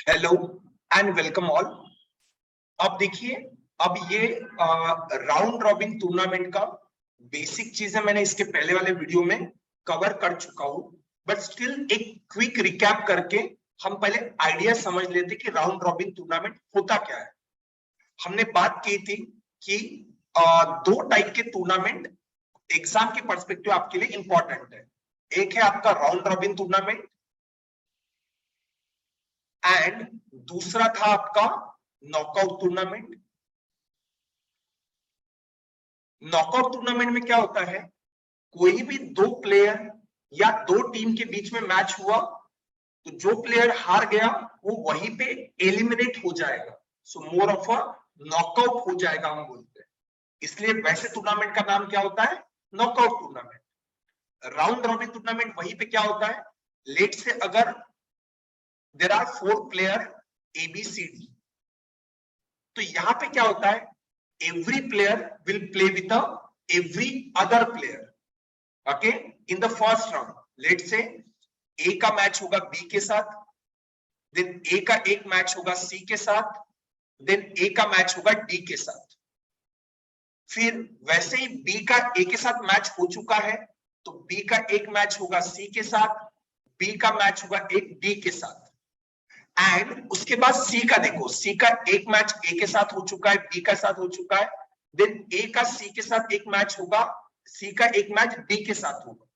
Hello and welcome all. अब देखिए, अब ये राउंड रॉबिन टूर्नामेंट का बेसिक चीजें मैंने इसके पहले वाले वीडियो में कवर कर चुका हूं, बट स्टिल एक क्विक रिकैप करके हम पहले आइडिया समझ लेते कि राउंड रॉबिन टूर्नामेंट होता क्या है। हमने बात की थी कि दो टाइप के टूर्नामेंट एग्जाम के पर्सपेक्टिव आपके लिए इंपॉर्टेंट है। एक है आपका राउंड रॉबिन टूर्नामेंट एंड दूसरा था आपका नॉकआउट टूर्नामेंट। नॉकआउट टूर्नामेंट में क्या होता है, कोई भी दो प्लेयर या दो टीम के बीच में मैच हुआ तो जो प्लेयर हार गया वो वहीं पे एलिमिनेट हो जाएगा। सो मोर ऑफ अ नॉकआउट हो जाएगा हम बोलते हैं, इसलिए वैसे टूर्नामेंट का नाम क्या होता है, knockout tournament. Round robin tournament वहीं पे क्या होता है, लेट से अगर देयर आर 4 प्लेयर ABCD, तो यहां पे क्या होता है, every player will play with every other player. Okay, in the first round let say A का मैच होगा बी के साथ, देन ए का एक मैच होगा सी के साथ, देन ए का मैच होगा डी के साथ। फिर वैसे ही बी का ए के साथ मैच हो चुका है तो बी का एक मैच होगा सी के साथ, बी का मैच होगा एक डी के साथ, एंड उसके बाद सी का देखो, सी का एक मैच ए के साथ हो चुका है, बी का साथ हो चुका है, देन ए का सी के साथ एक मैच होगा, सी का एक मैच डी के साथ होगा।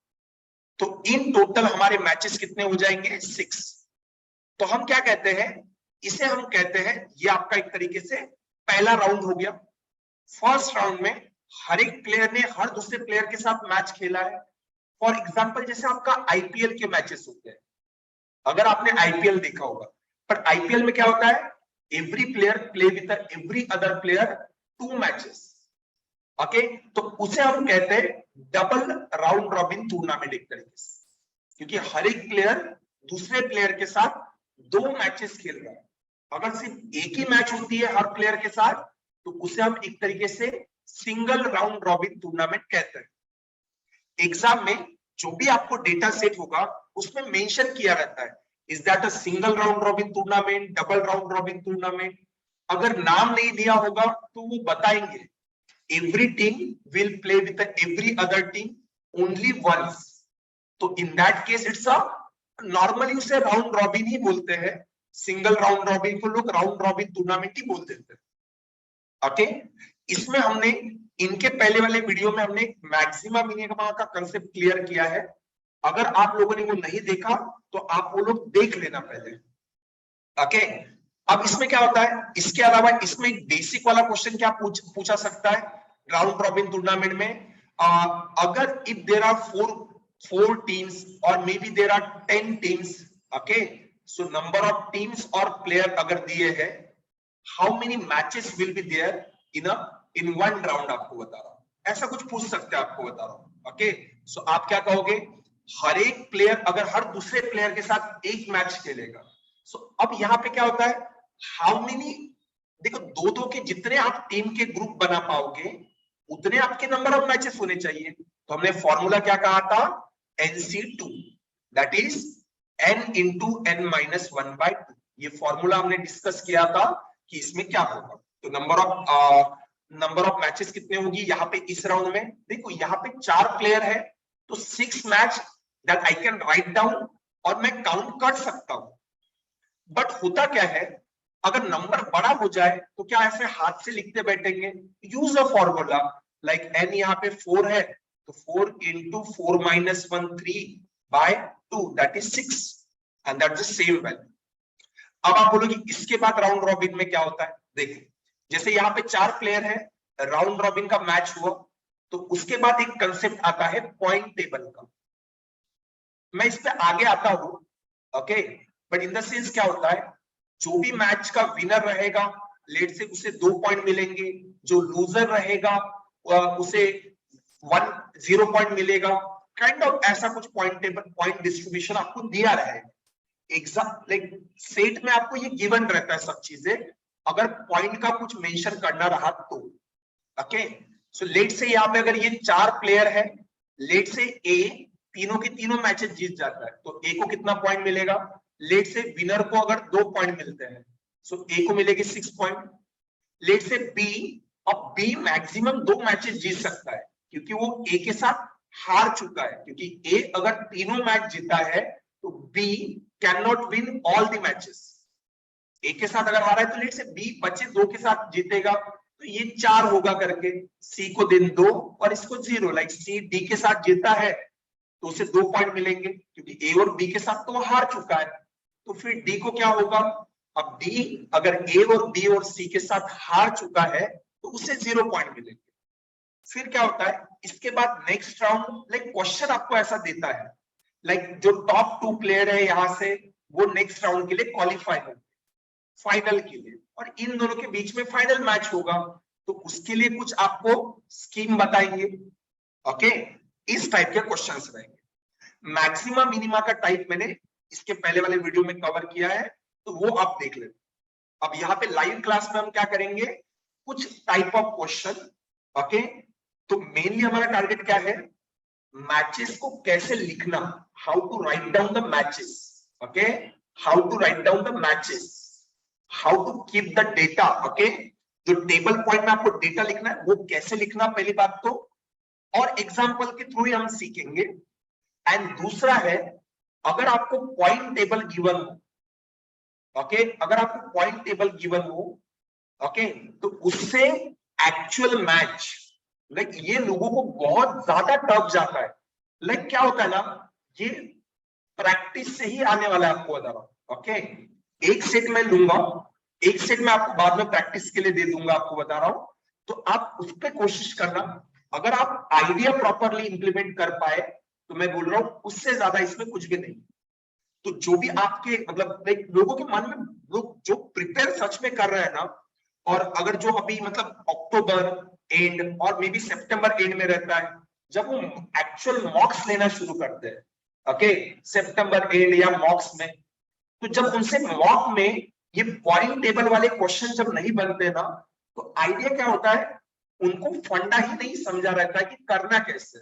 तो इन टोटल हमारे मैचेस कितने हो जाएंगे, 6। तो हम क्या कहते हैं, इसे हम कहते हैं, ये आपका एक तरीके से पहला राउंड हो गया। फर्स्ट राउंड में हर एक प्लेयर ने हर दूसरे प्लेयर के साथ मैच खेला है। फॉर एग्जांपल जैसे आपका आईपीएल के मैचेस होते हैं, अगर आपने आईपीएल देखा होगा, पर आईपीएल में क्या होता है, every player play with every other player 2 matches. Okay, तो उसे हम कहते हैं डबल राउंड रॉबिन टूर्नामेंट एक तरीके से, क्योंकि हर एक प्लेयर दूसरे प्लेयर के साथ 2 मैचेस खेल रहा है। अगर सिर्फ एक ही मैच होती है हर प्लेयर के साथ तो उसे हम एक तरीके से सिंगल राउंड रॉबिन टूर्नामेंट कहते हैं। एग्जाम में जो भी आपको डेटा सेट होगा उसमें मेंशन किया रहता है, is that a single round robin tournament, double round robin tournament. अगर नाम नहीं दिया होगा तो वो बताएंगे, every team will play with every other team only once। तो in that case it's a normally उसे राउंड रॉबिन ही बोलते हैं, सिंगल राउंड रॉबिन को लोग राउंड रॉबिन टूर्नामेंट ही बोल देते हैं। ओके, इसमें हमने इनके पहले वाले वीडियो में हमने मैक्सिमा मिनिमा का कंसेप्ट क्लियर किया है। अगर आप लोगों ने वो नहीं देखा तो आप वो लोग देख लेना पहले। ओके, अब इसमें क्या होता है, इसके अलावा इसमें एक बेसिक वाला क्वेश्चन क्या पूछा सकता है राउंड रॉबिन टूर्नामेंट में, अगर if there are four teams और maybe there are 10 teams, okay, so number of teams और प्लेयर अगर दिए हैं, how many matches will be there in one round, आपको बता रहा हूं, ऐसा कुछ पूछ सकते हैं, आपको बता रहा हूं। ओके, सो आप क्या कहोगे, हर एक प्लेयर अगर हर दूसरे प्लेयर के साथ एक मैच खेलेगा, सो अब यहाँ पे क्या होता है, हाउ मेनी, देखो दो दो के जितने आप टीम के ग्रुप बना पाओगे उतने आपके नंबर ऑफ मैचेस होने चाहिए। तो हमने फॉर्मूला क्या कहा था, NC2, that is n into n minus 1/2। ये फॉर्मूला हमने डिस्कस किया था कि इसमें क्या होगा। तो नंबर ऑफ मैचेस कितने होगी यहाँ पे इस राउंड में, देखो यहाँ पे 4 प्लेयर है तो 6 match that I can write down और मैं काउंट कर सकता हूं। बट होता क्या है, अगर नंबर बड़ा हो जाए तो क्या ऐसे हाथ से लिखते बैठेंगे, use a formula, like n यहाँ पे 4 है तो 4 into 4 minus 1 3/2 that is 6 and that is same value. अब आप बोलोगे इसके बाद राउंड रॉबिन में क्या होता है, देखिए जैसे यहाँ पे 4 प्लेयर है, राउंड रॉबिन का मैच हुआ तो उसके बाद एक कंसेप्ट आता है पॉइंट टेबल का। मैं इस पे आगे आता हूं, okay, but in the sense क्या होता है, जो भी मैच का विनर रहेगा लेट से उसे 2 पॉइंट मिलेंगे, जो लूजर रहेगा उसे 0 पॉइंट मिलेगा, काइंड ऑफ ऐसा कुछ पॉइंट टेबल पॉइंट डिस्ट्रीब्यूशन आपको दिया रहेगा। एग्जाम लाइक सेट में आपको ये गिवन रहता है सब चीजें, अगर पॉइंट का कुछ मेंशन करना रहा तो। ओके, सो लेट से यहाँ पे अगर ये 4 प्लेयर है, लेट से ए तीनों के तीनों मैचेस जीत जाता है तो ए को कितना पॉइंट मिलेगा, लेट से विनर को अगर 2 पॉइंट मिलते हैं, सो ए को मिलेगी 6 पॉइंट। लेट से बी, अब बी मैक्सिमम 2 मैचेस जीत सकता है क्योंकि वो ए के साथ हार चुका है, क्योंकि ए अगर तीनों मैच जीता है तो B cannot win all the matches. A के साथ अगर हारा है तो लेट से बी बचे 2 के साथ जीतेगा, तो ये 4 होगा करके, सी को दिन 2 और इसको 0। लाइक सी डी के साथ जीता है तो उसे 2 पॉइंट मिलेंगे क्योंकि ए और बी के साथ तो वो हार चुका है। तो फिर डी को क्या होगा, अब डी अगर ए और बी और सी के साथ हार चुका है तो उसे 0 पॉइंट मिलेंगे। फिर क्या होता है इसके बाद नेक्स्ट राउंड, लाइक क्वेश्चन आपको ऐसा देता है, लाइक जो टॉप 2 प्लेयर है यहां से वो नेक्स्ट राउंड के लिए क्वालिफाई होंगे फाइनल के लिए, और इन दोनों के बीच में फाइनल मैच होगा। तो उसके लिए कुछ आपको स्कीम बताएंगे। ओके, इस टाइप के क्वेश्चंस रहेंगे। मैक्सिमा मिनिमा का टाइप मैंने इसके पहले वाले वीडियो में कवर किया है, तो वो आप देख लेना। अब यहाँ पे लाइव क्लास में हम क्या करेंगे, कुछ टाइप ऑफ क्वेश्चन। ओके, तो मेनली हमारा टारगेट क्या है, मैचेस को कैसे लिखना, how to write down the matches. Okay, how to write down the matches, how to keep the data. Okay, जो टेबल पॉइंट में आपको डेटा लिखना है वो कैसे लिखना, पहली बात तो, और एग्जांपल के थ्रू ही हम सीखेंगे। एंड दूसरा है, अगर आपको पॉइंट टेबल गिवन हो, ओके, अगर आपको पॉइंट टेबल गिवन हो, ओके, तो उससे एक्चुअल मैच, लाइक ये लोगों को बहुत ज्यादा टफ जाता है। लाइक क्या होता है ना, ये प्रैक्टिस से ही आने वाला है, आपको बता रहा हूं। ओके, एक सेट मैं लूंगा, एक सेट में आपको बाद में प्रैक्टिस के लिए दे दूंगा, आपको बता रहा हूं, तो आप उस पर कोशिश करना। अगर आप आइडिया प्रॉपरली इंप्लीमेंट कर पाए तो मैं बोल रहा हूं उससे ज्यादा इसमें कुछ भी नहीं। तो जो भी आपके मतलब लोगों के मन में, लोग जो प्रिपेयर सच में कर रहे हैं ना, और अगर जो अभी मतलब अक्टूबर एंड और मे बी सितंबर एंड में रहता है जब वो एक्चुअल मॉक्स लेना शुरू करते हैं, ओके, सितंबर एंड या मॉक्स में, तो जब उनसे मॉक में ये पॉइंट टेबल वाले क्वेश्चन जब नहीं बनते ना, तो आइडिया क्या होता है, उनको फंडा ही नहीं समझा रहता है कि करना कैसे,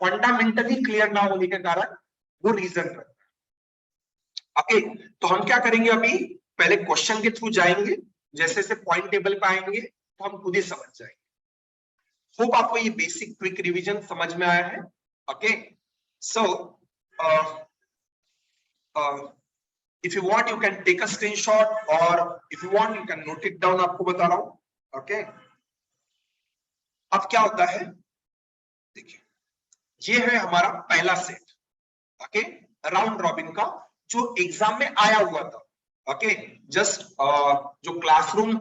फंडामेंटली क्लियर ना होने के कारण वो रीजन रहता है। ओके, तो हम क्या करेंगे, अभी पहले क्वेश्चन के थ्रू जाएंगे, जैसे जैसे पॉइंट टेबल पे आएंगे तो हम खुद ही समझ जाएंगे। होप आपको ये बेसिक क्विक रिवीजन समझ में आया है। Okay, so if you want you can take a screenshot or if you want you can note it down, आपको बता रहा हूं। ओके, अब क्या होता है, देखिए ये है हमारा पहला सेट, ओके, राउंड रॉबिन का जो एग्जाम में आया हुआ था। ओके, जस्ट जो क्लासरूम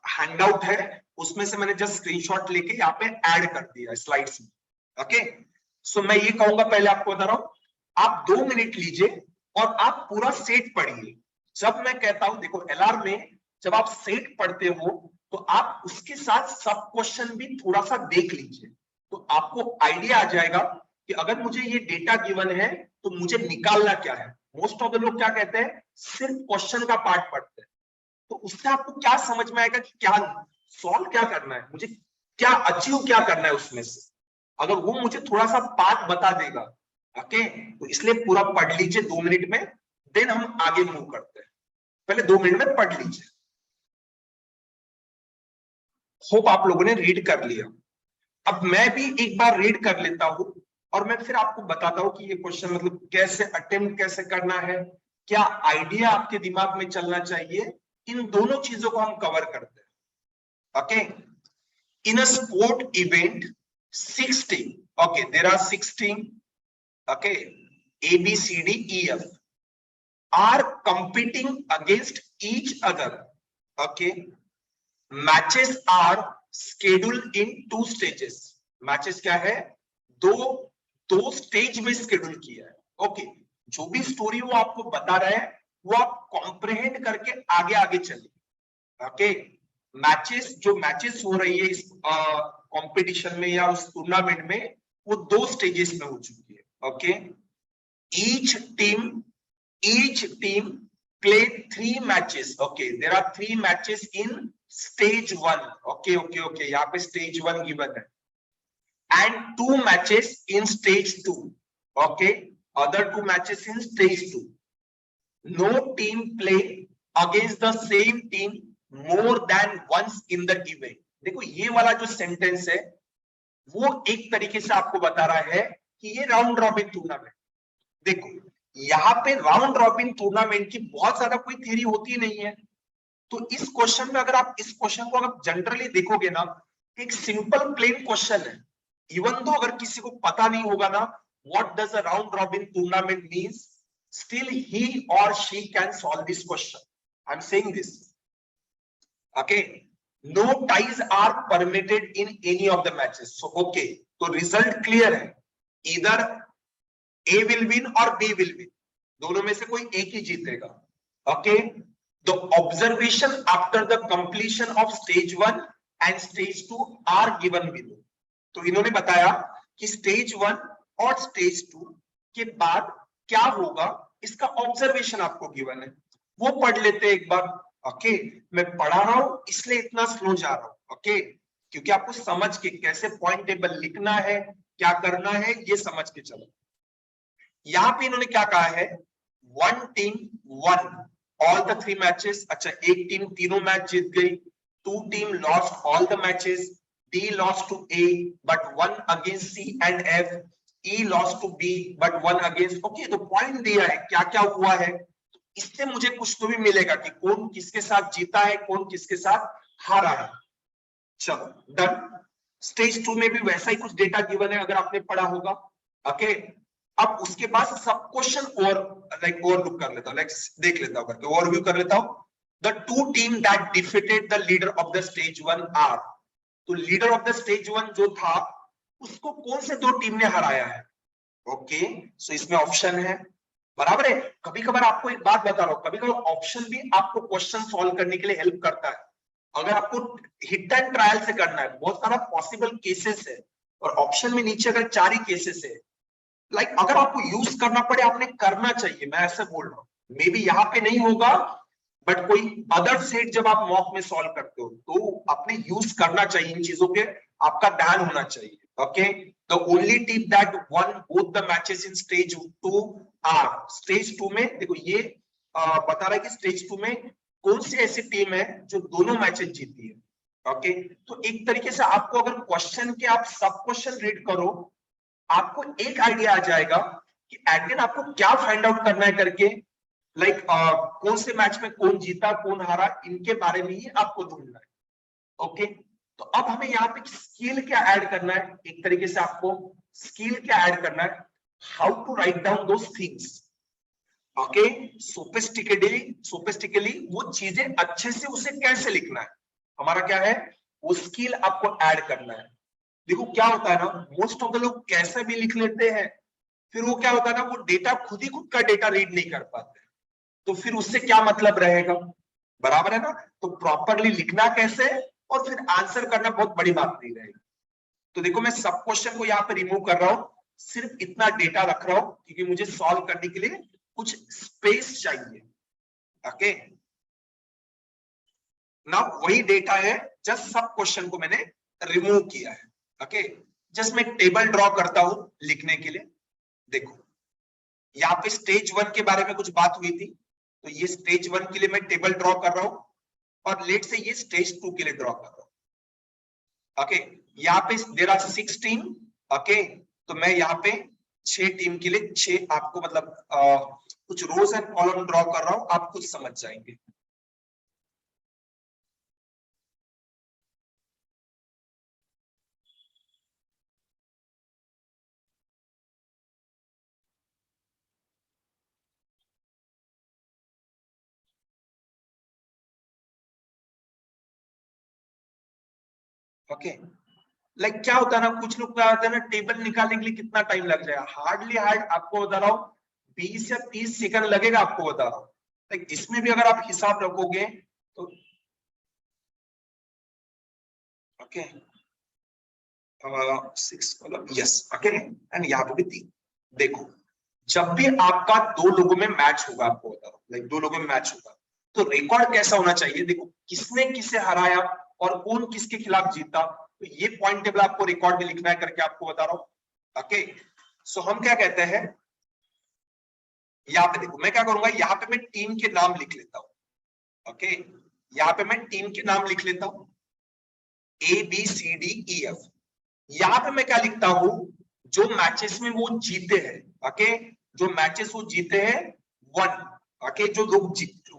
हैंडआउट है उसमें से मैंने जस्ट स्क्रीनशॉट लेके यहाँ पे ऐड कर दिया स्लाइड्स में। ओके, सो मैं ये कहूंगा, पहले आपको बता रहा हूं, आप 2 मिनट लीजिए और आप पूरा सेट पढ़िए। जब मैं कहता हूं, देखो एलआर में जब आप सेट पढ़ते हो तो आप उसके साथ सब क्वेश्चन भी थोड़ा सा देख लीजिए, तो आपको आइडिया आ जाएगा कि अगर मुझे ये डेटा गिवन है तो मुझे निकालना क्या है। मोस्ट ऑफ द लोग क्या कहते हैं, सिर्फ क्वेश्चन का पार्ट पढ़ते हैं, तो उससे आपको क्या समझ में आएगा कि क्या सॉल्व क्या करना है, मुझे क्या अचीव क्या करना है उसमें से, अगर वो मुझे थोड़ा सा पार्ट बता देगा। ओके, तो इसलिए पूरा पढ़ लीजिए 2 मिनट में, देन हम आगे मूव करते हैं। पहले 2 मिनट में पढ़ लीजिए। होप आप लोगों ने रीड कर लिया। अब मैं भी एक बार रीड कर लेता हूं और मैं फिर आपको बताता हूं कि ये क्वेश्चन मतलब कैसे अटेम्प्ट कैसे करना है, क्या आइडिया आपके दिमाग में चलना चाहिए, इन दोनों चीजों को हम कवर करते हैं। Okay, in a sport event 60, okay, there are 16, okay, A, B, C, D, E, F are competing against each other. Okay, matches are scheduled in 2 stages. Matches क्या है, दो स्टेज में स्केड्यूल किया है। ओके, जो भी स्टोरी वो आपको बता रहे हैं वो आप कॉम्प्रिहेंड करके आगे आगे चलिए। ओके, मैचेस जो मैचेस हो रही है इस कंपटीशन में या उस टूर्नामेंट में, वो 2 स्टेजेस में हो चुकी है। Okay, each team played 3 matches. Okay, there are 3 matches in stage 1. Okay, यहाँ पे stage 1 given है, and 2 matches in stage 2. Okay, other 2 matches in stage 2. No team play against the same team more than once in the event. देखो ये वाला जो sentence है वो एक तरीके से आपको बता रहा है कि ये राउंड रॉबिन टूर्नामेंट। देखो यहाँ पे राउंड रॉबिन टूर्नामेंट की बहुत ज्यादा कोई थ्योरी होती नहीं है, तो इस क्वेश्चन में अगर आप इस क्वेश्चन को अगर जनरली देखोगे ना, एक सिंपल प्लेन क्वेश्चन है। इवन दो अगर किसी को पता नहीं होगा ना what does a round robin tournament means, still he or she can solve this question. I am saying this, okay. No ties are permitted in any of the matches. So okay, तो result clear है, इधर A will win or B will win, दोनों में से कोई एक ही जीतेगा, okay. The observation after the completion of stage 1 and stage 2 are given below। तो इन्होंने बताया कि स्टेज 1 और स्टेज 2 के बाद क्या होगा, इसका ऑब्जर्वेशन आपको गिवन है, वो पढ़ लेते एक बार, ओके। मैं पढ़ा रहा हूं इसलिए इतना स्लो जा रहा हूं, ओके, क्योंकि आपको समझ के कैसे पॉइंट टेबल लिखना है, क्या करना है, ये समझ के चलो। यहां पे इन्होंने क्या कहा है, one team one all the 3 matches. अच्छा, एक टीम तीनों मैच जीत गई, 2 team lost all the matches, D lost to A but won against C and F, E lost to B but won against, okay, तो point दिया है क्या क्या हुआ है, इससे मुझे कुछ तो भी मिलेगा कि कौन किसके साथ जीता है, कौन किसके साथ हारा है। चलो डन। स्टेज 2 में भी वैसा ही कुछ डेटा गिवन है, अगर आपने पढ़ा होगा, ओके। अब उसके बाद सब क्वेश्चन और लाइक ओवरलुक कर लेता हूं, लाइक देख लेता हूं करके, ओवरव्यू कर लेता हूं। The two team that defeated the leader of the stage 1 are. तो लीडर ऑफ द स्टेज 1 जो था उसको कौन से 2 टीम ने हराया है, ओके। सो इसमें ऑप्शन है, बराबर है। कभी कभार आपको एक बात बता रहा हूं, कभी कभार ऑप्शन भी आपको क्वेश्चन सॉल्व करने के लिए हेल्प करता है। अगर आपको हिट एंड ट्रायल से करना है, बहुत सारा पॉसिबल केसेस है और ऑप्शन में नीचे अगर 4 ही केसेस है, लाइक अगर आपको यूज करना पड़े आपने करना चाहिए, मैं ऐसे बोल रहा हूं। मे बी यहाँ पे नहीं होगा बट कोई अदर सेट जब आप मॉक में सॉल्व करते हो तो आपने यूज करना चाहिए, इन चीजों पे आपका ध्यान होना चाहिए, okay. The only team that won both the matches in stage 2 are. Stage 2 में देखो ये बता रहा है कि स्टेज 2 में कौन सी ऐसी टीम है जो दोनों मैचेस जीती है, ओके। तो एक तरीके से आपको अगर क्वेश्चन के आप सब क्वेश्चन रीड करो, आपको एक आइडिया आ जाएगा कि एट आपको क्या फाइंड आउट करना है करके, लाइक कौन से मैच में कौन जीता कौन हारा, इनके बारे में ही आपको ढूंढना है, ओके। तो अब हमें यहाँ पे स्किल क्या ऐड करना है, एक तरीके से आपको स्किल क्या ऐड करना है, how to write down those things, okay. Sophistically वो चीजें अच्छे से उसे कैसे लिखना है, हमारा क्या है, वो स्किल आपको ऐड करना है। देखो क्या होता है ना, मोस्ट ऑफ द लोग कैसे भी लिख लेते हैं, फिर वो क्या होता है ना, वो डेटा खुद का डेटा रीड नहीं कर पाते, तो फिर उससे क्या मतलब रहेगा, बराबर है ना। तो प्रॉपरली लिखना कैसे और फिर आंसर करना बहुत बड़ी बात नहीं रहेगी। तो देखो मैं सब क्वेश्चन को यहाँ पे रिमूव कर रहा हूं, सिर्फ इतना डेटा रख रहा हूं क्योंकि मुझे सॉल्व करने के लिए कुछ स्पेस चाहिए, ओके ना। वही डेटा है, जस्ट सब क्वेश्चन को मैंने रिमूव किया है, ओके। जस्ट मैं टेबल ड्रॉ करता हूं लिखने के लिए। देखो यहाँ पे स्टेज 1 के बारे में कुछ बात हुई थी, तो ये स्टेज 1 के लिए मैं टेबल ड्रॉ कर रहा हूं, और लेट से ये स्टेज 2 के लिए ड्रॉ कर रहा हूं, ओके। यहाँ पे देयर आर 6 टीम, ओके। तो मैं यहाँ पे 6 टीम के लिए 6 आपको मतलब कुछ रोज एंड कॉलम ड्रॉ कर रहा हूं, आप कुछ समझ जाएंगे। ओके, लाइक क्या होता है ना, कुछ लोग क्या होता है ना, टेबल निकालने के लिए कितना टाइम लग जाएगा, हार्डली आपको बता रहा हूँ 20 या 30 सेकंड लगेगा, आपको बता रहा हूँ। लाइक इसमें भी अगर आप हिसाब रखोगे तो okay 6 column, yes, okay. And यहाँ पे भी 3। देखो जब भी आपका 2 लोगों में मैच होगा, आपको बता रहा हूँ, लाइक 2 लोगों में मैच होगा, तो रिकॉर्ड कैसा होना चाहिए, देखो किसने किसे हराया और कौन किसके खिलाफ जीता, तो ये पॉइंट टेबल आपको रिकॉर्ड में लिखना है करके आपको बता रहा हूँ, ओके। सो हम क्या कहते हैं, यहाँ पे देखो मैं क्या करूंगा, यहाँ पे मैं टीम के नाम लिख लेता हूँ। ओके, यहाँ पे मैं टीम के नाम लिख लेता हूँ, ABCDEF। यहाँ पे मैं क्या लिखता हूँ, जो मैचेस में वो जीते हैं। ओके, जो मैचेस वो जीते हैं 1। ओके, जो लोग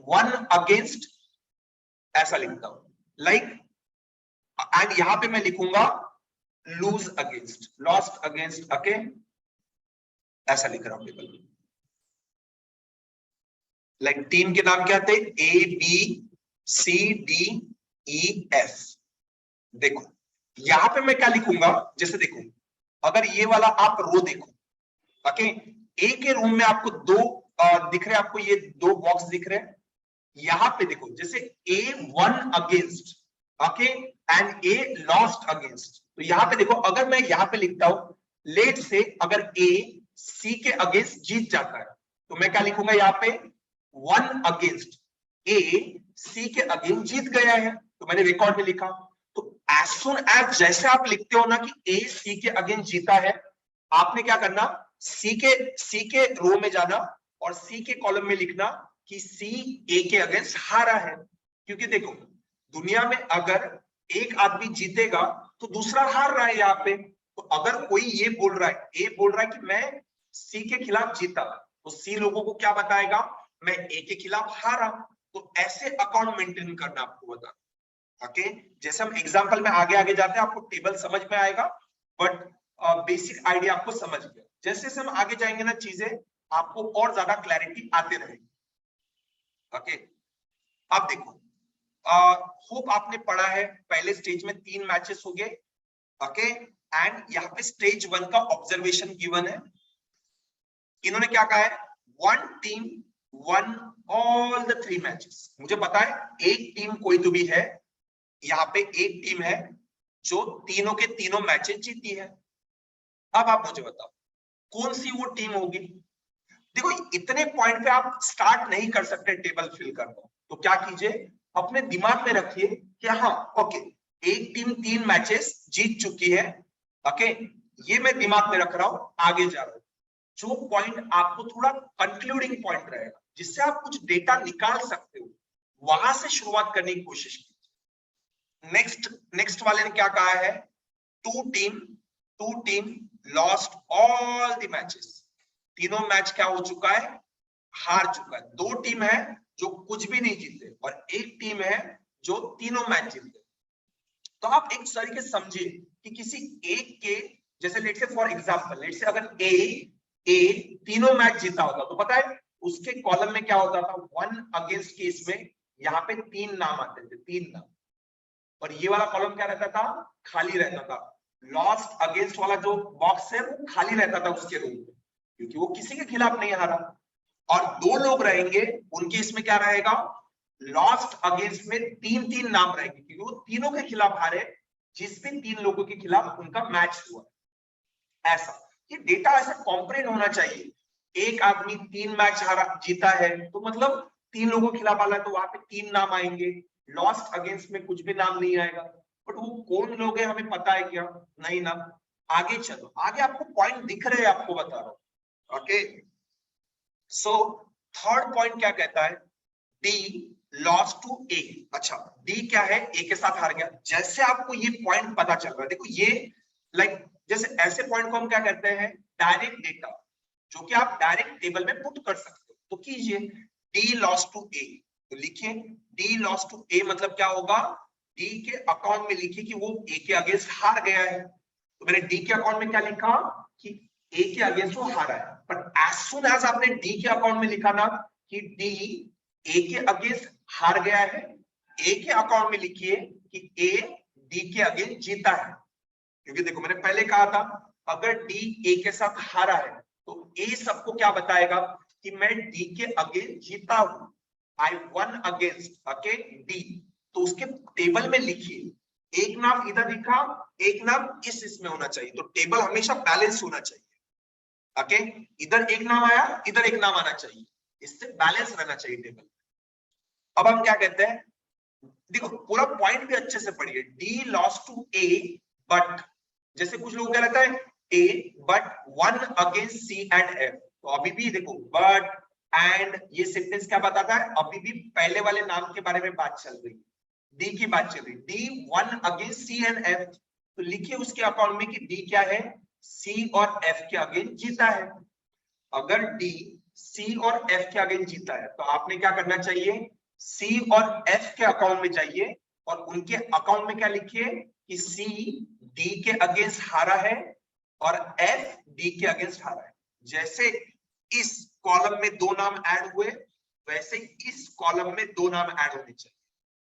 1 अगेंस्ट, ऐसा लिखता हूँ लाइक। एंड यहाँ पे मैं लिखूंगा lose against, lost against. Okay, ऐसा लिख रहा हूं टेबल में। लाइक टीम के नाम क्या थे, ABCDEF। देखो यहां पे मैं क्या लिखूंगा, जैसे देखो अगर ये वाला आप रो देखो, ओके, ए के रूम में आपको दो दिख रहे हैं, आपको ये 2 बॉक्स दिख रहे हैं। यहाँ पे देखो जैसे A1 against, okay, and A lost against. तो यहाँ पे देखो अगर मैं यहाँ पे लिखता हूं लेट से, अगर A C के अगेंस्ट जीत जाता है तो मैं क्या लिखूंगा, यहाँ पे 1 अगेंस्ट, A C के अगेंस्ट जीत गया है, तो मैंने रिकॉर्ड में लिखा। तो एज सुन एज जैसे आप लिखते हो ना कि A C के अगेंस्ट जीता है, आपने क्या करना, C के रो में जाना और C के कॉलम में लिखना कि C A के अगेंस्ट हारा है। क्योंकि देखो दुनिया में अगर एक आदमी जीतेगा तो दूसरा हार रहा है यहाँ पे। तो अगर कोई ये बोल रहा है, A बोल रहा है कि मैं C के खिलाफ जीता, तो C लोगों को क्या बताएगा, मैं A के खिलाफ हारा। तो ऐसे अकाउंट मेंटेन करना आपको बता। ओके, जैसे हम एग्जांपल में आगे आगे जाते हैं आपको टेबल समझ में आएगा, बट बेसिक आइडिया आपको समझ गया। जैसे जैसे हम आगे जाएंगे ना, चीजें आपको और ज्यादा क्लैरिटी आते रहेगी। ओके, अब देखो होप आपने पढ़ा है, पहले स्टेज में 3 मैचेस हो गए। ओके, एंड यहाँ पे स्टेज 1 का ऑब्जर्वेशन गिवन है। इन्होंने क्या कहा है, 1 टीम 1 ऑल द 3 मैचेस। मुझे पता है एक टीम कोई तो भी है, यहाँ पे एक टीम है जो तीनों के तीनों मैचेस जीती है। अब आप मुझे बताओ कौन सी वो टीम होगी। देखो इतने पॉइंट पे आप स्टार्ट नहीं कर सकते टेबल फिल करना, तो क्या कीजिए, अपने दिमाग में रखिए कि हाँ ओके, एक टीम 3 मैचेस जीत चुकी है। ओके, ये मैं दिमाग में रख रहा हूं, आगे जा रहा हूं। जो पॉइंट आपको थोड़ा कंक्लूडिंग पॉइंट रहेगा, जिससे आप कुछ डेटा निकाल सकते हो, वहां से शुरुआत करने की कोशिश कीजिए। नेक्स्ट वाले ने क्या कहा है, two team lost all the matches. तीनों मैच क्या हो चुका है, हार चुका है। 2 टीम है जो कुछ भी नहीं जीते और एक टीम है जो तीनों मैच जीते। तो आप एक तरीके से समझिए कि किसी एक के, जैसे let's say for example, let's say अगर ए तीनों मैच जीता होता तो पता है उसके कॉलम में क्या होता था, 1 अगेंस्ट केस में यहाँ पे 3 नाम आते थे, 3 नाम। और ये वाला कॉलम क्या रहता था, खाली रहता था। लॉस्ट अगेंस्ट वाला जो बॉक्स है वो खाली रहता था उसके रूम में, क्योंकि वो किसी के खिलाफ नहीं हारा। और 2 लोग रहेंगे, उनके इसमें क्या रहेगा, लॉस्ट अगेंस्ट में 3 नाम रहेंगे, क्योंकि वो तीनों के खिलाफ हारे, जिस भी 3 लोगों के खिलाफ उनका मैच हुआ। ऐसा ये डेटा ऐसा कॉम्प्रेंड होना चाहिए। एक आदमी 3 मैच हारा जीता है तो मतलब 3 लोगों के खिलाफ हारा है, तो वहां पे 3 नाम आएंगे। लॉस्ट अगेंस्ट में कुछ भी नाम नहीं आएगा, बट वो कौन लोग हैं हमें पता है क्या, नहीं ना। आगे चलो, आगे आपको पॉइंट दिख रहे हैं, आपको बता रहा हूं। ओके, सो थर्ड पॉइंट क्या कहता है, डी लॉस टू ए। अच्छा, डी क्या है, ए के साथ हार गया। जैसे आपको ये पॉइंट पता चल रहा है, देखो ये लाइक जैसे ऐसे पॉइंट को हम क्या कहते हैं, डायरेक्ट डेटा, जो कि आप डायरेक्ट टेबल में पुट कर सकते हो। तो कीजिए डी लॉस टू ए, तो लिखिए डी लॉस टू ए मतलब क्या होगा, डी के अकाउंट में लिखिए कि वो ए के अगेंस्ट हार गया है। तो मैंने डी के अकाउंट में क्या लिखा कि ए के अगेंस्ट वो हारा है। बट एज सुन एज आपने डी के अकाउंट में लिखा ना कि डी ए के अगेंस्ट हार गया है, ए के अकाउंट में लिखिए कि ए डी के अगेंस्ट जीता है। क्योंकि देखो मैंने पहले कहा था अगर डी ए के साथ हारा है तो ए सबको क्या बताएगा कि मैं डी के अगेंस्ट जीता हूं, I one against okay D. तो उसके टेबल में लिखिए, एक नाम इधर लिखा, एक नाम इसमें होना चाहिए। तो टेबल हमेशा बैलेंस होना चाहिए। ओके, इधर एक नाम आया, इधर एक नाम आना चाहिए, इससे बैलेंस रहना चाहिए टेबल। अब हम क्या कहते हैं, देखो पूरा पॉइंट भी अच्छे से पढ़िए, D loss to A but, जैसे कुछ लोग क्या रहता है A but 1 against C and F. तो अभी भी देखो बट एंड ये सेंटेंस क्या बताता है, अभी भी पहले वाले नाम के बारे में बात चल रही, डी की बात चल रही, D one against C and F, तो लिखिए उसके अकाउंट में कि डी क्या है, सी और एफ के अगेंस्ट जीता है। अगर डी सी और एफ के अगेंस्ट जीता है तो आपने क्या करना चाहिए, सी और एफ के अकाउंट में जाइए और उनके अकाउंट में क्या लिखिए कि सी डी के अगेंस्ट हारा है और एफ डी के अगेंस्ट हारा है। जैसे इस कॉलम में दो नाम ऐड हुए वैसे इस कॉलम में दो नाम ऐड होने चाहिए,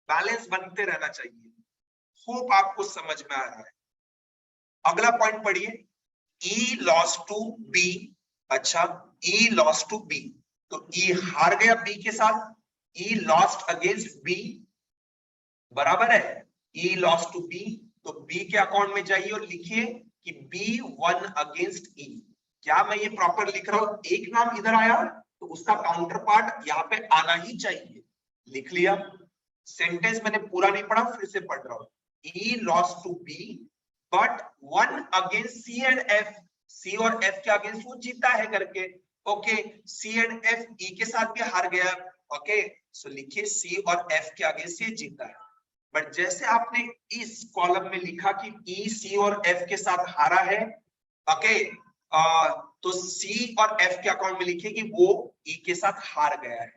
बैलेंस बनते रहना चाहिए। होप आपको समझ में आ रहा है। अगला पॉइंट पढ़िए, E लॉस्ट टू B। अच्छा, E लॉस्ट टू B, तो E हार गया B के साथ, E लॉस्ट अगेंस्ट B बराबर है E लॉस्ट टू B, तो B के अकाउंट में जाइए और लिखिए कि B वन अगेंस्ट E। क्या मैं ये प्रॉपर लिख रहा हूं, एक नाम इधर आया तो उसका काउंटर पार्ट यहाँ पे आना ही चाहिए, लिख लिया। सेंटेंस मैंने पूरा नहीं पढ़ा, फिर से पढ़ रहा हूं, E lost to B but one against C and F, C और F के अगेंस्ट वो जीता है करके। Okay, C and F E के साथ भी हार गया। ओके, सो लिखिए C और F के अगेंस्ट ये जीता है। बट जैसे आपने इस कॉलम में लिखा कि E C और F के साथ हारा है, ओके, तो C और F के अकाउंट में लिखिए कि वो E के साथ हार गया है।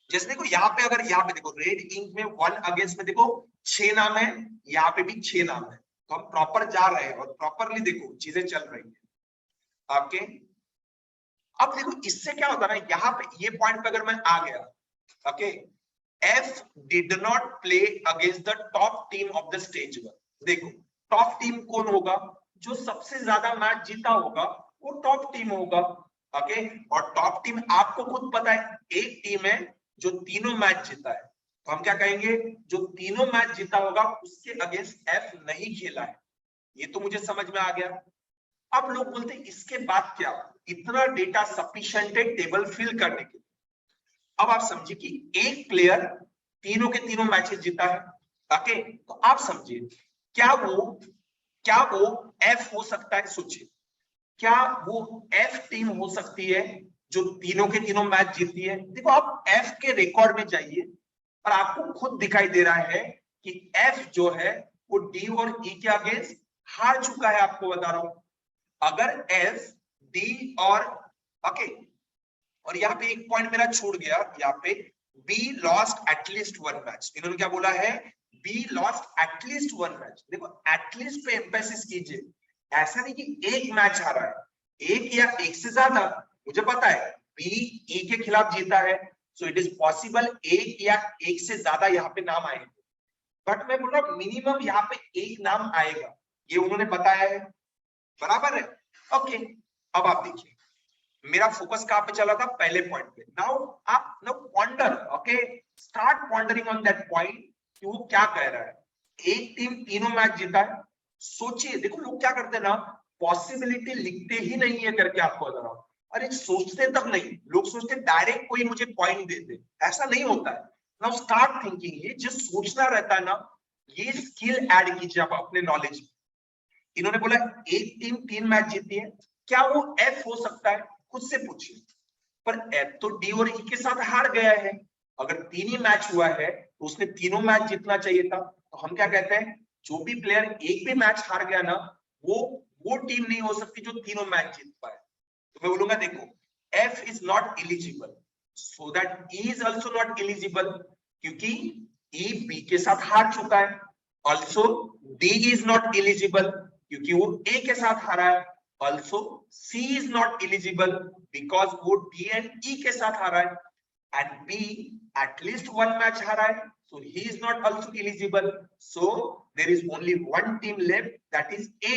जैसे देखो यहाँ पे, अगर यहाँ पे देखो रेड इंक में वन अगेंस्ट में देखो 6 नाम है, यहाँ पे भी 6 नाम है, तो हम प्रॉपर जा रहे हैं और प्रॉपरली देखो चीजें चल रही है। ओके, अब देखो इससे क्या होता है ना, यहाँ पे ये पॉइंट पे अगर मैं आ गया, okay, F did not play against the top team of the stage one. देखो टॉप टीम कौन होगा, जो सबसे ज्यादा मैच जीता होगा वो टॉप टीम होगा। ओके, और टॉप टीम आपको खुद पता है, एक टीम है जो तीनों मैच जीता है, तो हम क्या कहेंगे, जो तीनों मैच जीता होगा उसके अगेंस्ट एफ नहीं खेला है। ये तो मुझे समझ में आ गया। अब लोग बोलते हैं इसके बाद क्या, इतना डेटा सफिशिएंट है टेबल फिल करने के लिए। अब आप समझिए कि एक प्लेयर तीनों के तीनों मैचेस जीता है। ओके, तो आप समझिए क्या वो एफ हो सकता है, सोचिए क्या वो एफ टीम हो सकती है जो तीनों के तीनों मैच जीतती है। देखो आप एफ के रिकॉर्ड में जाइए और आपको खुद दिखाई दे रहा है कि एफ जो है वो डी और ई के अगेंस्ट हार चुका है। आपको बता रहा हूं, अगर एफ डी और ओके, और यहाँ पे एक पॉइंट मेरा छूट गया, यहाँ पे be lost at least one match, इन्होंने क्या बोला है, be lost at least one match. देखो एटलीस्ट पे एम्फेसिस कीजिए, ऐसा नहीं कि एक मैच हारा है, एक या एक से ज्यादा। मुझे पता है बी ई के खिलाफ जीता है, सो इट इज पॉसिबल एक या एक से ज्यादा यहाँ पे नाम आएंगे, बट मैं बोल रहा हूँ मिनिमम यहाँ पे एक नाम आएगा, ये उन्होंने बताया है, बराबर है। ओके, अब आप देखिए मेरा फोकस कहां पे चला था, पहले पॉइंट पे। नाउ आप ponder, okay, start pondering on that point कि वो क्या कह रहा है। एक टीम तीनों मैच जीता है, सोचिए, देखो लोग क्या करते हैं ना, पॉसिबिलिटी लिखते ही नहीं है करके आपको बता रहा हूं, अरे सोचते तक नहीं, लोग सोचते डायरेक्ट कोई मुझे पॉइंट दे दे, ऐसा नहीं होता है। नाउ स्टार्ट थिंकिंग, ये जो सोचना रहता है ना, ये स्किल ऐड कीजिए आप अपने नॉलेज में। इन्होंने बोला एक टीम 3 मैच जीती है, क्या वो एफ हो सकता है, खुद से पूछिए। पर एफ तो डी और ई के साथ हार गया है, अगर 3 ही मैच हुआ है तो उसने तीनों मैच जीतना चाहिए था। तो हम क्या कहते हैं, जो भी प्लेयर एक भी मैच हार गया ना, वो टीम नहीं हो सकती जो तीनों मैच जीत पाए। तो मैं बोलूंगा देखो F is not eligible, so that E is also not eligible, क्योंकि ई बी के साथ हार चुका है। Also D is not eligible, क्योंकि वो ए के साथ हारा है। Also see is not eligible because वो डी एंड ई के साथ हारा है, and be at least one match हारा है, so he is not also eligible, so there is only one team left, that is A।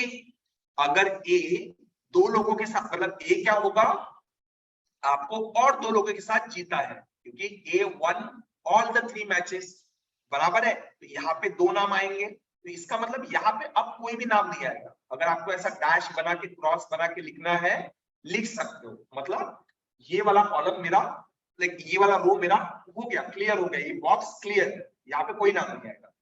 अगर A दो लोगों के साथ, मतलब A क्या होगा, आपको और दो लोगों के साथ जीता है, क्योंकि A won all the 3 matches, बराबर है, तो यहाँ पे 2 नाम आएंगे, तो इसका मतलब यहाँ पे अब कोई भी नाम नहीं आएगा। अगर आपको ऐसा डैश बना के क्रॉस बना के लिखना है, लिख सकते हो, मतलब ये वाला कॉलम मेरा, लाइक ये वाला रो मेरा हो गया, क्लियर हो गया, ये बॉक्स क्लियर है, यहाँ पे कोई नाम नहीं आएगा।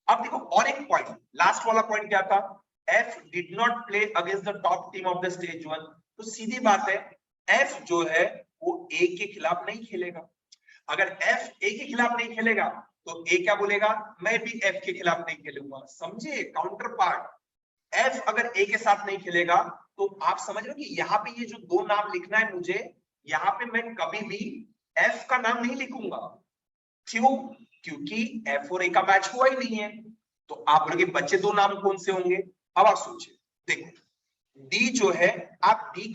अब देखो और एक पॉइंट, लास्ट वाला पॉइंट क्या था, F did not play against the top team of the stage 1, तो सीधी बात है F जो है वो ए के खिलाफ नहीं खेलेगा। अगर एफ ए के खिलाफ नहीं खेलेगा तो ए क्या बोलेगा, मैं भी एफ के खिलाफ नहीं खेलूंगा। समझे, काउंटर पार्ट। एफ अगर ए के साथ नहीं खेलेगा तो आप समझ रहे हो कि यहाँ पे ये जो दो नाम लिखना है मुझे, यहाँ पे मैं कभी भी एफ का नाम नहीं लिखूंगा। क्यों? क्योंकि एफ और ए का मैच हुआ ही नहीं है। तो आप बोलोगे बच्चे दो नाम कौन से होंगे? अब आप सोचिए, देखो डी जो है, आप डी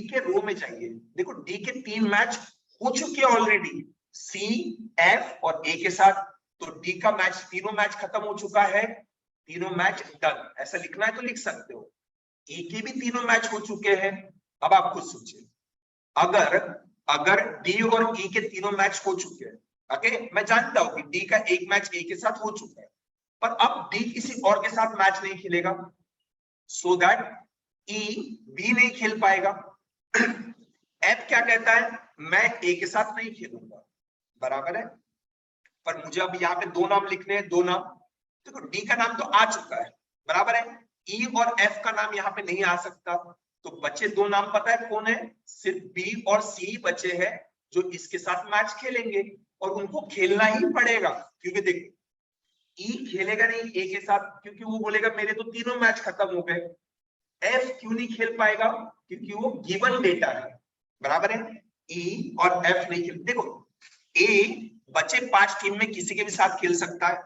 के रो में जाइए, देखो डी के 3 मैच हो चुके हैं ऑलरेडी, सी एफ और ए के साथ। तो डी का मैच, तीनों मैच खत्म हो चुका है, तीनों मैच डन। ऐसा लिखना है तो लिख सकते हो। ए के भी तीनों मैच हो चुके हैं। अब आप खुद सोचिए, अगर डी और ई के तीनों मैच हो चुके हैं, ओके, मैं जानता हूं कि डी का एक मैच ए के साथ हो चुका है, पर अब डी किसी और के साथ मैच नहीं खेलेगा, सो दैट ई बी नहीं खेल पाएगा। एफ क्या कहता है, मैं ए के साथ नहीं खेलूंगा, बराबर है। पर मुझे अब यहाँ पे दो नाम लिखने हैं, दो नाम। देखो डी का नाम तो आ चुका है, बराबर है। ई और एफ का नाम यहाँ पे नहीं आ सकता, तो बचे दो नाम पता है कौन है, सिर्फ बी और सी बचे हैं जो इसके साथ मैच खेलेंगे, और उनको खेलना ही पड़ेगा। क्योंकि देखो ई खेलेगा नहीं ए के साथ, क्योंकि वो बोलेगा मेरे तो तीनों मैच खत्म हो गए। एफ क्यों नहीं खेल पाएगा, क्योंकि वो गिवन डेटा है, बराबर है। ई और एफ नहीं खेल, देखो ए बचे 5 टीम में किसी के भी साथ खेल सकता है,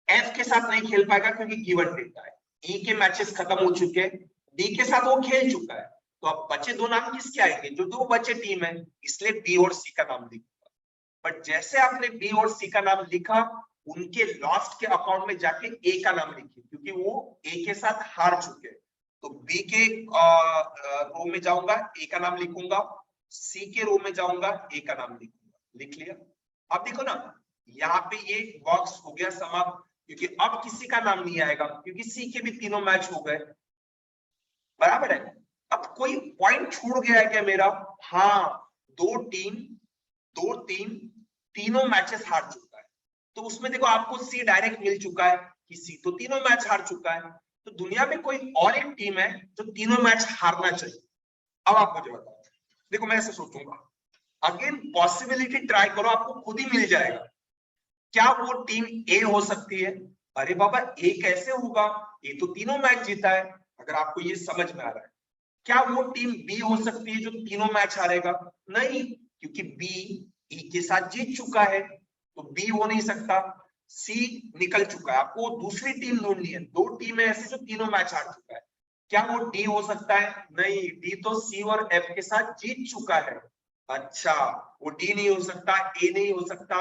एफ के साथ नहीं खेल पाएगा क्योंकि गिवन डेटा है। ई के मैचेस खत्म हो चुके हैं, डी के साथ वो खेल चुका है, तो अब बचे दो नाम किसके आएंगे, जो दो बचे टीम है, इसलिए बी और सी का नाम लिखूंगा। बट जैसे आपने बी और सी का नाम लिखा, उनके लास्ट के अकाउंट में जाके ए का नाम लिखिए, क्योंकि वो ए के साथ हार चुके हैं। तो बी के रो में जाऊंगा, ए का नाम लिखूंगा, सी के रो में जाऊंगा, ए का नाम लिखूंगा। लिख लिया? अब देखो ना, यहाँ पे ये बॉक्स हो गया समाप्त, क्योंकि अब किसी का नाम नहीं आएगा, क्योंकि सी के भी तीनों मैच हो गए, बराबर है। अब कोई पॉइंट छूट गया है क्या मेरा? हाँ, दो टीम तीनों मैचेस हार चुका है, तो उसमें देखो आपको सी डायरेक्ट मिल चुका है कि सी तो तीनों मैच हार चुका है, तो दुनिया में कोई और एक टीम है जो तीनों मैच हारना चाहिए। अब आप मुझे बताओ, देखो मैं ऐसे सोचूंगा, अगेन पॉसिबिलिटी ट्राई करो, आपको खुद ही मिल जाएगा। क्या वो टीम ए हो सकती है? अरे बाबा ए कैसे होगा, ए तो तीनों मैच जीता है। अगर आपको ये समझ में आ रहा है, क्या वो टीम बी हो सकती है जो तीनों मैच हारेगा? नहीं, क्योंकि बी ई के साथ जीत चुका है, तो बी हो नहीं सकता। सी निकल चुका है, आपको दूसरी टीम ढूंढनी है, दो टीम है ऐसे जो तीनों मैच हार चुका है। क्या वो डी हो सकता है? नहीं, डी तो सी और एफ के साथ जीत चुका है। अच्छा, वो डी नहीं हो सकता, ए नहीं हो सकता,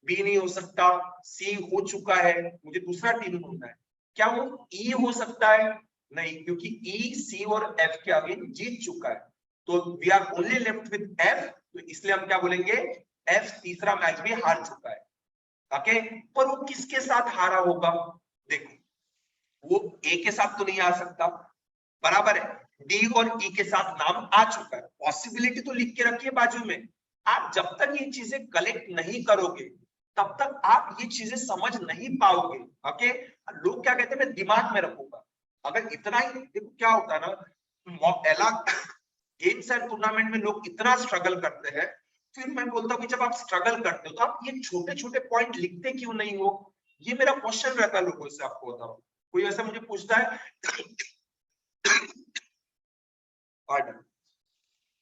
बी नहीं हो सकता, सी हो चुका है, मुझे दूसरा टीम ढूंढना है। क्या वो ई हो सकता है? नहीं, क्योंकि ई सी और एफ के आगे जीत चुका है, तो we are only left with F, तो इसलिए हम क्या बोलेंगे, एफ तीसरा मैच भी हार चुका है। ओके, पर वो किसके साथ हारा होगा? देखो, वो ए के साथ तो नहीं आ सकता, बराबर है। डी और ई के साथ नाम आ चुका है, पॉसिबिलिटी तो लिख के रखिए बाजू में। आप जब तक ये चीजें कलेक्ट नहीं करोगे, तब तक आप ये चीजें समझ नहीं पाओगे। ओके, लोग क्या कहते हैं, मैं दिमाग में रखूंगा। अगर इतना ही, देखो क्या होता है ना, गेम्स एंड टूर्नामेंट में लोग इतना स्ट्रगल करते हैं, फिर मैं बोलता हूँ कि जब आप स्ट्रगल करते हो तो आप ये छोटे छोटे पॉइंट लिखते क्यों नहीं हो? ये मेरा क्वेश्चन रहता है लोगों से, आपको बताओ। कोई ऐसा मुझे पूछता है,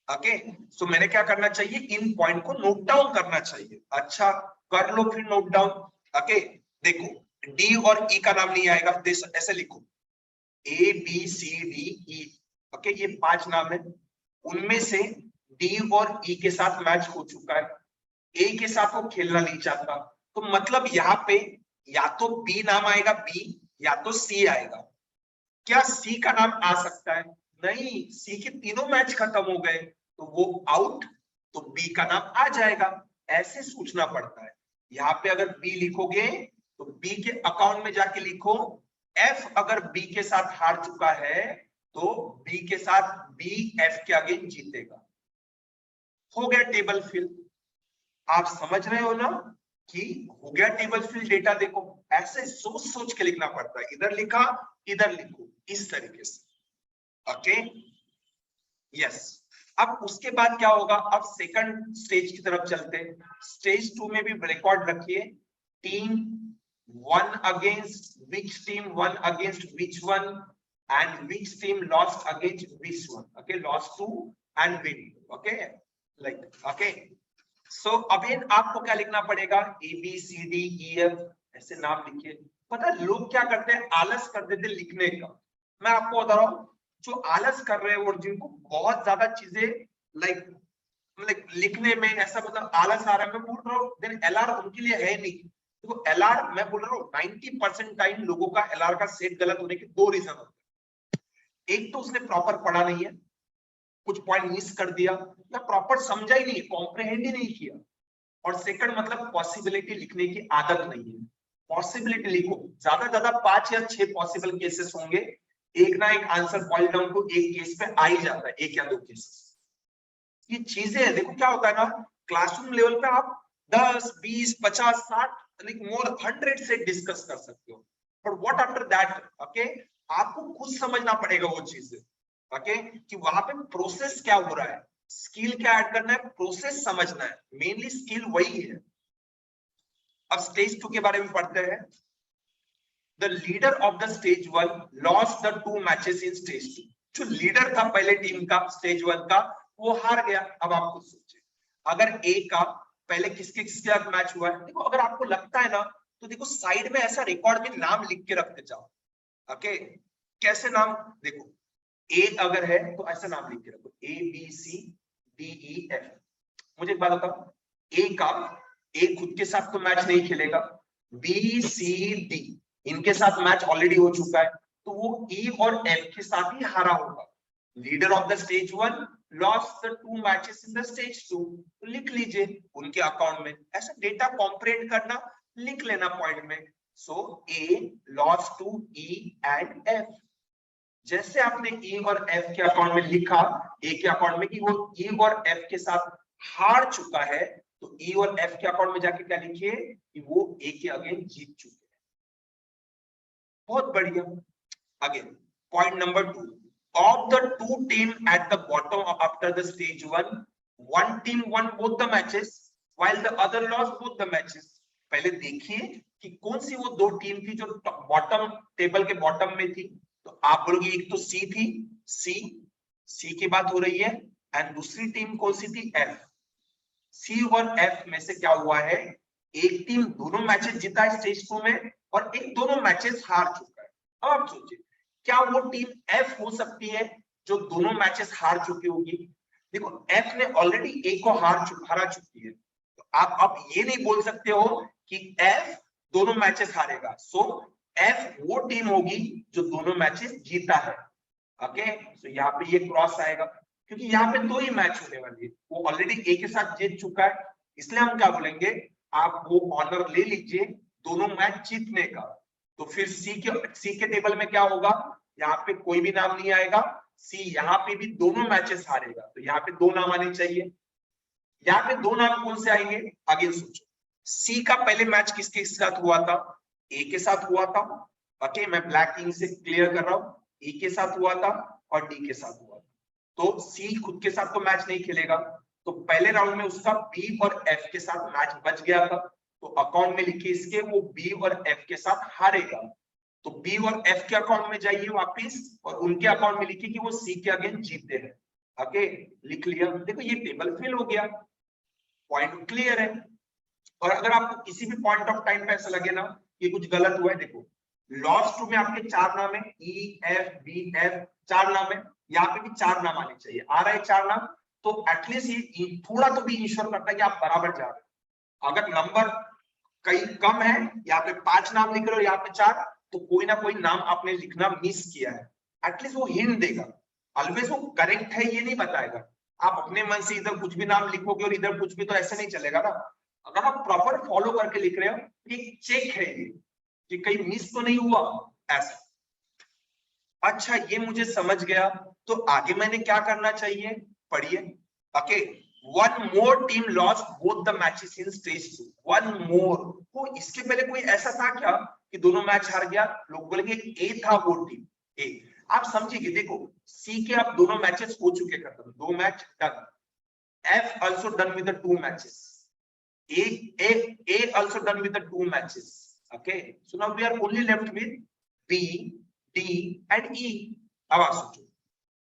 ओके, सो मैंने क्या करना चाहिए, इन पॉइंट को नोट डाउन करना चाहिए। अच्छा, कर लो फिर नोट डाउन। ओके, देखो डी और ई का नाम नहीं आएगा, ऐसे लिखो, A B C D E. Okay, ये 5 नाम है, उनमें से डी और ई के साथ मैच हो चुका है, ए के साथ वो खेलना नहीं चाहता, तो मतलब यहाँ पे या तो बी नाम आएगा, बी, या तो सी आएगा। क्या सी का नाम आ सकता है? नहीं, सी के तीनों मैच खत्म हो गए, तो वो आउट, तो बी का नाम आ जाएगा। ऐसे सोचना पड़ता है। यहाँ पे अगर बी लिखोगे तो बी के अकाउंट में जाके लिखो, एफ अगर बी के साथ हार चुका है तो बी के साथ बी एफ के आगे जीतेगा। हो गया टेबल फिल। आप समझ रहे हो ना कि हो गया टेबल फिल डेटा? देखो ऐसे सोच सोच के लिखना पड़ता है, इधर लिखा इधर लिखो, इस तरीके से। ओके, यस, अब उसके बाद क्या होगा, अब सेकंड स्टेज की तरफ चलते हैं। स्टेज 2 में भी रिकॉर्ड रखिए, team one against which team, one against which one, and which team lost against which one, okay, lost to and win, okay, like, okay. So again आपको क्या लिखना पड़ेगा, A B C D E F, ऐसे नाम लिखिए। पता है लोग क्या करते हैं, आलस कर देते लिखने का। मैं आपको बता रहा हूँ, जो आलस कर रहे हैं और जिनको बहुत ज्यादा चीजें लाइक लिखने में ऐसा मतलब आलस आ रहा है, मैं बोल रहा हूँ देन एलआर उनके लिए है नहीं। देखो एलआर, मैं बोल रहा हूँ 90% टाइम लोगों का एलआर का सेट गलत होने के दो रीजन होते हैं। एक तो उसने प्रॉपर पढ़ा नहीं है, कुछ पॉइंट मिस कर दिया, या प्रॉपर समझा ही नहीं, कॉम्प्रिहेंड ही नहीं किया। और सेकंड मतलब पॉसिबिलिटी लिखने की आदत नहीं है। पॉसिबिलिटी लिखो, ज्यादा 5 या 6 पॉसिबल केसेस होंगे, एक ना एक आंसर बॉइल डाउन टू एक केस पे आ ही जाता है, एक या दो केसेस। ये चीजें है, देखो क्या होता है ना, क्लासरूम लेवल पे आप 10, 20, 50, 60 मोर 100 से डिस्कस कर सकते हो, but what after that, okay, आपको खुद समझना पड़ेगा वो चीजें, ओके, कि वहां पे प्रोसेस क्या हो रहा है, स्किल क्या ऐड करना है, प्रोसेस समझना है, मेनली स्किल वही है। अब स्टेज 2 के बारे में पढ़ते हैं। The leader of the stage 1 lost the 2 matches in stage 2। जो लीडर था पहले टीम का स्टेज 1 का, वो हार गया। अब आप खुद सोचिए, अगर ए का पहले किसके साथ मैच हुआ है, देखो अगर आपको लगता है ना, तो देखो साइड में ऐसा रिकॉर्ड में नाम लिख के रखते जाओ, ओके। कैसे नाम, देखो ए अगर है तो ऐसा नाम लिख के रखो, A B C D E F. मुझे एक बात बताओ, ए खुद के साथ तो मैच नहीं खेलेगा, बी सी डी इनके साथ मैच ऑलरेडी हो चुका है, तो वो ई और एफ के साथ ही हारा होगा। Leader of the stage 1 lost the 2 matches in the stage 2, तो लिख लीजिए उनके अकाउंट में। ऐसा डेटा कॉम्प्रेंड करना, लिख लेना पॉइंट में। So A lost to E and F. जैसे आपने ई और एफ के अकाउंट में लिखा, ए के अकाउंट में कि वो ई और एफ के साथ हार चुका है, तो ई और एफ के अकाउंट में जाके क्या लिखिए कि वो ए के अगेंस्ट जीत चुके हैं। बहुत बढ़िया। Again point number 2, of the 2 team at the bottom after the stage 1, one team won both the matches while the other lost both the matches। पहले देखिए कि कौन सी वो दो टीम थी जो बॉटम टेबल के बॉटम में थी। तो आप बोलोगे एक तो सी थी, सी की बात हो रही है, एंड दूसरी टीम कौन सी थी, एफ। सी और एफ में से क्या हुआ है, एक टीम दोनों मैचेस जीता है स्टेज 2 में, और एक दोनों मैचेस हार चुका है। अब आप सोचिए, क्या वो टीम एफ हो सकती है जो दोनों मैचेस हार चुकी होगी। देखो एफ ने ऑलरेडी ए को हरा चुकी है, तो आप अब ये नहीं बोल सकते हो कि एफ दोनों मैचेस हारेगा। सो एफ वो टीम होगी जो दोनों मैचेस जीता है, ओके। सो यहाँ पे ये क्रॉस आएगा, क्योंकि यहाँ पे 2 ही मैच होने वाली है, वो ऑलरेडी ए के साथ जीत चुका है, इसलिए हम क्या बोलेंगे, आप वो ऑनर ले लीजिए दोनों मैच जीतने का। तो फिर सी के टेबल में क्या होगा, यहाँ पे कोई भी नाम नहीं आएगा, सी यहाँ पे भी दोनों मैचेस हारेगा, तो यहाँ पे 2 नाम आने चाहिए। यहाँ पे 2 नाम कौन से आएंगे, आगे सोचो। सी का पहले मैच किसके साथ हुआ था, ए के साथ हुआ था, ओके, मैं ब्लैक इंक से क्लियर कर रहा हूँ, ई के साथ हुआ था और डी के साथ हुआ था। तो सी खुद के साथ तो मैच नहीं खेलेगा, तो पहले राउंड में उसका बी और एफ के साथ मैच बच गया था, तो अकाउंट में लिखिए इसके वो बी और एफ के साथ हारेगा। तो बी और एफ के अकाउंट में जाइए वापिस, और उनके अकाउंट में लिखिए कि वो सी के अगेंस्ट जीते हैं, ओके, लिख लिया। देखो ये टेबल फिल हो गया, पॉइंट क्लियर है। और अगर आपको किसी भी पॉइंट ऑफ टाइम पे ऐसा लगे ना कि कुछ गलत हुआ है, देखो लॉस्ट 2 में आपके 4 नाम है, ई एफ बी एफ 4 नाम है, यहाँ पे भी 4 नाम आने चाहिए, आ रहा है 4 नाम, तो एटलीस्ट ये थोड़ा तो भी इंश्योर करता है कि आप बराबर जा रहे हो। अगर नंबर कहीं कम है, यहाँ पे 5 नाम लिख रहे हो, यहाँ पे 4, तो कोई ना कोई नाम आपने लिखना मिस किया है, एटलीस्ट वो हिंट देगा। ऑलवेज वो करेक्ट है ये नहीं बताएगा। आप अपने मन से इधर कुछ भी नाम लिखोगे और इधर कुछ भी, तो ऐसे नहीं चलेगा ना। अगर आप प्रॉपर फॉलो करके लिख रहे हो, एक चेक है ये कि कहीं मिस तो नहीं हुआ ऐसा। अच्छा ये मुझे समझ गया, तो आगे मैंने क्या करना चाहिए, पढ़िए, okay. One more team lost both the matches in stage 2, one more. तो इसके पहले कोई ऐसा था क्या कि दोनों मैच हार गया, लोग बोलेंगे ए था वो टीम, ए। आप समझिए, देखो सी के आप दोनों मैचेस हो चुके खत्म, 2 match done. F also done with the 2 matches, A also done with the 2 matches. Okay, so now we are only left with B, D and E. अब आप सोचो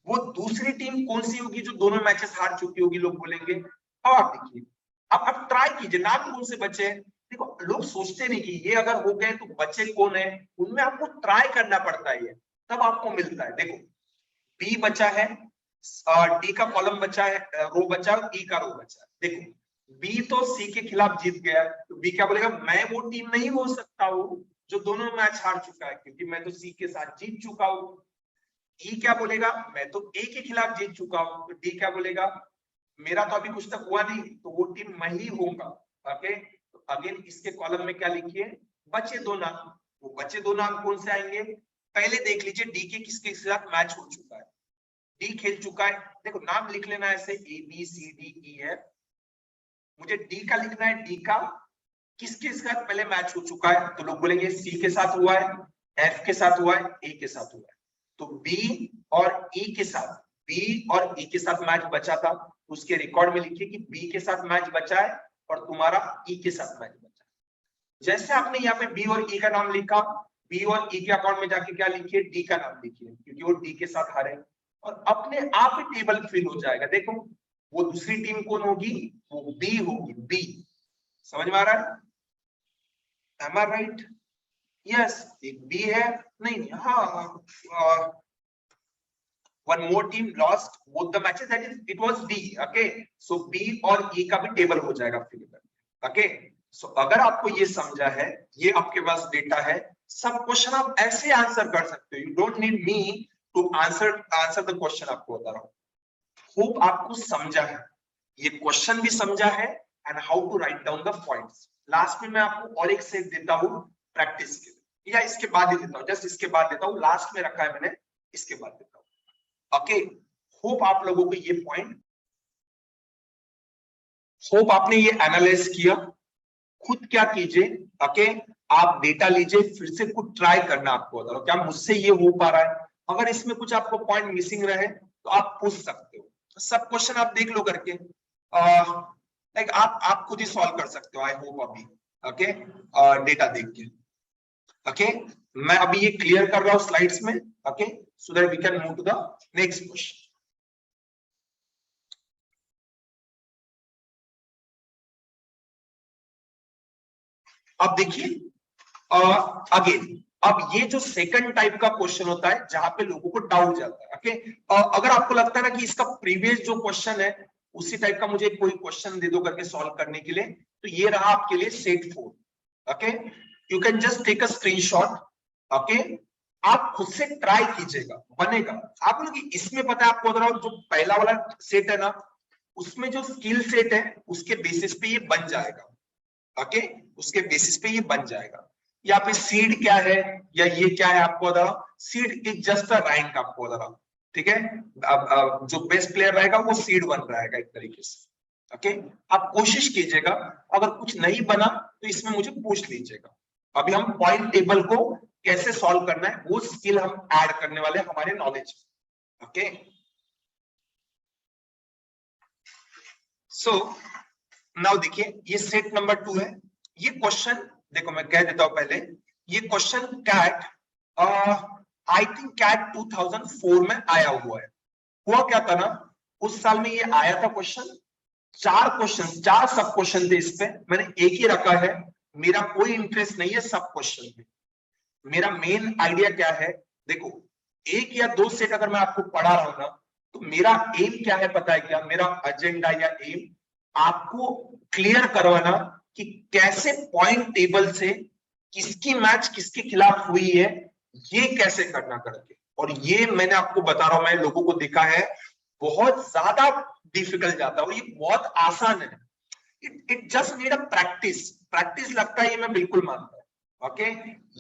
वो दूसरी टीम कौन सी होगी जो दोनों मैचेस हार चुकी होगी, लोग बोलेंगे। अब आप देखिए, अब ट्राई कीजिए, नाम कौन से बचे हैं। देखो लोग सोचते नहीं कि ये अगर हो गए तो बच्चे कौन है, उनमें आपको ट्राई करना पड़ता है, तब आपको मिलता है। देखो बी बचा है, डी का कॉलम बचा है, रो बचा है, ई का रो बचा है। देखो बी तो सी के खिलाफ जीत गया, तो बी क्या बोलेगा, मैं वो टीम नहीं हो सकता हूं जो दोनों मैच हार चुका है, क्योंकि मैं तो सी के साथ जीत चुका हूं। ई क्या बोलेगा, मैं तो ए के खिलाफ जीत चुका हूं। तो डी क्या बोलेगा, मेरा तो अभी कुछ तक हुआ नहीं, तो वो टीम मैं ही होगा। ओके, तो अगेन इसके कॉलम में क्या लिखिए, बचे दो नाम। वो बचे दो नाम कौन से आएंगे, पहले देख लीजिए डी के किसके साथ मैच हो चुका है। डी खेल चुका है, देखो नाम लिख लेना ऐसे, ए बी सी डी ई है। मुझे डी का लिखना है, डी का किसके साथ पहले मैच हो चुका है, तो लोग बोलेंगे सी के साथ हुआ है, एफ के साथ हुआ है, ए के साथ हुआ है। तो बी और ई के साथ, बी और ई के साथ मैच बचा था, उसके रिकॉर्ड में लिखिए कि बी के साथ मैच बचा है और तुम्हारा ई के साथ मैच बचा है। जैसे आपने यहाँ पे बी और ई का नाम लिखा, बी और ई के अकाउंट में जाके क्या लिखिए, डी का नाम लिखिए, क्योंकि वो डी के साथ हारे, और अपने आप ही टेबल फिल हो जाएगा। देखो वो दूसरी टीम कौन होगी, वो बी होगी, बी। समझ में आ रहा है, am I right? Yes, एक बी है, नहीं हाँ, one more team lost both the matches, that is it was D. Okay, so B और E का भी टेबल हो जाएगा फिर। ओके, सो अगर आपको ये समझा है, ये आपके पास डेटा है, सब क्वेश्चन आप ऐसे आंसर कर सकते हो। You don't need me to answer the question, आपको बता रहा हूँ। होप आपको समझा है, ये क्वेश्चन भी समझा है, and how to write down the points. Last में मैं आपको और एक सेट देता हूँ प्रैक्टिस के लिए, या इसके बाद ही देता हूँ, जस्ट इसके बाद देता हूँ, लास्ट में रखा है मैंने, इसके बाद देता हूँ। ओके, होप आप लोगों को ये पॉइंट, होप आपने ये एनालाइज किया। खुद क्या कीजिए, ओके, आप डेटा लीजिए, फिर से कुछ ट्राई करना, आपको बता रहा हूं क्या मुझसे ये हो पा रहा है। अगर इसमें कुछ आपको पॉइंट मिसिंग रहे तो आप पूछ सकते हो, सब क्वेश्चन आप देख लो करके, लाइक आप खुद ही सॉल्व कर सकते हो, आई होप अभी। ओके, डेटा देख के। ओके, मैं अभी ये क्लियर कर रहा हूं स्लाइड्स में, okay, so that we can move to the next question. अब देखिए अगेन, अब ये जो सेकंड टाइप का क्वेश्चन होता है जहां पे लोगों को डाउट जाता है। ओके, अगर आपको लगता है ना कि इसका प्रीवियस जो क्वेश्चन है उसी टाइप का मुझे कोई क्वेश्चन दे दो करके सॉल्व करने के लिए, तो ये रहा आपके लिए set 4। Okay, you can just take a screenshot. Okay, आप खुद से ट्राई कीजिएगा, बनेगा। आप लोग इसमें पता है, आपको बता रहा हूं, जो पहला वाला सेट है ना, उसमें जो स्किल सेट है उसके बेसिस पे ये बन जाएगा। ओके, उसके बेसिस पे ये बन जाएगा। यहाँ पे सीड क्या है या ये क्या है आपको बता रहा हूं, seed is just a rank, आपको बता रहा हूं, ठीक है। अब जो बेस्ट प्लेयर रहेगा वो सीड बन रहेगा एक तरीके से। ओके, आप कोशिश कीजिएगा, अगर कुछ नहीं बना तो इसमें मुझे पूछ लीजिएगा। अभी हम पॉइंट टेबल को कैसे सॉल्व करना है वो स्किल हम ऐड करने वाले हमारे नॉलेज। ओके, सो नाउ देखिए, ये सेट नंबर 2 है। ये क्वेश्चन देखो, मैं कह देता हूं पहले, ये question CAT, I think CAT 2004 में आया हुआ है। हुआ क्या था ना, उस साल में ये आया था क्वेश्चन, 4 क्वेश्चन, 4 सब क्वेश्चन थे इस पे, मैंने एक ही रखा है। मेरा कोई इंटरेस्ट नहीं है सब क्वेश्चन में, मेरा मेन आइडिया क्या है, देखो एक या 2 सेट अगर मैं आपको पढ़ा रहा हूं ना, तो मेरा एम क्या है पता है क्या, मेरा एजेंडा या एम आपको क्लियर करवाना कि कैसे पॉइंट टेबल से किसकी मैच किसके खिलाफ हुई है, ये कैसे करना करके। और ये मैंने आपको बता रहा हूं, मैं लोगों को देखा है बहुत ज्यादा डिफिकल्ट जाता है, और ये बहुत आसान है। It just need a practice, practice लगता है, ये मैं बिल्कुल मानता हूं। ओके,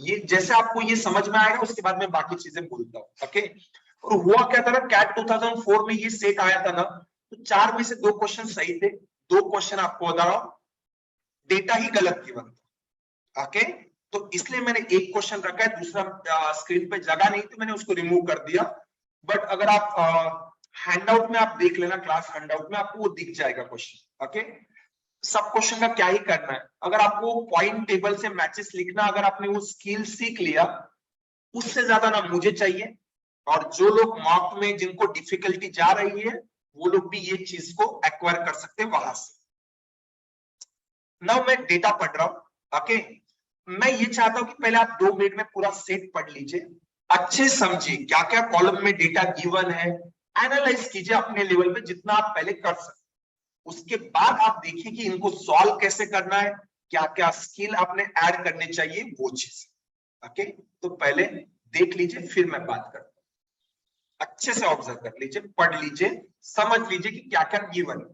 ये जैसे आपको ये समझ में आएगा उसके बाद मैं बाकी चीजें बोलता हूँ। ओके, और हुआ क्या था ना, कैट 2004 में ये सेट आया था ना, तो 4 में से 2 क्वेश्चन सही थे, 2 क्वेश्चन आपको बता रहा हूं डेटा ही गलत गिवन था। ओके, तो इसलिए मैंने एक क्वेश्चन रखा है, दूसरा स्क्रीन पे जगह नहीं थी, मैंने उसको रिमूव कर दिया। बट अगर आप हैंडआउट में आप देख लेना, क्लास हैंडआउट में आपको वो दिख जाएगा क्वेश्चन। ओके, सब क्वेश्चन का क्या ही करना है, अगर आपको पॉइंट टेबल से मैचेस लिखना, अगर आपने वो स्किल सीख लिया, उससे ज्यादा ना मुझे चाहिए। और जो लोग मॉक में जिनको डिफिकल्टी जा रही है, वो लोग भी ये चीज को एक्वायर कर सकते हैं वहां से। नाउ मैं डेटा पढ़ रहा हूं। ओके, मैं ये चाहता हूं कि पहले आप 2 मिनट में पूरा सेट पढ़ लीजिए, अच्छे समझिए क्या क्या कॉलम में डेटा गिवन है, एनालाइज कीजिए अपने लेवल पे जितना आप पहले कर सकते। उसके बाद आप देखिए कि इनको सॉल्व कैसे करना है, क्या क्या स्किल आपने ऐड करने चाहिए, वो चीज। ओके, तो पहले देख लीजिए, फिर मैं बात करता हूं। अच्छे से ऑब्जर्व कर लीजिए, पढ़ लीजिए, समझ लीजिए कि क्या क्या गिवन है।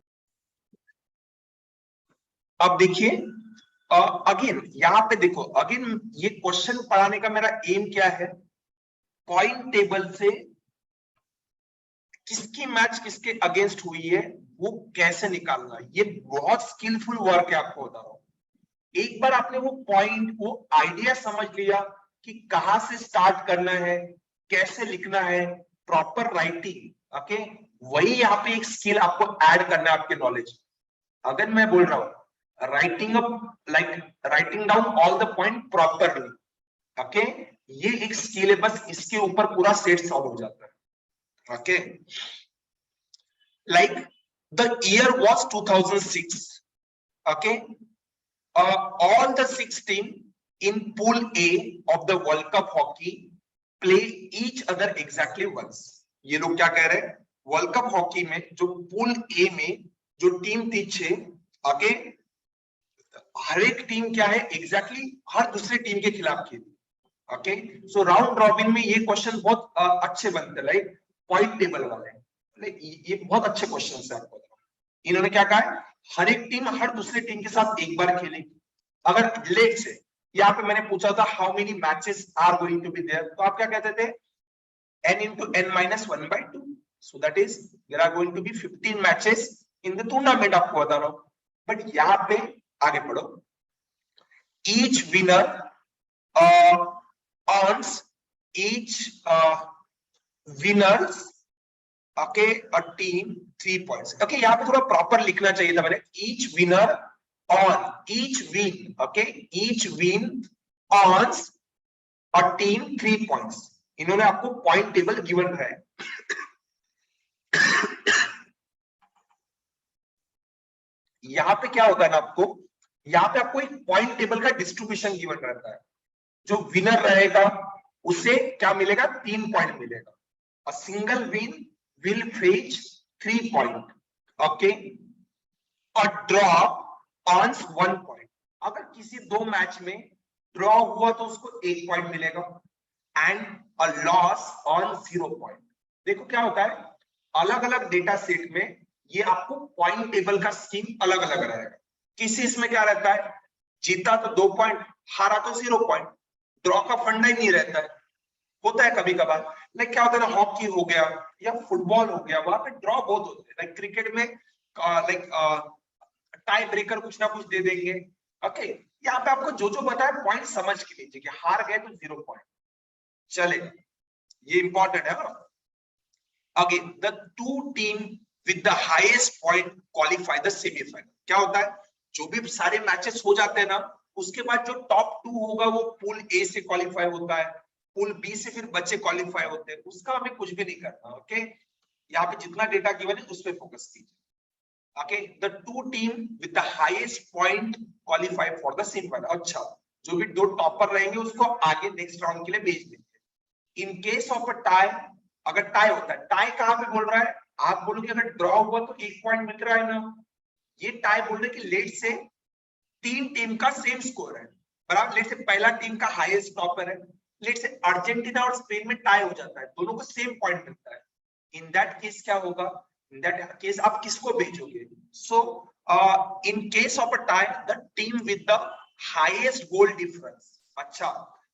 अब देखिए, अगेन यहां पे देखो, अगेन ये क्वेश्चन पढ़ाने का मेरा एम क्या है, पॉइंट टेबल से किसकी मैच किसके अगेंस्ट हुई है वो कैसे निकालना है, ये बहुत स्किलफुल वर्क है, आपको बता रहा हूं। एक बार आपने वो पॉइंट, वो आइडिया समझ लिया कि कहां से स्टार्ट करना है, कैसे लिखना है, प्रॉपर राइटिंग। ओके, वही यहाँ पे एक स्किल आपको ऐड करना है आपके नॉलेज। अगर मैं बोल रहा हूं writing up, like writing down all the point properly, okay, ये एक स्किल है, बस इसके ऊपर पूरा सेट सॉल्व हो जाता है। Okay, like the year was 2006. Okay, all the 6 teams in pool A of the World Cup hockey play each other exactly once. ये लोग क्या कह रहे हैं, वर्ल्ड कप हॉकी में जो पूल ए में जो टीम थी 6, ओके, हर एक टीम क्या है एग्जैक्टली हर दूसरी टीम के खिलाफ खेली। ओके, सो राउंड रॉबिन में ये क्वेश्चन बहुत अच्छे बनते हैं, लाइक पॉइंट टेबल वाले, ये बहुत अच्छे क्वेश्चन है आपको। इन्होंने क्या कहा है, हर एक टीम हर दूसरी टीम के साथ एक बार खेलेगी। अगर लेट से यहाँ पे मैंने पूछा था how many matches are going to be there, तो आप क्या कहते थे, n into n minus 1/2, so that is there are going to be 15 matches in the tournament, आपको बता रहा हूं। बट यहाँ पे आगे पढ़ो, each winner earns each winners, okay, a team 3 points। okay, यहाँ पे थोड़ा प्रॉपर लिखना चाहिए था मैंने, each winner on each win, okay, each win earns a team 3 points। इन्होंने आपको पॉइंट टेबल गिवन है। यहाँ पे क्या होता है ना, आपको यहाँ पे आपको एक पॉइंट टेबल का डिस्ट्रीब्यूशन गिवन रहता है। जो विनर रहेगा उसे क्या मिलेगा, 3 पॉइंट मिलेगा। A single win will fetch 3 point, okay, a draw earns 1 point. अगर किसी 2 मैच में ड्रॉ हुआ तो उसको 1 पॉइंट मिलेगा, and a loss on 0 point. देखो क्या होता है, अलग अलग डेटा सेट में ये आपको पॉइंट टेबल का स्कीम अलग अलग रहेगा। किसी इसमें क्या रहता है, जीता तो 2 पॉइंट, हारा तो 0 पॉइंट, ड्रॉ का फंडा ही नहीं रहता है। होता है कभी कभार, लाइक क्या होता है ना, हॉकी हो गया या फुटबॉल हो गया, वहां पे ड्रॉ बहुत होते हैं। लाइक क्रिकेट में लाइक टाई ब्रेकर कुछ ना कुछ दे देंगे। ओके, यहाँ पे आपको जो जो बताया पॉइंट समझ के लीजिए कि हार गए तो 0 पॉइंट चले, ये इंपॉर्टेंट है ना। Again the 2 team with the highest point qualify the semifinal. क्या होता है, जो भी सारे मैचेस हो जाते हैं ना, उसके बाद जो टॉप 2 होगा वो पूल ए से क्वालिफाई होता है, पूल बी से फिर बच्चे क्वालिफाई होते हैं, उसका हमें कुछ भी नहीं करना। ओके, यहाँ पे जितना डेटा गिवन है उस पर फोकस कीजिए। Okay, the 2 team with the highest point qualify for the semifinal. अच्छा, जो भी 2 टॉपर रहेंगे उसको आगे नेक्स्ट राउंड के लिए भेज देंगे। इन केस ऑफ अ टाई, अगर टाई होता है, टाई कहां पे बोल रहा है, आप बोलोगे अगर ड्रॉ हुआ तो 1 पॉइंट मिल रहा है ना, ये टाई बोल रहे कि लेट से 3 टीम का सेम स्कोर है, बराबर, लेट से पहला टीम का हाईएस्ट टॉपर है, लेट से अर्जेंटीना और स्पेन में टाई हो जाता है, दोनों को सेम पॉइंट मिलता है। इन दैट केस क्या होगा, इन दैट केस आप किसको भेजोगे, so in case of a tie the team with the highest goal difference. अच्छा,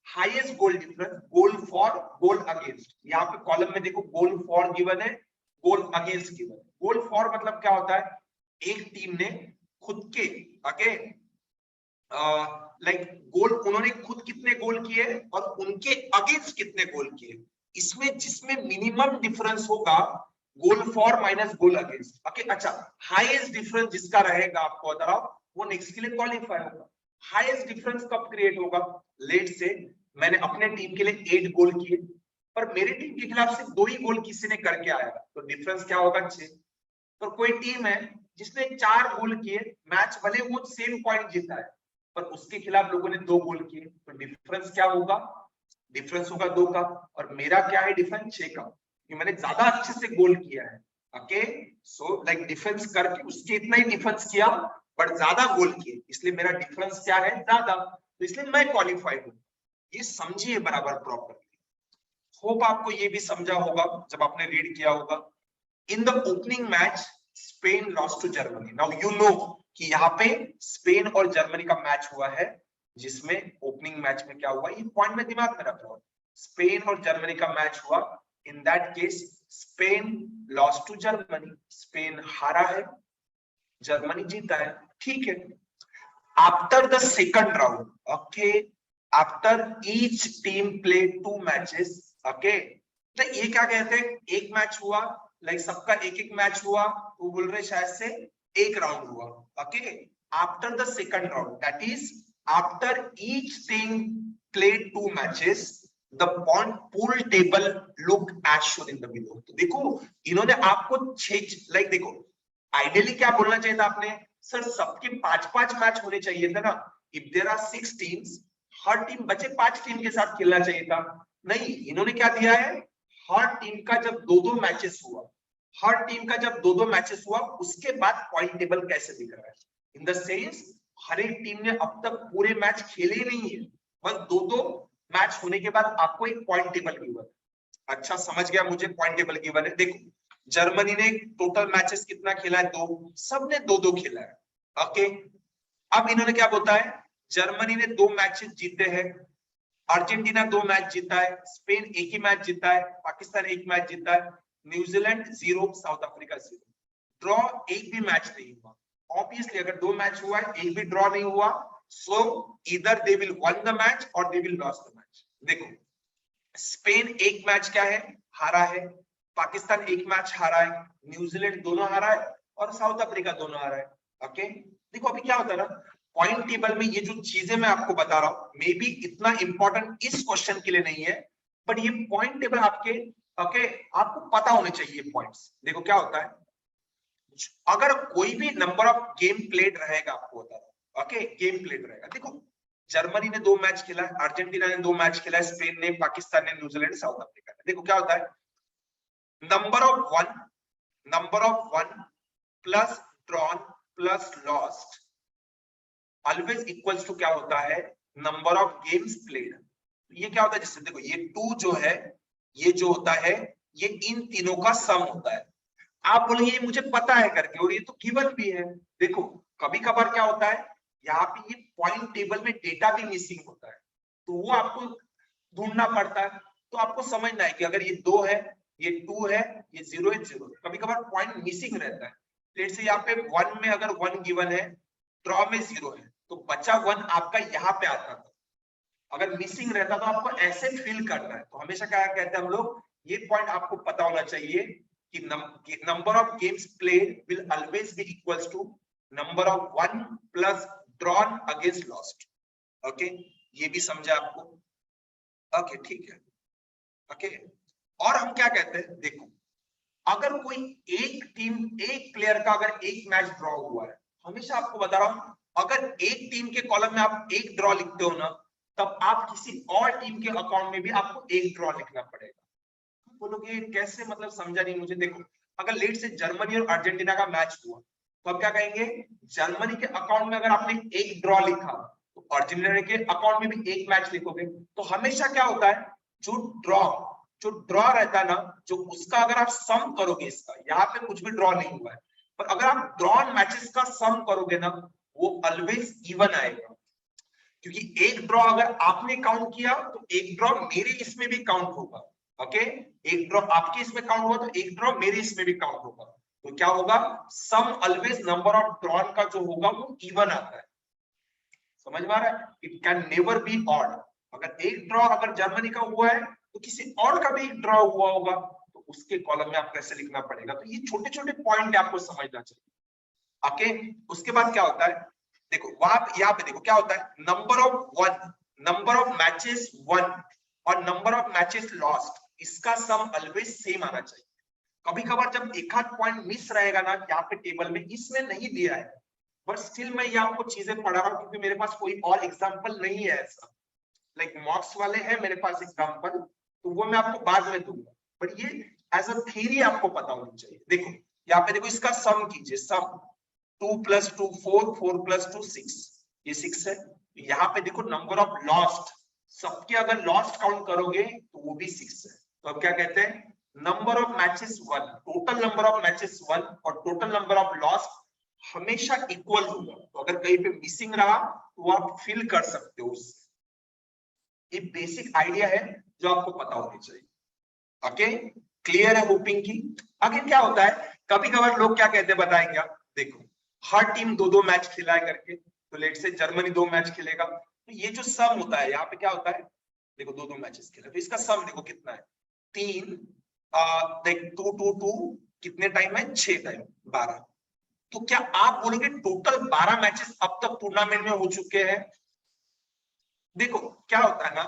highest goal difference, goal for, goal against, यहाँ पे कॉलम में देखो गोल फॉर गिवन है, गोल अगेंस्ट गिवन है। गोल फॉर मतलब क्या होता है, एक टीम ने खुद के, ओके, लाइक गोल उन्होंने खुद कितने गोल किए और उनके अगेंस्ट कितने गोल किए, इसमें जिसमें मिनिमम डिफरेंस होगा goal for minus goal against. Okay अच्छा, हाईएस्ट डिफरेंस जिसका रहेगा आपको बता रहा हूं वो नेक्स्ट के लिए क्वालिफाई होगा। हाईएस्ट डिफरेंस कब क्रिएट होगा, लेट से मैंने अपने टीम के लिए 8 गोल किए पर मेरी टीम के खिलाफ सिर्फ 2 ही गोल किसी ने करके आया, तो डिफरेंस क्या होगा 6। पर कोई टीम है जिसने 4 गोल किए, मैच भले वो सेम पॉइंट जीता है पर उसके खिलाफ लोगों ने 2 गोल किए, तो डिफरेंस क्या होगा, डिफरेंस होगा 2 का और मेरा क्या है डिफरेंस 6 का, कि मैंने ज्यादा अच्छे से गोल किया है। ओके सो लाइक डिफेंस करके उसके इतना ही डिफेंस किया बट ज्यादा गोल किए, इसलिए मेरा डिफरेंस क्या है ज्यादा, तो इसलिए मैं क्वालिफाई हूं। ये समझिए बराबर प्रॉपरली। होप आपको ये भी समझा होगा जब आपने रीड किया होगा। In the opening match Spain lost to Germany. Now you know कि यहाँ पे स्पेन और जर्मनी का मैच हुआ है, जिसमें ओपनिंग मैच में क्या हुआ ये पॉइंट में दिमाग में रख रहा हूं। स्पेन और जर्मनी का मैच हुआ, in that case Spain lost to Germany, Spain हारा है जर्मनी जीता है, ठीक है। After the second round, okay, after each team play 2 matches, okay, तो ये क्या कहते हैं, एक मैच हुआ लाइक सबका एक एक मैच हुआ, तो बोल रहे शायद से एक राउंड हुआ, okay. After the second round that is after each team play 2 matches the point pool table look as shown in the below. तो देखो इन्होंने आपको 6 लाइक देखो आइडियली क्या बोलना चाहिए था आपने, सर सबके 5-5 मैच होने चाहिए था ना, इफ देयर आर 6 टीम्स हर टीम बचे 5 टीम के साथ खेलना चाहिए था, नहीं इन्होंने क्या दिया है, हर टीम का जब 2-2 मैचेस हुआ, हर टीम का जब 2-2 मैचेस हुआ उसके बाद पॉइंट टेबल कैसे दिख रहा है, इन द सेंस हर एक टीम ने अब तक पूरे मैच खेले ही नहीं है, बस 2-2 मैच होने के बाद आपको एक पॉइंट टेबल गिवन। अच्छा समझ गया मुझे, पॉइंट टेबल गिवन है। देखो जर्मनी ने टोटल मैचेस कितना खेला है, 2, सबने 2-2 खेला है, ओके। अब इन्होंने क्या बोलता है, जर्मनी ने 2 मैचेस जीते हैं, अर्जेंटीना 2 मैच जीता है, स्पेन एक ही मैच जीता है, पाकिस्तान एक मैच जीता है, न्यूजीलैंड 0, साउथ अफ्रीका 0, ड्रॉ एक भी मैच नहीं हुआ। ऑब्वियसली अगर 2 मैच हुआ है एक भी ड्रॉ नहीं हुआ, so either they will won the match or they will loss the match. देखो स्पेन एक मैच क्या है हारा है, पाकिस्तान एक मैच हारा है, न्यूजीलैंड दोनों हारा है और साउथ अफ्रीका दोनों हारा है, ओके। देखो अभी क्या होता है ना, पॉइंट टेबल में ये जो चीजें मैं आपको बता रहा हूं मे बी इतना इंपॉर्टेंट इस क्वेश्चन के लिए नहीं है, बट ये पॉइंट टेबल आपके ओके आपको पता होने चाहिए पॉइंट्स। देखो क्या होता है, अगर कोई भी नंबर ऑफ गेम प्लेड रहेगा आपको बता रहा हूं, ओके गेम प्लेड रहेगा। देखो जर्मनी ने 2 मैच खेला है, अर्जेंटीना ने 2 मैच खेला है, स्पेन ने, पाकिस्तान ने, न्यूजीलैंड, साउथ अफ्रीका ने। देखो क्या होता है, number of won plus drawn plus lost always equals to क्या होता है, नंबर ऑफ गेम्स प्लेड। ये क्या होता है, जैसे देखो ये 2 जो है ये जो होता है ये इन तीनों का सम होता है। आप बोलेंगे मुझे पता है करके, और ये तो गिवन भी है। देखो कभी कभार क्या होता है, यहाँ पे ये पॉइंट टेबल में डेटा भी मिसिंग होता है, तो वो आपको ढूंढना पड़ता है। तो आपको समझना है कि अगर ये 2 है, ये 2 है, ये 0 है, 0, कभी कभार पॉइंट मिसिंग रहता है। जैसे यहाँ पे 1 में अगर 1 गिवन है, ड्रॉ में 0 है, तो बचा 1 आपका यहाँ पे आता था, अगर मिसिंग रहता तो आपको ऐसे फिल करना है। तो हमेशा क्या कहते हैं हम लोग, ये पॉइंट आपको पता होना चाहिए कि number of games played will always be equals to number of 1 plus drawn against lost, okay. ये भी समझा आपको, ओके ठीक है, ओके। और हम क्या कहते हैं, देखो अगर कोई एक टीम एक प्लेयर का अगर एक मैच ड्रॉ हुआ है, हमेशा आपको बता रहा हूं अगर एक टीम के कॉलम में आप एक ड्रॉ लिखते हो ना, तब आप किसी और टीम के अकाउंट में भी आपको एक ड्रॉ लिखना पड़ेगा। बोलोगे कैसे, मतलब समझा नहीं मुझे। देखो अगर लेट से जर्मनी और अर्जेंटीना का मैच हुआ तो आप क्या कहेंगे, जर्मनी के अकाउंट में अगर आपने एक ड्रॉ लिखा तो अर्जेंटीना के अकाउंट में भी एक मैच लिखोगे। तो हमेशा क्या होता है, जो ड्रॉ रहता है ना, जो उसका अगर आप सम करोगे, इसका यहाँ पे कुछ भी ड्रॉ नहीं हुआ है, पर अगर आप ड्रॉन मैचेस का सम करोगे ना, वो ऑलवेज इवन आएगा। क्योंकि एक ड्रॉ अगर आपने काउंट किया तो एक ड्रॉ मेरे इसमें भी काउंट होगा, ओके। एक ड्रॉ आपके इसमें काउंट हुआ तो एक ड्रॉ मेरे इसमें भी काउंट होगा। तो क्या होगा, सम ऑलवेज नंबर ऑफ ड्रॉन का जो होगा वो इवन आता है। समझ में आ रहा है? It can never be odd. अगर एक ड्रॉ अगर जर्मनी का हुआ है तो किसी और का भी एक ड्रॉ हुआ होगा, तो उसके कॉलम में आपको कैसे लिखना पड़ेगा। तो ये छोटे छोटे पॉइंट आपको समझना चाहिए। ओके, उसके बाद क्या होता है, देखो वहां यहाँ पे देखो क्या होता है, नंबर ऑफ मैचेस वन और नंबर ऑफ मैचेस लॉस्ट, इसका सम ऑलवेज सेम आना चाहिए। कभी कभार जब एक आध पॉइंट मिस रहेगा ना यहाँ पे टेबल में, इसमें नहीं दिया है, बट स्टिल मैं ये आपको चीजें पढ़ा रहा हूँ क्योंकि मेरे पास कोई और एग्जांपल नहीं है ऐसा। लाइक मॉक्स वाले हैं मेरे पास एग्जांपल, तो वो मैं आपको बाद में दूंगा, बट ये एज अ थ्योरी आपको पता होनी चाहिए। देखो यहाँ पे देखो इसका सम कीजिए, सम 2 + 2 4, 4 + 2 6, ये 6 है। यहाँ पे देखो नंबर ऑफ लॉस्ट, सबके अगर लॉस्ट काउंट करोगे तो वो भी 6 है। तो अब क्या कहते हैं, number of matches 1, total number of matches 1 और टोटल नंबर ऑफ लॉस्ट हमेशा इक्वल होगा। तो अगर कहीं पे मिसिंग रहा तो आप फिल कर सकते हो उससे। ये बेसिक आइडिया है जो आपको पता होनी चाहिए। ओके, क्लियर है होपिंग की। आगे क्या होता है, कभी कभार लोग क्या कहते हैं बताएं क्या, देखो हर टीम 2-2 मैच खिलाए करके, तो लेट से जर्मनी 2 मैच खेलेगा, तो ये जो सम होता है यहाँ पे क्या होता है, देखो 2-2 मैचेस खेले तो इसका सम देखो कितना है, 3 देख 2-2-2 कितने टाइम है, 6 टाइम 12। तो क्या आप बोलोगे टोटल 12 मैचेस अब तक टूर्नामेंट में हो चुके हैं। देखो क्या होता है ना,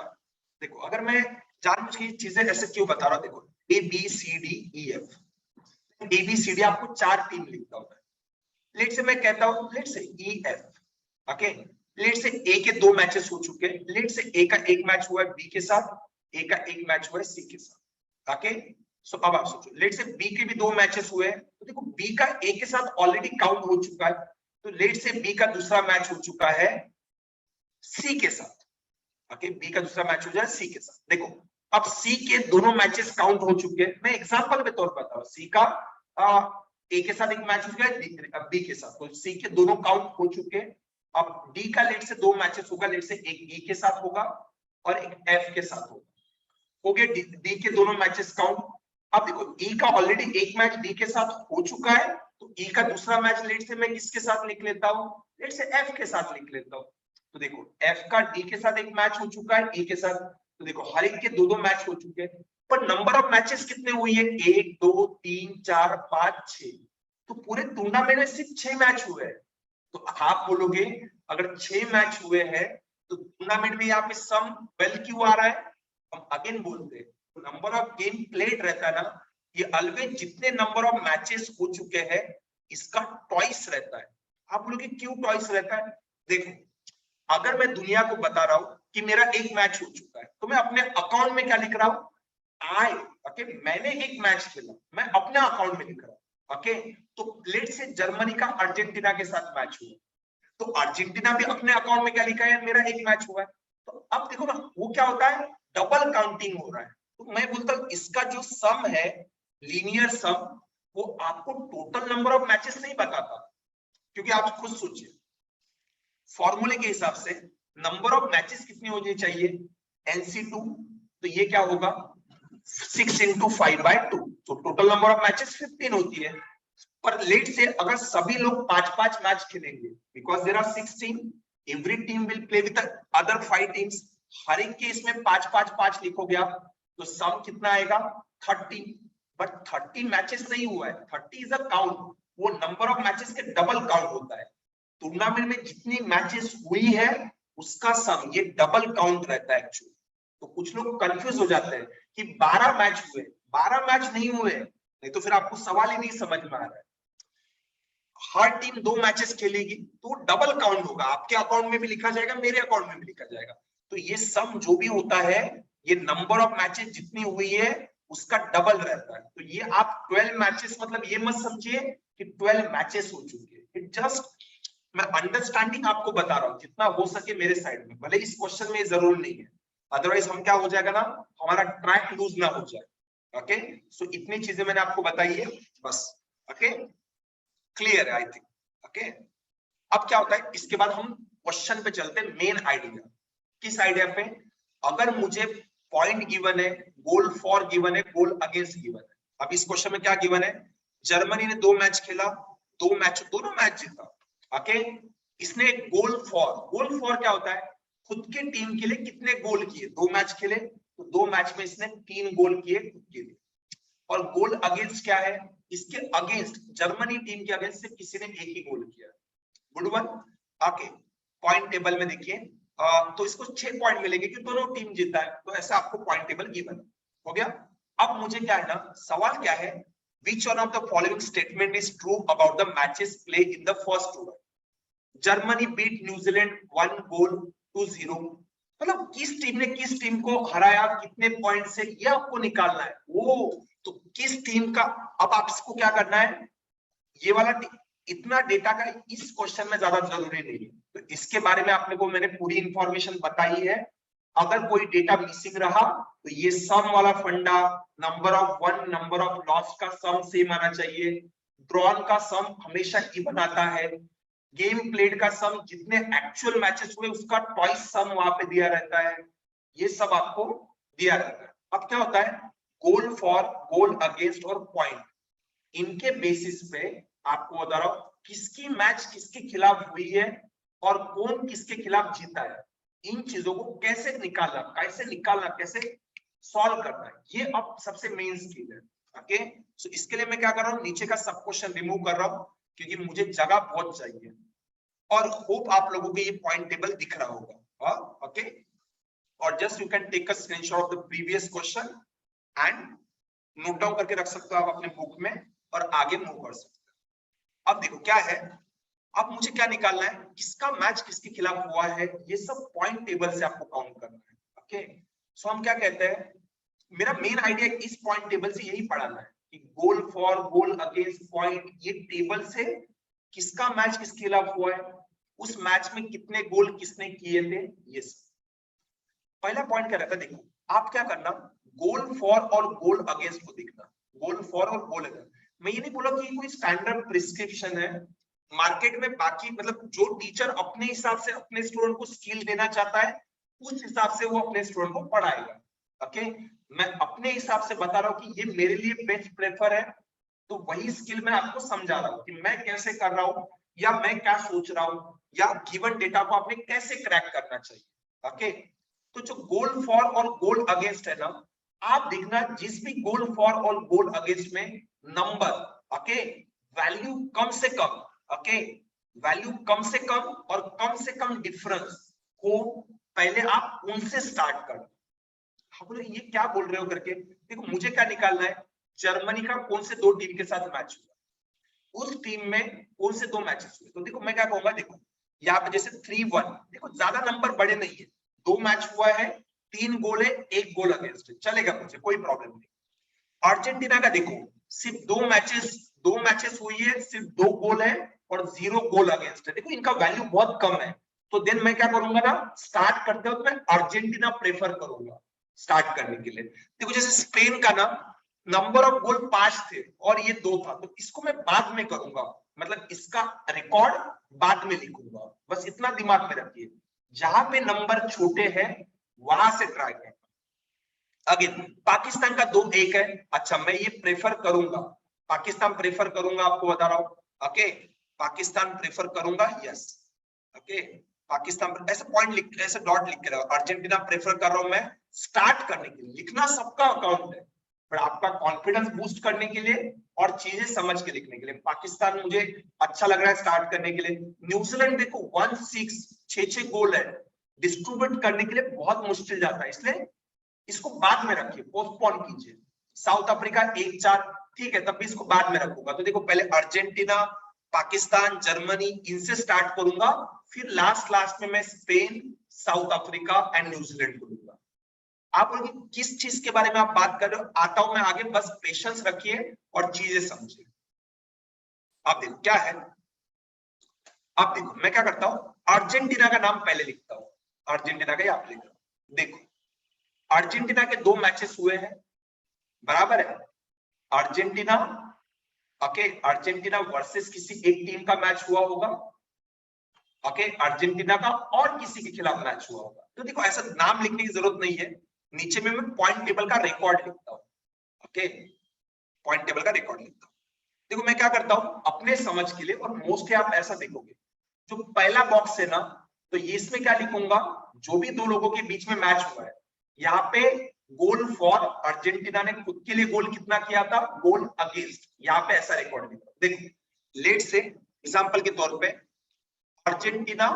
देखो अगर मैं जानबूझ के चीजें ऐसे क्यों बता रहा हूं, देखो ABCDEF, ABCD आपको 4 टीम लिखता होता है। लेट से मैं कहता हूं लेट से EF, ओके, लेट से A के 2 मैचेस हो चुके हैं, लेट से A का 1 मैच हुआ है B के साथ, A का 1 मैच हुआ है C के साथ। ओके, सो अब आप सोचो लेट से B के भी 2 मैचेस हुए हैं, तो देखो B का A के साथ ऑलरेडी काउंट हो चुका है, तो लेट से B का दूसरा मैच हो चुका है C के साथ। ओके, बी का दूसरा मैच हो जाए सी के साथ। देखो अब सी के दोनों मैचेस काउंट हो चुके हैं, मैं एग्जांपल के तौर पर बता रहा हूं, सी का ए के साथ एक मैच हो गया, बी के साथ, तो सी के दोनों काउंट हो चुके हैं। अब डी का लेट से 2 मैचेस होगा, लेट से एक ई के साथ होगा और एक एफ के साथ होगा, हो गया डी के दोनों मैचेस काउंट। अब देखो ई का ऑलरेडी एक मैच डी के साथ हो चुका है, तो ई का दूसरा मैच लेट से मैं किसके साथ लिख लेता हूं, लेट से एफ के साथ लिख लेता हूं। तो देखो एफ का डी के साथ एक मैच हो चुका है, ई के साथ, तो देखो हर एक के 2-2 मैच हो चुके हैं, पर नंबर ऑफ मैचेस कितने हुई है, 1 2 3 4 5 6, तो पूरे टूर्नामेंट में सिर्फ 6 मैच हुए हैं। तो आप बोलोगे अगर 6 मैच हुए हैं तो टूर्नामेंट में यहाँ पे सम वेल क्यों आ रहा है, हम अगेन बोलते हैं नंबर ऑफ गेम प्लेड रहता है ना, ये ऑलवेज जितने नंबर ऑफ मैचेस हो चुके हैं इसका ट्वाइस रहता है। आप बोलोगे क्यों ट्वाइस रहता है, देखो अगर मैं दुनिया को बता रहा हूं कि मेरा एक मैच हो चुका है, तो मैं अपने अकाउंट में क्या लिख रहा हूं, आई, ओके, मैंने एक मैच खेला, मैं अपने अकाउंट में लिख रहा हूं। ओके, तो लेट से जर्मनी का अर्जेंटीना के साथ मैच हुआ, तो अर्जेंटीना भी अपने अकाउंट में क्या लिखा है, मेरा एक मैच हुआ है। तो अब देखो ना वो क्या होता है, डबल काउंटिंग हो रहा है। तो मैं बोलता हूं इसका जो सम है, लीनियर सम, वो आपको टोटल नंबर ऑफ मैचेस नहीं बताता, क्योंकि आप खुद सोचिए फॉर्मूले के हिसाब से नंबर ऑफ मैचेस कितनी होनी चाहिए, NC2, तो ये क्या होगा 6 × 5/2, तो टोटल नंबर ऑफ मैचेस 15 होती है। पर लेट से अगर सभी लोग 5-5 मैच खेलेंगे, because there are 6 team, every team will play with other 5 teams, हर एक के इसमें 5-5-5 लिखोगे आप, तो सम कितना आएगा 30, बट 30 मैचेस नहीं हुआ है, 30 इज अ काउंट, वो नंबर ऑफ मैचेस के डबल काउंट होता है। टूर्नामेंट में जितनी मैचेस हुई है उसका सम ये डबल काउंट रहता है एक्चुअली। तो कुछ लोग कंफ्यूज हो जाते हैं कि 12 मैच हुए, 12 मैच नहीं हुए, नहीं तो फिर आपको सवाल ही नहीं समझ में आ रहा है। हर टीम 2 मैचेस खेलेगी तो डबल काउंट होगा, आपके अकाउंट में भी लिखा जाएगा, मेरे अकाउंट में भी लिखा जाएगा। तो ये सम जो भी होता है ये नंबर ऑफ मैचेस जितनी हुई है उसका डबल रहता है। तो ये आप 12 मैचेस मतलब ये मत समझिए कि 12 मैचेस हो चुके हैं, इट जस्ट मैं अंडरस्टैंडिंग आपको बता रहा हूं जितना हो सके मेरे साइड में, भले इस क्वेश्चन में जरूर नहीं है, अदरवाइज हम क्या हो जाएगा ना, हमारा ट्रैक लूज ना हो जाए। ओके, सो इतनी चीजें मैंने आपको बताई है बस। ओके, क्लियर है आई थिंक। ओके, अब क्या होता है, इसके बाद हम क्वेश्चन पे चलते हैं, मेन आइडिया। किस आइडिया पे, अगर मुझे पॉइंट गिवन है, गोल फॉर गिवन है, गोल अगेंस्ट गिवन है। अब इस क्वेश्चन में क्या गिवन है, जर्मनी ने 2 मैच खेला, दोनों मैच जीता। ओके, इसने गोल फॉर क्या होता है, खुद के टीम के लिए कितने गोल किए, 2 मैच खेले तो 2 मैच में इसने 3 गोल किए खुद के लिए। और गोल अगेंस्ट क्या है, इसके अगेंस्ट जर्मनी टीम के अगेंस्ट से किसी ने एक ही गोल किया। Good one. Okay, point table में देखिए तो इसको 6 पॉइंट मिलेंगे कि दोनों टीम जीता है, तो ऐसा आपको पॉइंट टेबल गिवन हो गया। अब मुझे क्या है ना, सवाल क्या है, which one of the following statement is true about the matches played in the first tour? Germany beat New Zealand 1 goal to 0, मतलब किस टीम ने किस टीम को हराया कितने पॉइंट से, ये आपको निकालना है। वो तो किस टीम का, अब आपको क्या करना है, ये वाला इतना डेटा का इस क्वेश्चन में ज्यादा जरूरी नहीं है, तो इसके बारे में आपने को मैंने पूरी इंफॉर्मेशन बताई है। अगर कोई डेटा मिसिंग रहा तो ये सम वाला फंडा, number of one number of loss का सम सेम आना चाहिए, ड्रॉन का सम हमेशा इवन आता है, गेम प्लेड का सम जितने एक्चुअल मैचेस हुए उसका ट्वाइस सम वहां पे दिया रहता है, ये सब आपको दिया रहता है। अब क्या होता है, गोल फॉर, गोल अगेंस्ट और पॉइंट, इनके बेसिस पे आपको बता रहा हूं किसकी मैच किसके खिलाफ हुई है और कौन किसके खिलाफ जीता है, इन चीजों को कैसे निकालना कैसे सॉल्व करना है, ये अब सबसे मेन स्किल है। ओके, सो इसके लिए मैं क्या कर रहा हूँ, नीचे का सब क्वेश्चन रिमूव कर रहा हूँ क्योंकि मुझे जगह बहुत चाहिए, और होप आप लोगों को ये पॉइंट टेबल दिख रहा होगा। ओके, और just you can take a screenshot of the previous question and note down करके रख सकते हो आप अपने बुक में और आगे मूव कर सकते हो। अब देखो क्या है, अब मुझे क्या निकालना है, किसका मैच किसके खिलाफ हुआ है, ये सब पॉइंट टेबल से आपको काउंट करना है। ओके, सो हम क्या कहते हैं, मेरा मेन आइडिया इस पॉइंट टेबल से यही पढ़ाना है कि गोल फॉर, गोल अगेंस्ट, पॉइंट, ये टेबल से किसका मैच किसके खिलाफ हुआ है, उस मैच में कितने गोल किसने किए थे, ये सब। पहला पॉइंट क्या रहता है, देखो आप क्या करना, गोल फॉर और गोल अगेंस्ट को देखना, गोल फॉर और गोल अगेंस्ट। मैं ये नहीं बोला कि कोई स्टैंडर्ड प्रिस्क्रिप्शन है मार्केट में, बाकी मतलब जो टीचर अपने हिसाब से अपने स्टूडेंट को स्किल देना चाहता है उस हिसाब से वो अपने स्टूडेंट को पढ़ाएगा। ओके, मैं अपने हिसाब से बता रहा हूँ कि ये मेरे लिए बेस्ट प्रेफर है, तो वही स्किल मैं आपको समझा रहा हूँ कि मैं कैसे कर रहा हूँ या मैं क्या सोच रहा हूँ या गिवन डेटा को आपने कैसे क्रैक करना चाहिए। ओके, तो जो गोल फॉर और गोल अगेंस्ट है ना, आप देखना जिस भी गोल फॉर और गोल अगेंस्ट में नंबर, ओके, वैल्यू कम से कम, ओके, वैल्यू कम से कम और कम से कम डिफरेंस को पहले आप उनसे स्टार्ट कर। हाँ, बोले ये क्या बोल रहे हो करके, देखो मुझे क्या निकालना है, जर्मनी का कौन से 2 टीम के साथ मैच हुआ, उस टीम में कौन से 2 मैचेस हुए, तो देखो मैं क्या कहूंगा, देखो यहाँ पे जैसे 3-1, देखो ज्यादा नंबर बड़े नहीं है, 2 मैच हुआ है, 3 गोल है, 1 गोल अगेंस्ट है, चलेगा मुझे कोई प्रॉब्लम नहीं। अर्जेंटीना का देखो सिर्फ 2 मैचेस हुई है, सिर्फ 2 गोल है और 0 गोल अगेंस्ट है, देखो इनका वैल्यू बहुत कम है, तो देन मैं क्या करूंगा ना, स्टार्ट करते हो तो मैं अर्जेंटीना प्रेफर करूंगा स्टार्ट करने के लिए। देखो जैसे स्पेन का ना नंबर ऑफ गोल 5 थे और ये 2 था, तो इसको मैं बाद में करूंगा, मतलब इसका रिकॉर्ड बाद में लिखूंगा, बस इतना दिमाग में रखिए, जहां पे नंबर छोटे हैं वहां से ट्राई करना। आगे पाकिस्तान का 2-1 है, अच्छा मैं ये प्रेफर करूंगा, पाकिस्तान प्रेफर करूंगा, आपको बता रहा हूं। ओके, पाकिस्तान प्रेफर करूंगा, यस। ओके, पाकिस्तान ऐसे पॉइंट लिख, ऐसे डॉट लिख के रहो, अर्जेंटीना प्रेफर कर रहा हूं मैं स्टार्ट करने के लिए, लिखना सबका अकाउंट है, पर आपका कॉन्फिडेंस बूस्ट करने के लिए और चीजें समझ के लिखने के लिए। पाकिस्तान मुझे अच्छा लग रहा है स्टार्ट करने के लिए। न्यूजीलैंड देखो 1-6, 6 गोल है, डिस्ट्रीब्यूट करने के लिए बहुत मुश्किल जाता है, इसलिए इसको बाद में रखिए, पोस्टपोन कीजिए। साउथ अफ्रीका 1-4, ठीक है, तब भी इसको बाद में रखूंगा, तो देखो पहले अर्जेंटीना, पाकिस्तान, जर्मनी, इनसे स्टार्ट करूंगा, फिर लास्ट में मैं Spain, south Africa and New Zealand करूंगा। आप लोग किस चीज के बारे में आप बात कर रहे हो, आता हूं मैं आगे, बस पेशेंस रखिए और चीजें समझिए। आप देखो क्या है, आप देखो मैं क्या करता हूं, अर्जेंटीना का नाम पहले लिखता हूं, अर्जेंटीना का आप लिख रहा हूं। देखो अर्जेंटीना के 2 मैचेस हुए हैं, बराबर है, अर्जेंटीना, ओके, अर्जेंटीना वर्सेस किसी एक टीम का मैच हुआ होगा, ओके, अर्जेंटीना का और किसी के खिलाफ मैच हुआ होगा, तो देखो ऐसा नाम लिखने की जरूरत नहीं है, नीचे में मैं पॉइंट टेबल का रिकॉर्ड लिखता हूं। ओके, पॉइंट टेबल का रिकॉर्ड लिखता हूं। देखो मैं क्या करता हूं अपने समझ के लिए, और मोस्टली आप ऐसा देखोगे जो पहला बॉक्स है ना, तो ये इसमें क्या लिखूंगा, जो भी दो लोगों के बीच में मैच हुआ है, यहाँ पे गोल फॉर अर्जेंटीना ने खुद के लिए गोल कितना किया था, गोल अगेंस्ट, यहाँ पे ऐसा रिकॉर्ड लिखा। देखो लेट से एग्जांपल के तौर पे अर्जेंटीना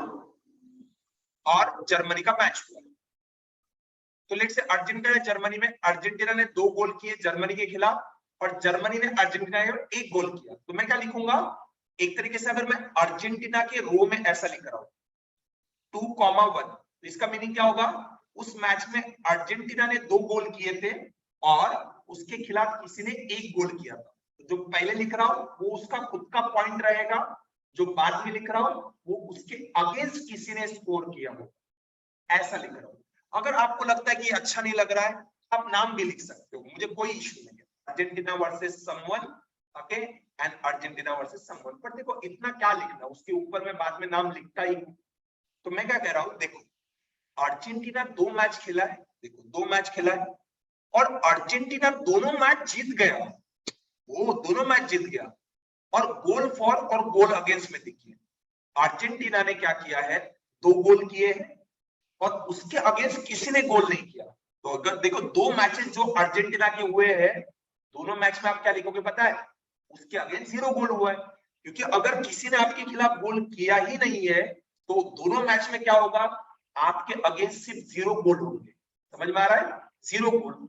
और जर्मनी का मैच हुआ, तो लेट से अर्जेंटीना जर्मनी में अर्जेंटीना ने 2 गोल किए जर्मनी के खिलाफ, और जर्मनी ने अर्जेंटीना के 1 गोल किया। तो मैं क्या लिखूंगा, एक तरीके से अगर मैं अर्जेंटीना के रो में ऐसा लिख रहा हूं 2,1, तो इसका मीनिंग क्या होगा, उस मैच में अर्जेंटीना ने 2 गोल किए थे और उसके खिलाफ किसी ने 1 गोल किया था। तो जो पहले लिख रहा हूं वो उसका खुद का पॉइंट रहेगा, जो बाद में लिख रहा हूं वो उसके अगेंस्ट किसी ने स्कोर किया हो, ऐसा लिख रहा हूं। अगर आपको लगता है कि अच्छा नहीं लग रहा है, आप नाम भी लिख सकते हो, मुझे कोई इश्यू नहीं है, Argentina versus someone, okay, and Argentina versus someone. पर देखो इतना क्या लिखना, उसके ऊपर मैं बाद में नाम लिखता ही हूं। तो मैं क्या कह रहा हूं, देखो अर्जेंटीना 2 मैच खेला है, देखो 2 मैच खेला है और अर्जेंटीना दोनों मैच जीत गया, वो दोनों मैच जीत गया, और गोल फॉर और गोल अगेंस्ट में देखिए अर्जेंटीना ने क्या किया है, 2 गोल किए हैं और उसके अगेंस्ट किसी ने गोल नहीं किया। तो अगर देखो 2 मैचेस जो अर्जेंटीना के हुए हैं, दोनों मैच में आप क्या लिखोगे पता है, उसके अगेंस्ट 0 गोल हुआ है, क्योंकि अगर किसी ने आपके खिलाफ गोल किया ही नहीं है तो दोनों मैच में क्या होगा, आपके अगेंस्ट सिर्फ 0 गोल होंगे। समझ में आ रहा है, 0 गोल,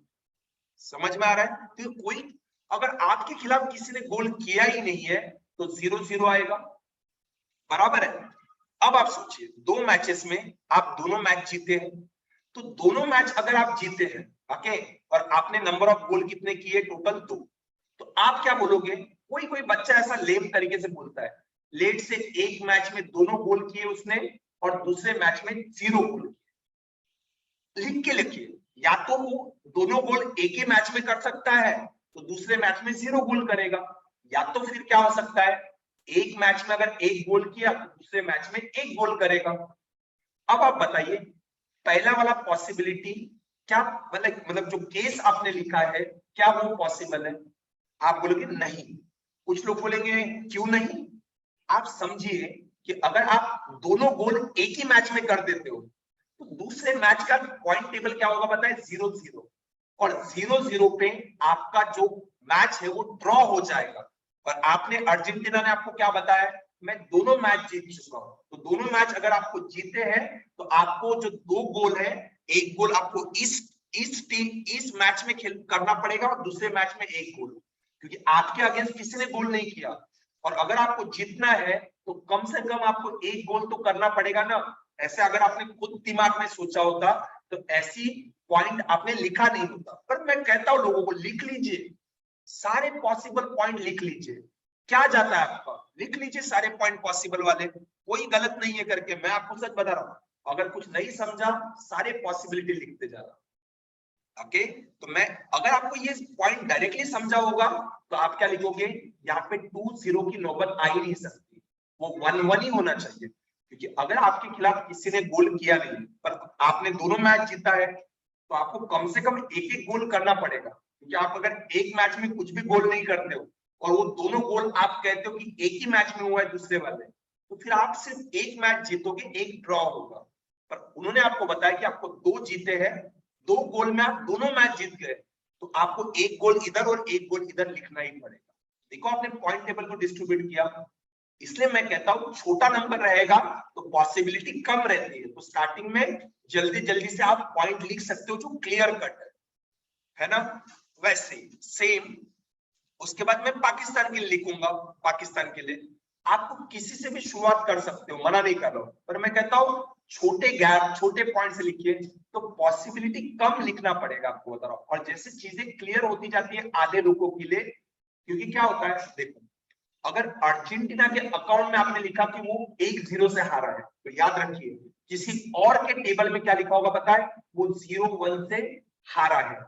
समझ में आ रहा है। तो कोई अगर आपके खिलाफ किसी ने गोल किया ही नहीं है तो 0-0 आएगा, बराबर है। अब आप सोचिए 2 मैचेस में आप दोनों मैच जीते हैं, तो दोनों मैच अगर आप जीते हैं, ओके, और आपने नंबर ऑफ गोल कितने किए, टोटल 2, तो आप क्या बोलोगे, कोई कोई बच्चा ऐसा लेम तरीके से बोलता है, लेट से एक मैच में दोनों गोल किए उसने और दूसरे मैच में 0 गोल किए। लिख के लिखिए, या तो वो दोनों गोल एक ही मैच में कर सकता है तो दूसरे मैच में 0 गोल करेगा, या तो फिर क्या हो सकता है, एक मैच में अगर 1 गोल किया तो दूसरे मैच में 1 गोल करेगा। अब आप बताइए पहला वाला पॉसिबिलिटी क्या, मतलब जो केस आपने लिखा है क्या वो पॉसिबल है, आप बोलोगे नहीं। कुछ लोग बोलेंगे क्यों नहीं, आप समझिए कि अगर आप दोनों गोल एक ही मैच में कर देते हो तो दूसरे मैच का पॉइंट टेबल क्या होगा पता है, 0-0, और 0-0 पे आपका जो मैच है वो ड्रॉ हो जाएगा। और आपने अर्जेंटीना ने आपको क्या बताया, मैं दोनों मैच जीत चुका हूं, तो दोनों मैच अगर आपको जीते हैं तो आपको जो 2 गोल है, 1 गोल आपको इस मैच में खेल करना पड़ेगा और दूसरे मैच में 1 गोल, क्योंकि आपके अगेंस्ट किसी ने गोल नहीं किया। और अगर आपको जीतना है तो कम से कम आपको 1 गोल तो करना पड़ेगा ना। ऐसे अगर आपने खुद दिमाग में सोचा होता तो ऐसी पॉइंट आपने लिखा नहीं होता। पर मैं कहता हूं लोगों को लिख लीजिए, सारे पॉसिबल पॉइंट लिख लीजिए, क्या जाता है आपका, लिख लीजिए सारे पॉइंट पॉसिबल वाले, कोई गलत नहीं है करके। मैं आपको सच बता रहा हूं, अगर कुछ नहीं समझा सारे पॉसिबिलिटी लिखते जा रहा, ओके। तो मैं अगर आपको ये पॉइंट डायरेक्टली समझा होगा तो आप क्या लिखोगे, यहाँ पे 2-0 की नौबत आ ही नहीं सकती, वो 1-1 ही होना चाहिए, क्योंकि अगर आपके खिलाफ किसी ने गोल किया नहीं पर आपने दोनों मैच जीता है तो आपको कम से कम 1-1 गोल करना पड़ेगा, क्योंकि आप अगर एक मैच में कुछ भी गोल नहीं करते हो और वो दोनों गोल आप कहते हो कि एक ही मैच में हुआ है दूसरे वाले, तो फिर आप सिर्फ एक मैच जीतोगे, एक ड्रॉ होगा। पर उन्होंने आपको बताया कि आपको 2 जीते हैं, 2 गोल में आप दोनों मैच जीत गए, तो आपको 1 गोल इधर और 1 गोल इधर लिखना ही पड़ेगा। देखो आपने पॉइंट टेबल को डिस्ट्रीब्यूट किया, इसलिए मैं कहता हूं छोटा नंबर रहेगा तो पॉसिबिलिटी कम रहती है, तो स्टार्टिंग में जल्दी जल्दी से आप पॉइंट लिख सकते हो जो क्लियर कट है ना। वैसे सेम उसके बाद मैं पाकिस्तान के लिए लिखूंगा, पाकिस्तान के लिए आपको किसी से भी शुरुआत कर सकते हो, मना नहीं कर रहा हूं, पर मैं कहता हूं छोटे गैप छोटे पॉइंट से लिखिए तो पॉसिबिलिटी कम लिखना पड़ेगा, आपको बता रहा हूं। और जैसे चीजें क्लियर होती जाती है आधे रुकों के लिए, क्योंकि क्या होता है देखो, अगर अर्जेंटीना के अकाउंट में आपने लिखा कि वो 1-0 से हारा है तो याद रखिए किसी और के टेबल में क्या लिखा होगा पता है, वो 0-1 से हारा है,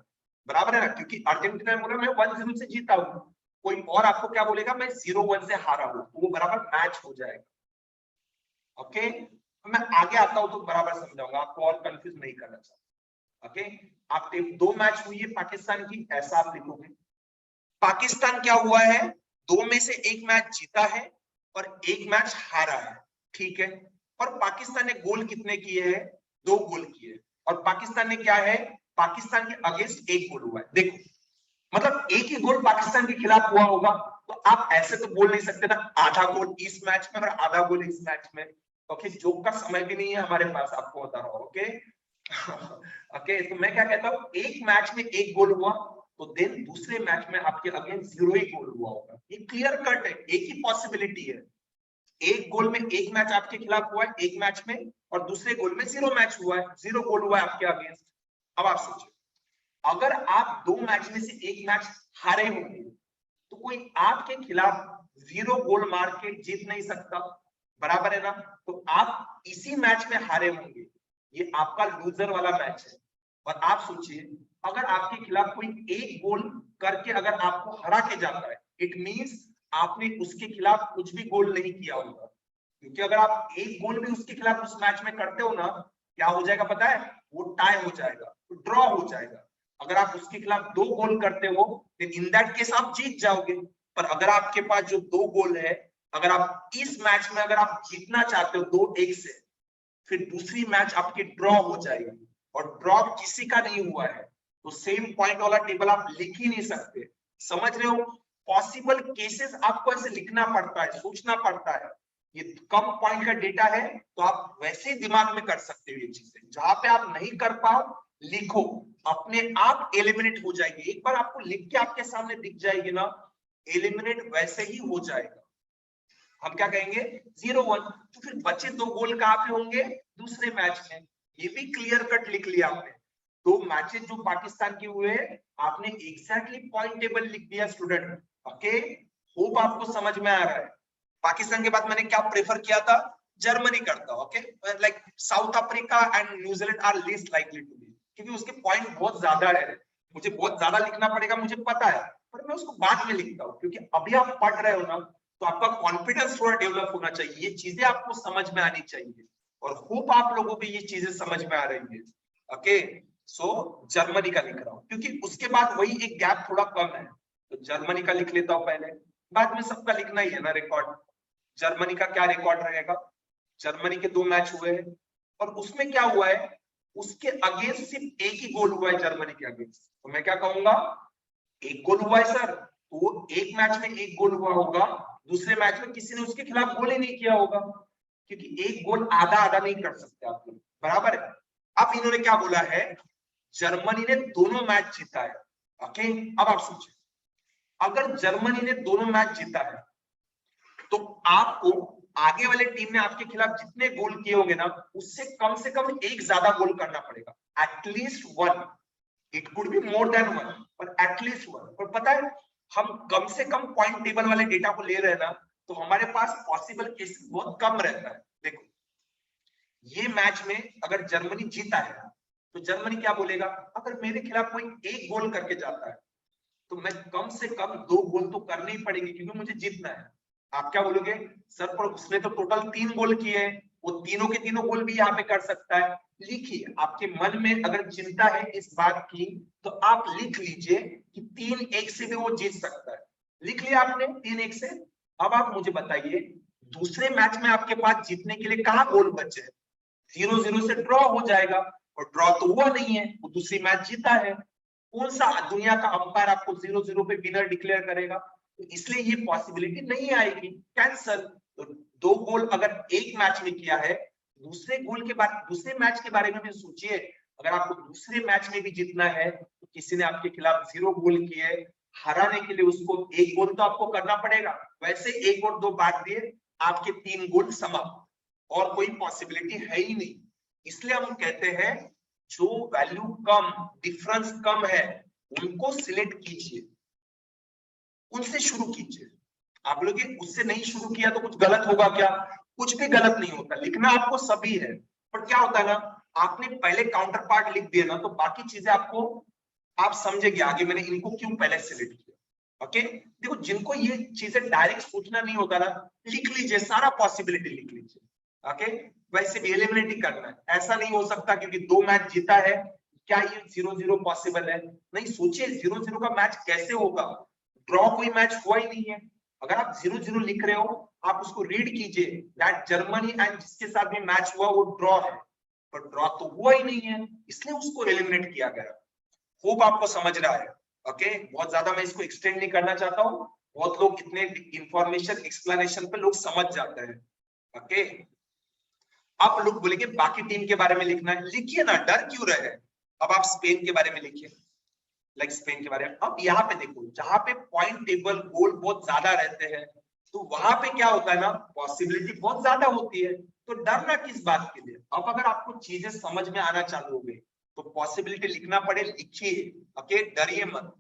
बराबर है ना, क्योंकि अर्जेंटीना ने बोला मैं 1-0 से जीता हूं, कोई और आपको क्या बोलेगा मैं 0-1 से हारा हूं, तो वो बराबर मैच हो जाएगा। ओके, तो मैं आगे आता हूं तो बराबर समझाऊंगा, आपको और कंफ्यूज नहीं करना चाहता। ओके, आप 2 मैच हुई है पाकिस्तान की, ऐसा आप लिखोगे। पाकिस्तान क्या हुआ है, 2 में से 1 मैच जीता है और 1 मैच हारा है, ठीक है, और पाकिस्तान ने गोल कितने किए हैं? 2 गोल किए, और पाकिस्तान ने क्या है, पाकिस्तान के अगेंस्ट 1 गोल हुआ है। देखो मतलब एक ही गोल पाकिस्तान के खिलाफ हुआ होगा, तो आप ऐसे तो बोल नहीं सकते ना आधा गोल इस मैच में और आधा गोल इस मैच में। ओके, जोक का समय भी नहीं है हमारे पास, आपको बता रहा हूं। ओके ओके, तो मैं क्या कहता हूं, एक मैच में 1 गोल हुआ, तो देन दूसरे मैच में आपके अगेंस्ट 0 ही गोल हुआ होगा। ये क्लियर कट है, एक ही पॉसिबिलिटी है। एक गोल में एक मैच आपके खिलाफ हुआ है एक मैच में, और दूसरे गोल में 0 मैच हुआ है, 0 गोल हुआ है आपके अगेंस्ट। अब आप सोचिए, अगर आप 2 मैच में से एक मैच हारे होंगे, तो कोई आपके खिलाफ 0 गोल मार के जीत नहीं सकता, बराबर है ना? तो आप इसी मैच में हारे होंगे, ये आपका लूजर वाला मैच है। और आप सोचिए, अगर आपके खिलाफ कोई 1 गोल करके अगर आपको हरा के जाता है, इट मींस आपने उसके खिलाफ कुछ भी गोल नहीं किया होगा, क्योंकि अगर आप 1 गोल भी उसके खिलाफ उस मैच में करते हो ना, क्या हो जाएगा पता है? वो टाई हो जाएगा, ड्रॉ हो जाएगा। अगर आप उसके खिलाफ 2 गोल करते हो, तो इन दैट केस आप जीत जाओगे। पर अगर आपके पास जो 2 गोल है, अगर आप इस मैच में अगर आप जीतना चाहते हो 2-1 से, फिर दूसरी मैच आपकी ड्रॉ हो जाएगी, और ड्रॉ किसी का नहीं हुआ है, तो सेम पॉइंट वाला टेबल आप लिख ही नहीं सकते। समझ रहे हो? पॉसिबल केसेस आपको ऐसे लिखना पड़ता है, सोचना पड़ता है। ये कम पॉइंट का डेटा है, तो आप वैसे ही दिमाग में कर सकते हो ये चीजें। जहां पे आप नहीं कर पाओ, लिखो, अपने आप एलिमिनेट हो जाएगी। एक बार आपको लिख के आपके सामने दिख जाएगी ना, एलिमिनेट वैसे ही हो जाएगा। हम क्या कहेंगे? 0-1। तो फिर बचे 2 गोल कहां पे होंगे? दूसरे मैच में। ये भी क्लियर कट लिख लिया आपने। 2 मैचेस जो पाकिस्तान के हुए, आपने एग्जैक्टली पॉइंट टेबल लिख दिया स्टूडेंट। ओके, होप आपको समझ में आ रहा है। पाकिस्तान के बाद मैंने क्या प्रेफर किया था? जर्मनी करता। Okay, like South Africa and New Zealand are less likely to be, क्योंकि उसके पॉइंट बहुत ज्यादा है। मुझे बहुत ज्यादा लिखना पड़ेगा, मुझे पता है, पर मैं उसको बाद में लिखता हूँ, क्योंकि अभी आप पढ़ रहे हो ना, तो आपका कॉन्फिडेंस थोड़ा डेवलप होना चाहिए, ये चीजें आपको समझ में आनी चाहिए, और होप आप लोगों को ये चीजें समझ में आ रही है। ओके, सो जर्मनी का लिख रहा हूँ, क्योंकि उसके बाद वही एक गैप थोड़ा कम है, तो जर्मनी का लिख लेता हूँ पहले, बाद में सबका लिखना ही है ना रिकॉर्ड। जर्मनी का क्या रिकॉर्ड रहेगा? जर्मनी के 2 मैच हुए हैं, और उसमें क्या हुआ है, उसके अगेंस्ट सिर्फ 1 ही गोल हुआ है जर्मनी के अगेंस्ट। तो मैं क्या कहूंगा? 1 गोल हुआ है सर, तो एक मैच में 1 गोल हुआ होगा, दूसरे मैच में किसी ने उसके खिलाफ गोल ही नहीं किया होगा, क्योंकि 1 गोल आधा आधा नहीं कर सकते आप लोग, बराबर है? अब इन्होंने क्या बोला है? जर्मनी ने दोनों मैच जीता है। ओके, अब आप सोचिए, अगर जर्मनी ने दोनों मैच जीता है, तो आपको आगे वाले टीम ने आपके खिलाफ जितने गोल किए होंगे ना, उससे कम से कम 1 ज्यादा गोल करना पड़ेगा, at least 1। It could be more than 1, पर एटलीस्ट 1। और पता है, हम कम से कम पॉइंट टेबल वाले डेटा को ले रहे हैं ना, तो हमारे पास पॉसिबल केसेस बहुत कम रहता है। देखो, ये मैच में अगर जर्मनी जीता है, तो जर्मनी क्या बोलेगा? अगर मेरे खिलाफ कोई 1 गोल करके जाता है, तो मैं कम से कम 2 गोल तो करने ही पड़ेंगे, क्योंकि मुझे जीतना है। आप क्या बोलोगे? सर पर उसने तो टोटल 3 गोल किए हैं, वो तीनों के तीनों गोल भी यहाँ पे कर सकता है। लिखिए, आपके मन में अगर चिंता है इस बात की, तो आप लिख लीजिए कि 3-1 से भी वो जीत सकता है। लिख लिया आपने 3-1 से? अब आप मुझे बताइए, दूसरे मैच में आपके पास जीतने के लिए कहाँ गोल बचे? 0-0 से ड्रॉ हो जाएगा, और ड्रॉ तो हुआ नहीं है, वो दूसरी मैच जीता है। कौन सा दुनिया का अंपायर आपको 0-0 पे विनर डिक्लेयर करेगा? तो इसलिए ये पॉसिबिलिटी नहीं आएगी, कैंसल। तो 2 गोल अगर एक मैच में किया है, दूसरे गोल के बाद दूसरे मैच के बारे में भी सोचिए। अगर आपको दूसरे मैच में भी जीतना है, तो किसी ने आपके खिलाफ 0 गोल किए, हराने के लिए उसको 1 गोल तो आपको करना पड़ेगा। वैसे 1 और 2 बात दिए, आपके 3 गोल समाप्त, और कोई पॉसिबिलिटी है ही नहीं। इसलिए हम कहते हैं, जो वैल्यू कम, डिफरेंस कम है, उनको सिलेक्ट कीजिए, उनसे शुरू कीजिए। आप लोग उससे नहीं शुरू किया तो कुछ गलत होगा क्या? कुछ भी गलत नहीं होता, लिखना आपको सभी है, पर क्या होता है ना, आपने पहले काउंटर पार्ट लिख दिया ना, तो बाकी चीजें आपको, आप समझेंगे आगे मैंने इनको क्यों पहले सिलेक्ट किया। ओके, देखो, जिनको ये चीजें डायरेक्ट सोचना नहीं होता ना, लिख लीजिए, सारा पॉसिबिलिटी लिख लीजिए। ओके, वैसे भी एलिमिनेट ही करना है, ऐसा नहीं हो सकता क्योंकि 2 मैच जीता है, क्या ये 0-0 पॉसिबल है? नहीं, सोचिए 0-0 का मैच कैसे होगा? ड्रॉ कोई मैच हुआ ही नहीं है। अगर आप 0-0 लिख रहे हो, आप उसको रीड कीजिए दैट जर्मनी एंड जिसके साथ भी मैच हुआ वो ड्रॉ है, पर ड्रॉ तो हुआ ही नहीं है, इसलिए उसको एलिमिनेट किया गया। होप आपको समझ रहा है। ओके, बहुत ज्यादा मैं इसको एक्सटेंड नहीं करना चाहता हूँ, बहुत लोग इतने इंफॉर्मेशन एक्सप्लेनेशन पे लोग समझ जाते हैं। ओके, आप लोग बोलेंगे बाकी टीम के बारे में लिखना है, लिखिए ना, डर क्यों रहे। अब आप स्पेन के बारे में लिखिए, लाइक स्पेन के बारे में। अब यहाँ पे देखो, जहां पे पॉइंट टेबल गोल बहुत ज्यादा रहते हैं, तो वहां पे क्या होता है ना, पॉसिबिलिटी बहुत ज्यादा होती है, तो डरना किस बात के लिए। अब अगर आपको चीजें समझ में आना चालू हो गई तो पॉसिबिलिटी लिखना पड़े, लिखिए। ओके, डरिए मत।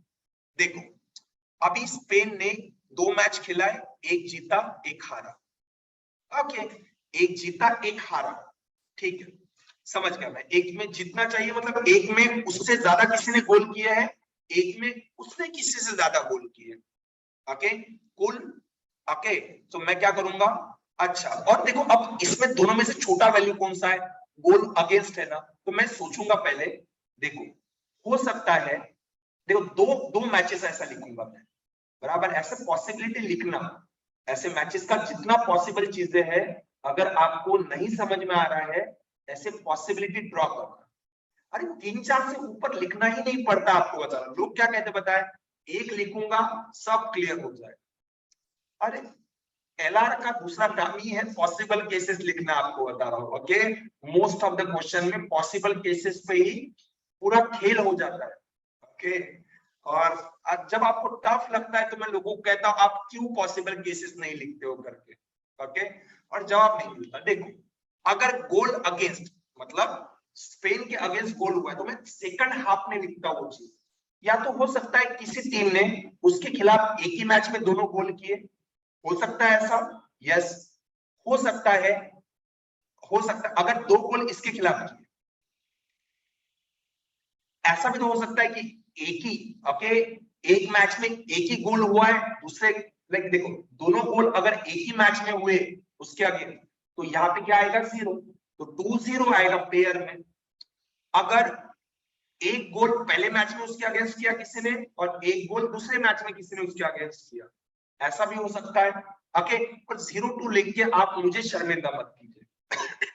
देखो, अभी स्पेन ने 2 मैच खेला है, एक जीता एक हारा। ओके, एक जीता एक हारा, ठीक है, समझ गया मैं। एक में जीतना चाहिए, मतलब एक में उससे ज्यादा किसी ने गोल किया है, एक में उसने किसी से ज्यादा गोल किए। ओके, कुल। ओके, तो मैं क्या करूंगा, अच्छा, और देखो अब इसमें दोनों में से छोटा वैल्यू कौन सा है, गोल अगेंस्ट है ना, तो मैं सोचूंगा पहले। देखो, हो सकता है, देखो दो मैचेस ऐसा लिखूंगा मैं, बराबर, ऐसे पॉसिबिलिटी लिखना, ऐसे मैचेस का जितना पॉसिबल चीजें हैं, अगर आपको नहीं समझ में आ रहा है, ऐसे पॉसिबिलिटी ड्रॉ करना। अरे 3-4 से ऊपर लिखना ही नहीं पड़ता, आपको बता रहा हूं। लोग क्या कहते बताए, एक लिखूंगा सब क्लियर हो जाए। अरे एलआर का दूसरा काम ही है पॉसिबल केसेस लिखना, आपको बता रहा हूं। Okay, most of the question में पॉसिबल केसेस पे ही पूरा खेल हो जाता है। ओके, और जब आपको टफ लगता है तो मैं लोगों को कहता हूं आप क्यों पॉसिबल केसेस नहीं लिखते हो करके। ओके, और जवाब नहीं मिलता। देखो, अगर गोल अगेंस्ट, मतलब स्पेन के अगेंस्ट गोल हुआ है, तो मैं सेकंड हाफ में लिखता हूँ वो चीज। या तो हो सकता है किसी टीम ने उसके खिलाफ एक ही मैच में दोनों गोल किए, हो सकता है ऐसा, यस। हो सकता है, अगर 2 गोल इसके खिलाफ किए, ऐसा भी तो हो सकता है कि एक ही, ओके, एक मैच में एक ही गोल हुआ है, दूसरे, लाइक देखो, दोनों गोल अगर एक ही मैच में हुए उसके आगे, तो यहाँ पे क्या आएगा, 0, तो 2-0 आएगा पेयर में। अगर एक गोल पहले मैच में उसके अगेंस्ट किया किसी ने, और एक गोल दूसरे मैच में किसी ने उसके अगेंस्ट किया, ऐसा भी हो सकता है। ओके, पर 0-2 लिख के आप मुझे शर्मिंदा मत कीजिए।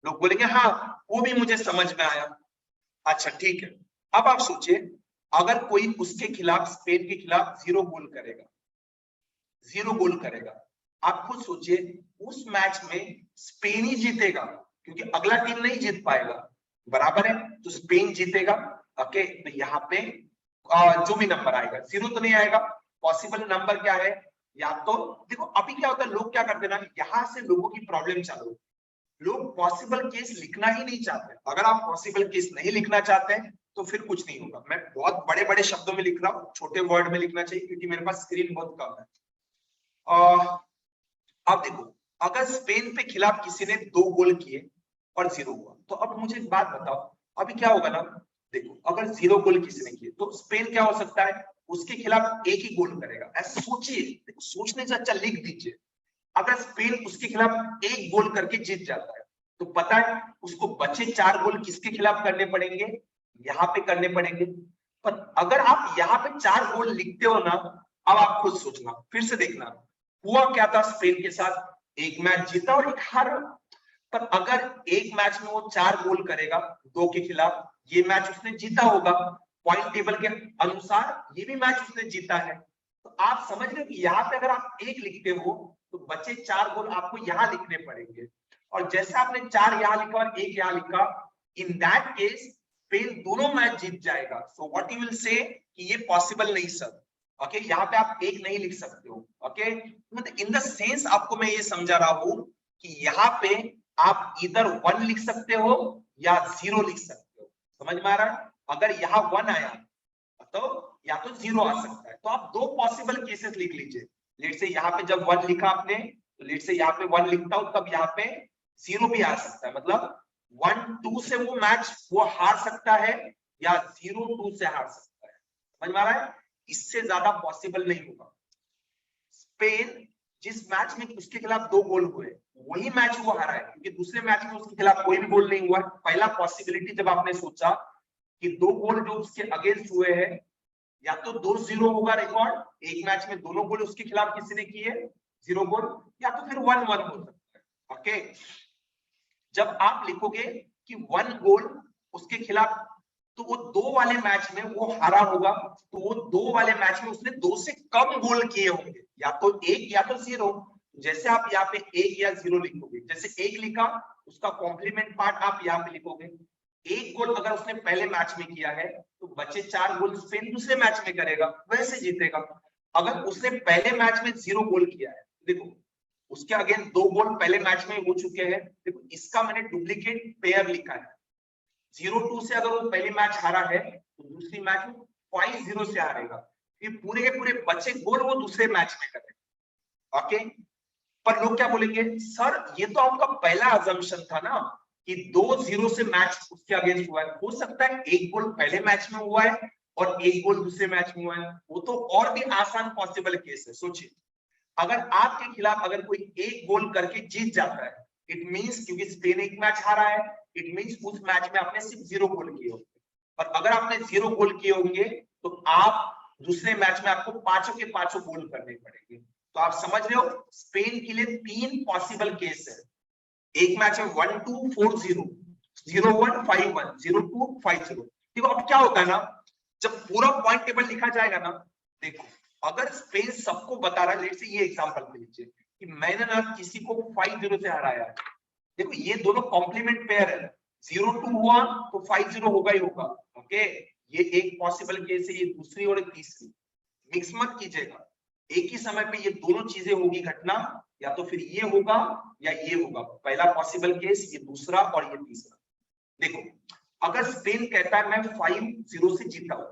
लोग बोलेंगे हाँ वो भी मुझे समझ में आया, अच्छा ठीक है। अब आप सोचिए, अगर कोई उसके खिलाफ, स्पेन के खिलाफ 0 गोल करेगा, 0 गोल करेगा, आप खुद सोचिए उस मैच में स्पेन ही जीतेगा, क्योंकि अगला टीम नहीं जीत पाएगा, बराबर है, तो स्पेन जीतेगा। ओके, तो यहाँ पे जो भी नंबर आएगा, 0 तो नहीं आएगा। पॉसिबल नंबर क्या है, या तो देखो अभी क्या होता है, लोग क्या करते हैं ना, यहाँ से लोगों की प्रॉब्लम चालू होती है, लोग पॉसिबल केस लिखना ही नहीं चाहते। अगर आप पॉसिबल केस नहीं लिखना चाहते हैं तो फिर कुछ नहीं होगा। मैं बहुत बड़े बड़े शब्दों में लिख रहा हूँ, छोटे वर्ड में लिखना चाहिए, क्योंकि मेरे पास स्क्रीन बहुत कम है। अब देखो, अगर स्पेन पे खिलाफ किसी ने 2 गोल किए और 0 हुआ, तो अब मुझे एक बात बताओ, अभी क्या होगा ना, देखो अगर 0 गोल किसी ने किए तो स्पेन क्या हो सकता है, उसके खिलाफ एक ही गोल करेगा। ऐसा सोचिए, सोचने से अच्छा लिख दीजिए। अगर स्पेन उसके खिलाफ एक गोल करके जीत जाता है, तो पता है उसको बचे 4 गोल किसके खिलाफ करने पड़ेंगे, यहाँ पे करने पड़ेंगे। पर अगर आप यहाँ पे 4 गोल लिखते हो ना, अब आप खुद सोचना, फिर से देखना, हुआ क्या था स्पेन के साथ, एक मैच जीता और एक हारा। पर अगर एक मैच में वो 4 गोल करेगा 2 के खिलाफ, ये मैच उसने जीता होगा, पॉइंट टेबल के अनुसार ये भी मैच उसने जीता है, तो आप समझ रहे हो कि यहाँ पे अगर आप एक लिखते हो तो बचे 4 गोल आपको यहाँ लिखने पड़ेंगे। और जैसे आपने 4 यहाँ लिखा और 1 यहाँ लिखा, इन दैट केस स्पेन दोनों मैच जीत जाएगा। So what you will say कि ये पॉसिबल नहीं सर। ओके, यहाँ पे आप एक नहीं लिख सकते हो। ओके, मतलब इन द सेंस आपको मैं ये समझा रहा हूं कि यहाँ पे आप इधर 1 लिख सकते हो या 0 लिख सकते हो, समझ में आ रहा है। अगर यहाँ 1 आया तो या तो 0 आ सकता है, तो आप 2 पॉसिबल केसेस लिख लीजिए। लेट से यहाँ पे जब 1 लिखा आपने, तो लेट से यहाँ पे 1 लिखता हूं, तब यहाँ पे 0 भी आ सकता है, मतलब 1-2 से वो मैच वो हार सकता है या 0-2 से हार सकता है, समझ में आ रहा है। इससे ज्यादा पॉसिबल नहीं होगा। स्पेन जिस मैच में उसके खिलाफ 2 गोल हुए, वही मैच वो हारा है, क्योंकि दूसरे मैच में उसके खिलाफ कोई भी गोल नहीं हुआ। पहला पॉसिबिलिटी जब आपने सोचा कि 2 गोल जो उसके अगेंस्ट हुए हैं, या तो 2-0 होगा रिकॉर्ड एक मैच में दोनों गोल उसके खिलाफ किसी ने किए 0 गोल, या तो फिर 1-1 हो सकता है। ओके, जब आप लिखोगे कि 1 गोल उसके खिलाफ, तो वो 2 वाले मैच में वो हारा होगा, तो वो 2 वाले मैच में उसने 2 से कम गोल किए होंगे, या तो 1 या तो 0। जैसे आप यहाँ पे 1 या 0 लिखोगे, जैसे 1 लिखा उसका कॉम्प्लीमेंट पार्ट आप यहाँ पे लिखोगे। 1 गोल अगर उसने पहले मैच में किया है तो बचे 4 गोल स्पेन दूसरे मैच में करेगा, वैसे जीतेगा। अगर उसने पहले मैच में 0 गोल किया है, देखो उसके अगेंस्ट 2 गोल पहले मैच में हो चुके हैं, देखो इसका मैंने डुप्लीकेट पेयर लिखा है। 0-2 से अगर वो पहले मैच हारा है तो दूसरी मैच में 5-0 से हारेगा, फिर पूरे के पूरे बचे गोल वो दूसरे मैच में करेगा। ओके, पर लोग क्या बोलेंगे, सर ये तो आपका पहला अजम्पशन था ना कि 2-0 से मैच उसके अगेंस्ट हुआ है, हो सकता है 1 गोल पहले मैच में हुआ है और 1 गोल दूसरे मैच में हुआ है, वो तो और भी आसान पॉसिबल केस है। सोचिए अगर आपके खिलाफ अगर कोई 1 गोल करके जीत जाता है, इट मींस क्योंकि स्पेन 1 मैच हारा है, इट मींस उस मैच में आपने सिर्फ 0 गोल किए होंगे, और अगर आपने 0 गोल किए होंगे तो आप दूसरे मैच में आपको 5 के 5 गोल करने पड़ेंगे। तो आप समझ रहे हो स्पेन के लिए 3 पॉसिबल केस है, एक मैच में 1-2 4-0, 0-1 5-1, 0-2 5-0। देखो अब क्या होता है ना, जब पूरा पॉइंट टेबल लिखा जाएगा ना, देखो अगर स्पेन सबको बता रहा है, लेट्स से ये एग्जांपल ले लीजिए कि मैंने ना किसी को 5-0 से हराया, देखो ये दोनों कॉम्प्लीमेंट पेयर है, 0-2 हुआ तो 5-0 होगा ही होगा। ओके, ये एक पॉसिबल केस है, ये दूसरी और तीसरी, मिक्स मत कीजिएगा। एक ही समय पे ये दोनों चीजें होगी घटना, या तो फिर ये होगा या ये होगा, पहला पॉसिबल केस, ये दूसरा और ये तीसरा। देखो अगर स्पेन कहता है मैं 5-0 से जीता हूं,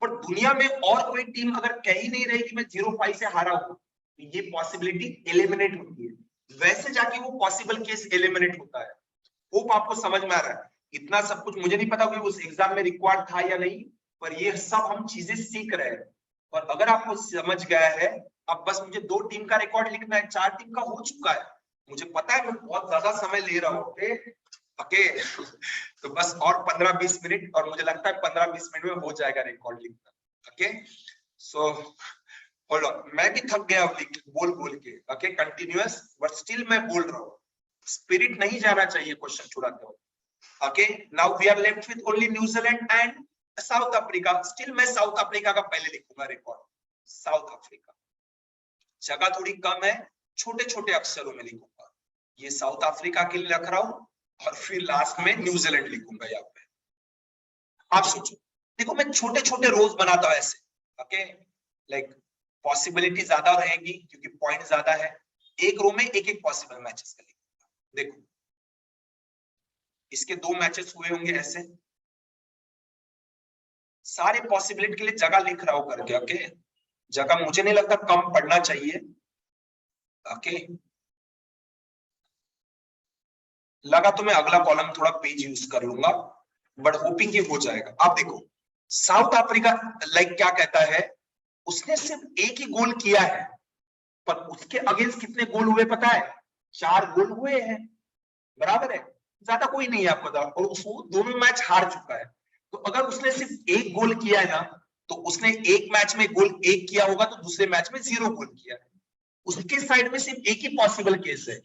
पर दुनिया में और कोई टीम अगर कह ही नहीं रही कि मैं 0-5 से हारा हूं, तो ये पॉसिबिलिटी एलिमिनेट होती है, वैसे जाके वो पॉसिबल केस एलिमिनेट होता है। होप आपको समझ में आ रहा है। इतना सब कुछ मुझे नहीं पता कि उस एग्जाम में रिक्वायर्ड था या नहीं, पर ये सब हम चीजें सीख रहे हैं, और अगर आपको समझ गया है, अब बस मुझे 2 टीम का रिकॉर्ड लिखना है, 4 टीम का हो चुका है, मुझे पता है मैं बहुत ज्यादा समय ले रहा हूँ। ओके तो बस और 15-20 मिनट, और मुझे लगता है 15-20 मिनट में हो जाएगा रिकॉर्ड लिखना। ओके सो होल्ड ऑन, मैं भी थक गया बोल बोल के। ओके कंटिन्यूअस, बट स्टिल मैं बोल रहा हूँ, स्पिरिट नहीं जाना चाहिए क्वेश्चन छुड़ाते हो। Okay now we are left with only New Zealand and South Africa. Still मैं साउथ अफ्रीका का पहले लिखूंगा रिकॉर्ड, साउथ अफ्रीका, जगह थोड़ी कम है, छोटे छोटे अक्षरों में लिखूंगा, ये साउथ अफ्रीका के लिए रख रहा हूं, और फिर लास्ट में न्यूजीलैंड लिखूंगा यहाँ पे। आप सोचो, देखो मैं छोटे छोटे रोज बनाता हूं ऐसे। ओके लाइक पॉसिबिलिटी ज्यादा रहेगी क्योंकि पॉइंट ज्यादा है, एक रो में एक एक पॉसिबल मैचेस का लिखूंगा। देखो इसके 2 मैचेस हुए होंगे ऐसे, सारे पॉसिबिलिटी के लिए जगह लिख रहा हूं करके। ओके जगह मुझे नहीं लगता कम पढ़ना चाहिए। ओके लगा तो मैं अगला कॉलम थोड़ा पेज यूज कर लूंगा, बट होपिंग कि हो जाएगा। आप देखो साउथ अफ्रीका लाइक क्या कहता है, उसने सिर्फ एक ही गोल किया है, पर उसके अगेंस्ट कितने गोल हुए पता है, 4 गोल हुए हैं, बराबर है, ज्यादा कोई नहीं है आपको पता, और उसको दोनों मैच हार चुका है। तो अगर उसने सिर्फ एक गोल किया है ना, तो उसने एक मैच में गोल 1 किया होगा, तो दूसरे मैच में 0 गोल किया है। उसके साइड में सिर्फ एक ही पॉसिबल केस है,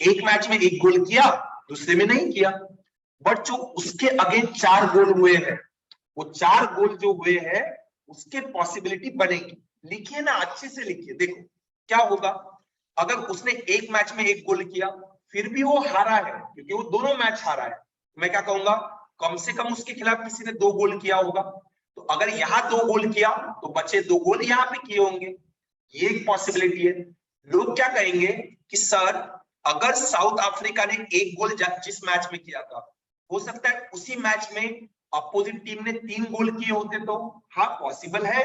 एक मैच में 1 गोल किया, दूसरे में नहीं किया, बट जो उसके अगेंस्ट 4 गोल हुए हैं, वो 4 गोल जो हुए हैं उसके पॉसिबिलिटी बनेगी। लिखिए ना, अच्छे से लिखिए। देखो क्या होगा, अगर उसने एक मैच में 1 गोल किया फिर भी वो हारा है, क्योंकि वो दोनों मैच हारा है, मैं क्या कहूंगा, कम से कम उसके खिलाफ किसी ने 2 गोल किया होगा। तो अगर यहाँ 2 गोल किया तो बचे 2 गोल यहाँ पे किए होंगे, ये एक पॉसिबिलिटी है। लोग क्या कहेंगे कि सर अगर साउथ अफ्रीका ने 1 गोल जिस मैच में किया था, हो सकता है उसी मैच में अपोजिट टीम ने 3 गोल किए होते, तो हाँ पॉसिबल है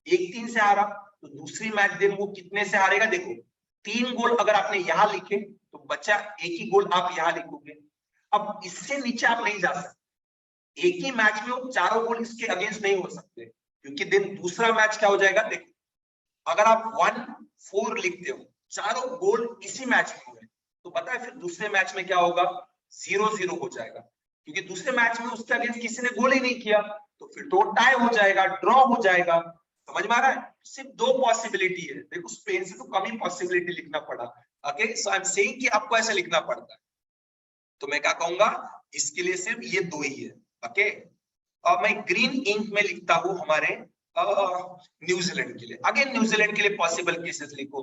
1-3 से हारा, तो दूसरी मैच दिन वो कितने से हारेगा। देखो 3 गोल अगर आपने यहां लिखे तो बच्चा 1 ही गोल आप यहां लिखोगे, अब इससे नीचे आप नहीं जा सकते, एक ही मैच में वो चारों गोल इसके अगेंस्ट नहीं हो सकते, क्योंकि दिन दूसरा मैच क्या हो जाएगा। देखो अगर आप 1-4 लिखते हो, चारों गोल इसी मैच में हुए, तो पता है फिर दूसरे मैच में क्या होगा, 0-0 हो जाएगा, क्योंकि दूसरे मैच में उसके अगेंस्ट किसी ने गोल ही नहीं किया, तो फिर तो टाई हो जाएगा, ड्रॉ हो जाएगा। समझ में आ रहा है? सिर्फ दो पॉसिबिलिटी है। देखो स्पेन से तो कम ही पॉसिबिलिटी लिखना पड़ा। Okay, so I am saying कि आपको ऐसा लिखना पड़ता है। तो मैं क्या कहूंगा, इसके लिए सिर्फ ये दो ही है। ओके, और मैं ग्रीन इंक में लिखता हूं हमारे न्यूजीलैंड के लिए। अगेन न्यूजीलैंड के लिए पॉसिबल केसेस लिखो।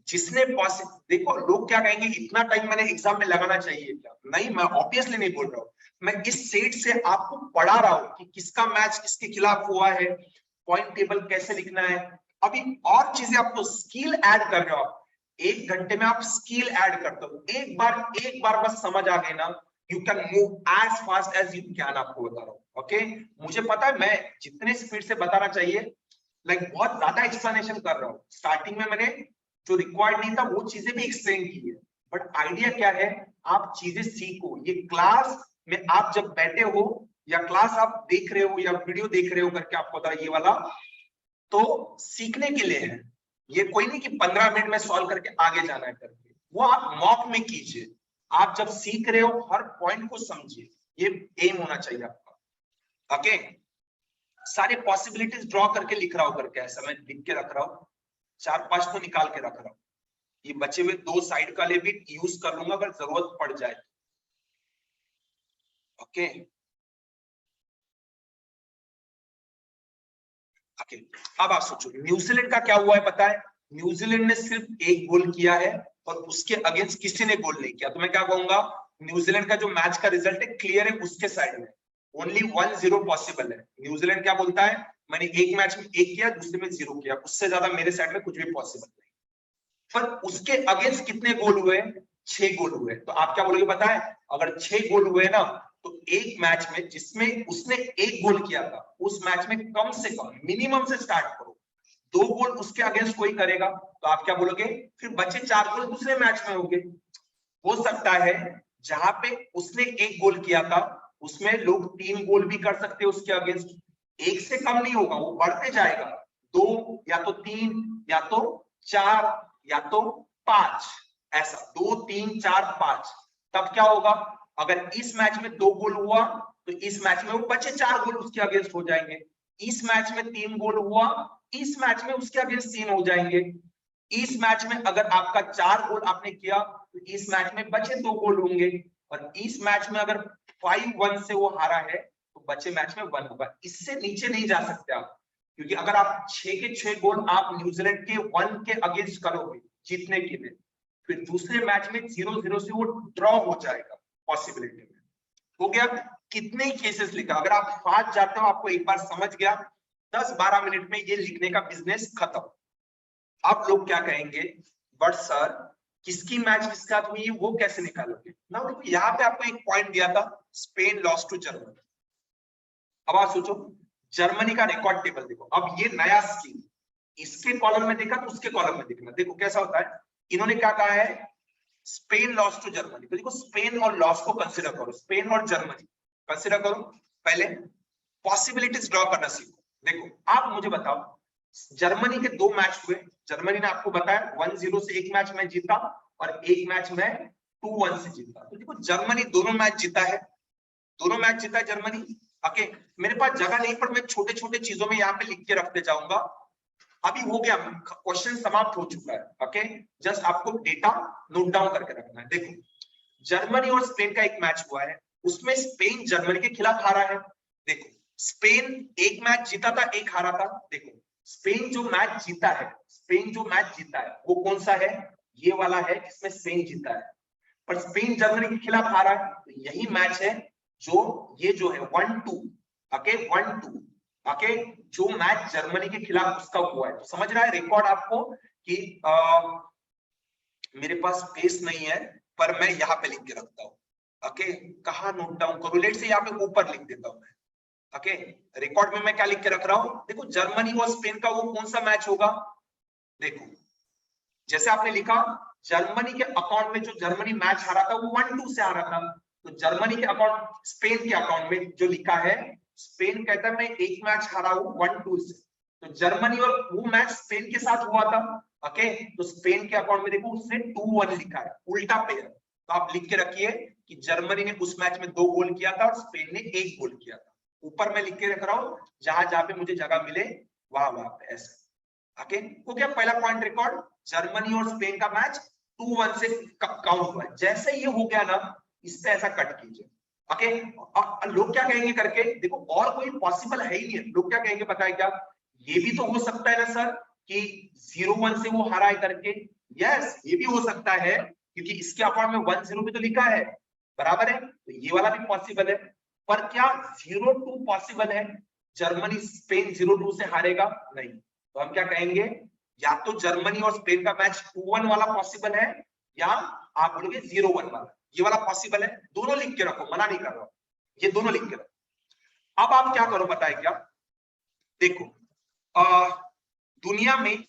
जिसने देखो लोग क्या कहेंगे, इतना टाइम मैंने एग्जाम में लगाना चाहिए क्या? नहीं, मैं ऑब्वियसली नहीं बोल रहा हूँ। मैं इस सेट से आपको पढ़ा रहा हूँ कि किसका मैच किसके खिलाफ हुआ है, पॉइंट टेबल कैसे लिखना है। अभी और चीजें आपको स्किल ऐड कर रहे हो आप। 1 घंटे में आप स्किल ऐड करते हो। एक बार बस समझ आ गए ना, you can move as fast as you can. आपको बता रहा हूँ। ओके, मुझे पता है मैं जितने स्पीड से बताना चाहिए, लाइक बहुत ज्यादा एक्सप्लेनेशन कर रहा हूँ। स्टार्टिंग में मैंने जो रिक्वायर्ड नहीं था वो चीजें भी एक्सप्लेन की है, बट आइडिया क्या है, आप चीजें सीखो। ये क्लास में आप जब बैठे हो या क्लास आप देख रहे हो या वीडियो देख रहे हो करके आपको पता है ये वाला, तो सीखने के लिए है। ये कोई नहीं कि 15 मिनट में सॉल्व करके आगे जाना है करके, वो आप मॉक में कीजिए। आप जब सीख रहे हो हर पॉइंट को समझिए, ये एम होना चाहिए आपका। ओके, सारे पॉसिबिलिटीज ड्रॉ करके लिख रहा हूं करके, ऐसा मैं लिख के रख रहा हूं। 4-5 तो निकाल के रख रहा हूं। ये बचे हुए 2 साइड का ले भी यूज कर लूंगा अगर जरूरत पड़ जाए। ओके ओके, अब आप सोचो न्यूजीलैंड का क्या हुआ है पता है? न्यूजीलैंड ने सिर्फ एक गोल किया है और उसके अगेंस्ट किसी ने गोल नहीं किया। तो मैं क्या कहूंगा, न्यूजीलैंड का जो मैच का रिजल्ट है क्लियर है उसके साइड में। ओनली 1-0 पॉसिबल है। न्यूजीलैंड क्या बोलता है, मैंने एक मैच में 1 किया, दूसरे में 0 किया, उससे ज्यादा मेरे साइड में कुछ भी पॉसिबल नहीं। पर उसके अगेंस्ट कितने गोल हुए? 6 गोल हुए। तो आप क्या बोलोगे पता है, अगर 6 गोल हुए ना, तो एक मैच में जिसमें उसने 1 गोल किया था, उस मैच में कम से कम मिनिमम से स्टार्ट करो 2 गोल उसके अगेंस्ट कोई करेगा। तो आप क्या बोलोगे, फिर बचे 4 गोल दूसरे मैच में होंगे। हो सकता है जहां पे उसने 1 गोल किया था उसमें लोग 3 गोल भी कर सकते हैं उसके अगेंस्ट। एक से कम नहीं होगा, वो बढ़ते जाएगा। 2 या तो 3 या तो 4 या तो 5, ऐसा 2 3 4 5। तब क्या होगा, अगर इस मैच में 2 गोल हुआ तो इस मैच में वो बचे 4 गोल उसके अगेंस्ट हो जाएंगे। इस मैच में 3 गोल हुआ, इस मैच में उसके अगेंस्ट 3 हो जाएंगे। इस मैच में अगर आपका 4 गोल आपने किया तो इस मैच में बचे 2 गोल होंगे। और इस मैच में अगर 5-1 से वो हारा है तो बचे मैच में 1 होगा। इससे नीचे नहीं जा सकते आप, क्योंकि अगर आप 6 के 6 गोल आप न्यूजीलैंड के 1 के अगेंस्ट करोगे जीतने के लिए, फिर दूसरे मैच में 0-0 से वो ड्रॉ हो जाएगा पॉसिबिलिटी में। हो गया। कितने केसेस लिखा, अगर आप फास्ट जाते हो आपको एक बार समझ गया, 10-12 मिनट में ये लिखने का बिजनेस खत्म। आप लोग क्या कहेंगे, बट सर किसकी मैच किसके साथ हुई वो कैसे निकालोगे ना? देखो यहाँ पे आपको एक पॉइंट दिया था, स्पेन लॉस टू जर्मनी। अब आप सोचो जर्मनी का रिकॉर्ड टेबल देखो। अब ये नया स्कीम, इसके कॉलम में देखा तो उसके कॉलम में देखना। देखो कैसा होता है, इन्होंने क्या कहा है, स्पेन लॉस टू जर्मनी। तो देखो स्पेन और लॉस को कंसिडर करो, स्पेन और जर्मनी कंसिडर करो। पहले पॉसिबिलिटीज ड्रॉ करना सीखो। देखो आप मुझे बताओ, जर्मनी के 2 मैच हुए, जर्मनी ने आपको बताया 1-0 से एक मैच में जीता और एक मैच में 2-1 से जीता। तो देखो जर्मनी दोनों मैच जीता है, दोनों मैच जीता है जर्मनी। ओके, मेरे पास जगह नहीं पर मैं छोटे छोटे चीजों में यहाँ पे लिख के रखते जाऊंगा। अभी हो गया, क्वेश्चन समाप्त हो चुका है। ओके, जस्ट आपको डेटा नोट डाउन करके रखना है। देखो जर्मनी और स्पेन का एक मैच हुआ है, उसमें स्पेन जर्मनी के खिलाफ हारा है। देखो स्पेन एक मैच जीता था, एक हारा था। देखो स्पेन जो मैच जीता है, स्पेन जो मैच जीता है वो कौन सा है, ये वाला है जिसमें स्पेन जीता है। पर स्पेन जर्मनी के खिलाफ हारा है, तो यही मैच है जो ये जो है 1-2। ओके 1-2। ओके, जो मैच जर्मनी के खिलाफ उसका हुआ है। तो समझ रहा है रिकॉर्ड आपको कि मेरे पास स्पेस नहीं है पर मैं यहाँ पे लिख के रखता हूँ। ओके, कहाँ नोट डाउन करूं, लेट से यहाँ पे ऊपर लिख देता हूँ मैं। ओके, रिकॉर्ड में मैं क्या लिख के रख रहा हूं, देखो जर्मनी और स्पेन का वो कौन सा मैच होगा। देखो जैसे आपने लिखा जर्मनी के अकाउंट में जो जर्मनी मैच हारा था वो 1-2 से हारा था। तो जर्मनी के अकाउंट, स्पेन के अकाउंट में जो लिखा है, स्पेन कहता है मैं एक मैच हारा हूं 1-2 से। तो जर्मनी और वो मैच स्पेन के साथ हुआ था। ओके, तो स्पेन के अकाउंट में देखो उसने 2-1 लिखा है, उल्टा पेयर। तो आप लिख के रखिए कि जर्मनी ने उस मैच में 2 गोल किया था और स्पेन ने 1 गोल किया था। ऊपर मैं लिख के रख रहा हूं, जहां जहां पे मुझे जगह मिले वहां वहां पे ऐसे। ओके, हो गया पहला पॉइंट रिकॉर्ड, जर्मनी और स्पेन का मैच 2-1 से काउंट हुआ। जैसे ये हो गया ना, इस पे ऐसा कट कीजिए। ओके, लोग क्या कहेंगे करके देखो, और कोई पॉसिबल है ही नहीं। लोग क्या कहेंगे पता है क्या, ये भी तो हो सकता है ना सर कि 0-1 से वो हारा है करके। यस, ये भी हो सकता है, क्योंकि इसके अकाउंट में 1-0 भी तो लिखा है, बराबर है, तो ये वाला भी पॉसिबल है। पर क्या 0-2 पॉसिबल है? जर्मनी स्पेन 0-2 से हारेगा? नहीं। तो हम क्या कहेंगे, या तो जर्मनी और स्पेन का मैच 2-1 वाला पॉसिबल है, या आप बोलोगे 0-1 वाला, ये वाला पॉसिबल है। दोनों लिख के रखो, मना नहीं कर रहा हूं, ये दोनों लिख के रखो। अब आप क्या करो पता है क्या, देखो दुनिया में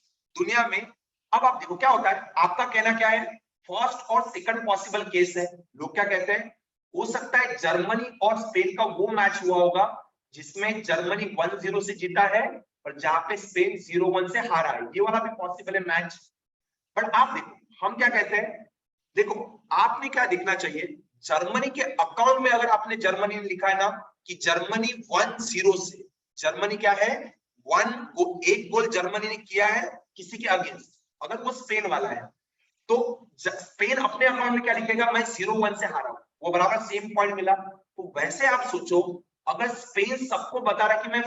अब आप देखो क्या होता है। आपका कहना क्या है, फर्स्ट और सेकंड पॉसिबल केस है। लोग क्या कहते हैं, हो सकता है जर्मनी और स्पेन का वो मैच हुआ होगा जिसमें जर्मनी 1-0 से जीता है और जहां पे स्पेन 0-1 से हारा है, ये वाला भी पॉसिबल है मैच। बट आप देखो हम क्या कहते हैं, देखो आपने क्या देखना चाहिए, जर्मनी के अकाउंट में अगर आपने जर्मनी ने लिखा है ना कि जर्मनी 1-0 से, जर्मनी क्या है, एक गोल जर्मनी ने किया है किसी के अगेंस्ट, अगर वो स्पेन वाला है तो स्पेन अपने अकाउंट में क्या लिखेगा, मैं 0-1 से हारा हूं, वो बराबर सेम पॉइंट मिला। तो वैसे आप सोचो, अगर स्पेन सबको बता रहा है कि मैं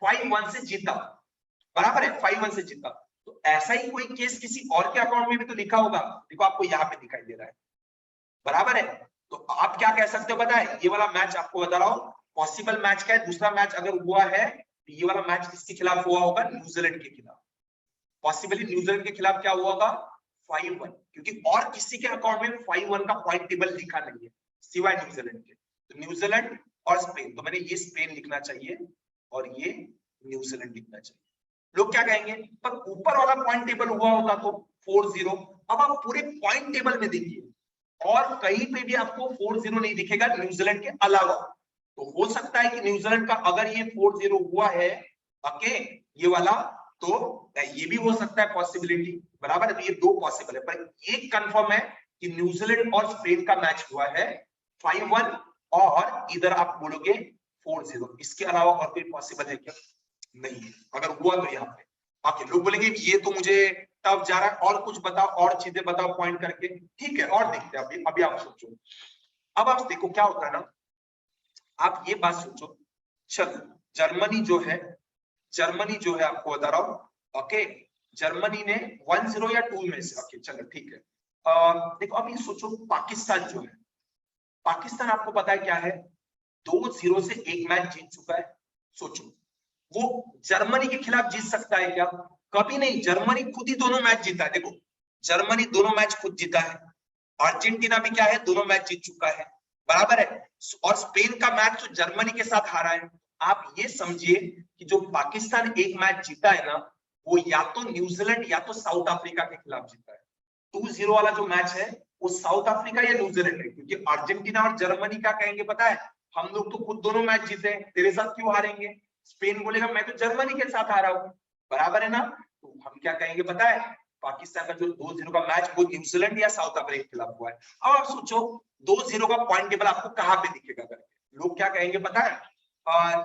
5-1 से जीता, बराबर है 5-1 से जीता, तो ऐसा ही कोई केस किसी और के अकाउंट में भी तो लिखा होगा। देखो आपको यहाँ पे दिखाई दे रहा है, बराबर है। तो आप क्या कह सकते हो पता है, ये वाला मैच आपको बता रहा हूं पॉसिबल मैच क्या है। दूसरा मैच अगर हुआ है तो ये वाला मैच किसके खिलाफ हुआ होगा, न्यूजीलैंड के खिलाफ। पॉसिबली न्यूजीलैंड के खिलाफ क्या हुआ होगा, 5-1, क्योंकि और किसी के अकाउंट में 5-1 का पॉइंट टेबल लिखा नहीं है सिवाय न्यूजीलैंड के। तो न्यूजीलैंड और स्पेन, तो मैंने ये स्पेन लिखना चाहिए और ये न्यूजीलैंड लिखना चाहिए। लोग क्या कहेंगे, पर ऊपर वाला पॉइंट टेबल हुआ होता तो 4-0। अब आप पूरे पॉइंट टेबल में देखिए और कहीं पे भी आपको 4-0 नहीं दिखेगा न्यूजीलैंड के अलावा। तो हो सकता है कि न्यूजीलैंड का अगर ये 4-0 हुआ है, ओके, ये वाला, तो ये भी हो सकता है पॉसिबिलिटी, बराबर है। तो ये दो पॉसिबल है, पर एक कंफर्म है कि न्यूजीलैंड और स्पेन का मैच हुआ है 5-1, और इधर आप बोलोगे 4-0। इसके अलावा और कोई पॉसिबल है क्या, नहीं है। अगर हुआ तो यहाँ पे बाकी लोग बोलेंगे ये तो मुझे टफ जा रहा है, और कुछ बताओ, और चीजें बताओ पॉइंट करके। ठीक है, और देखते हैं अभी आप सोचो। अब आप देखो क्या होता है ना, आप ये बात सोचो, चलो जर्मनी जो है आपको बता रहा हूं, ओके, जर्मनी ने 1-0 या 2 में से, ओके चलो ठीक है। देखो अब ये सोचो, पाकिस्तान जो है, पाकिस्तान आपको पता है क्या है, 2-0 से एक मैच जीत चुका है। सोचो वो जर्मनी के खिलाफ जीत सकता है क्या, कभी नहीं। जर्मनी खुद ही दोनों मैच जीता है, देखो जर्मनी दोनों मैच खुद जीता है। अर्जेंटीना भी क्या है, दोनों मैच जीत चुका है, बराबर है। और स्पेन का मैच तो जर्मनी के साथ हारा है। आप ये समझिए कि जो पाकिस्तान एक मैच जीता है ना, वो या तो न्यूजीलैंड या तो साउथ अफ्रीका के खिलाफ जीता है। 2-0 वाला जो मैच है वो साउथ अफ्रीका या न्यूजीलैंड है, क्योंकि अर्जेंटीना और जर्मनी क्या कहेंगे पता है, हम लोग तो खुद दोनों मैच जीते हैं, तेरे साथ क्यों हारेंगे। स्पेन बोलेगा मैं तो जर्मनी के साथ हारा हूं, बराबर है ना। तो हम क्या कहेंगे पता है, पाकिस्तान का जो 2-0 का मैच वो न्यूजीलैंड या साउथ अफ्रीका के खिलाफ हुआ है। अब आप सोचो 2-0 का पॉइंट टेबल आपको कहां पे दिखेगा करके, लोग क्या कहेंगे पता है,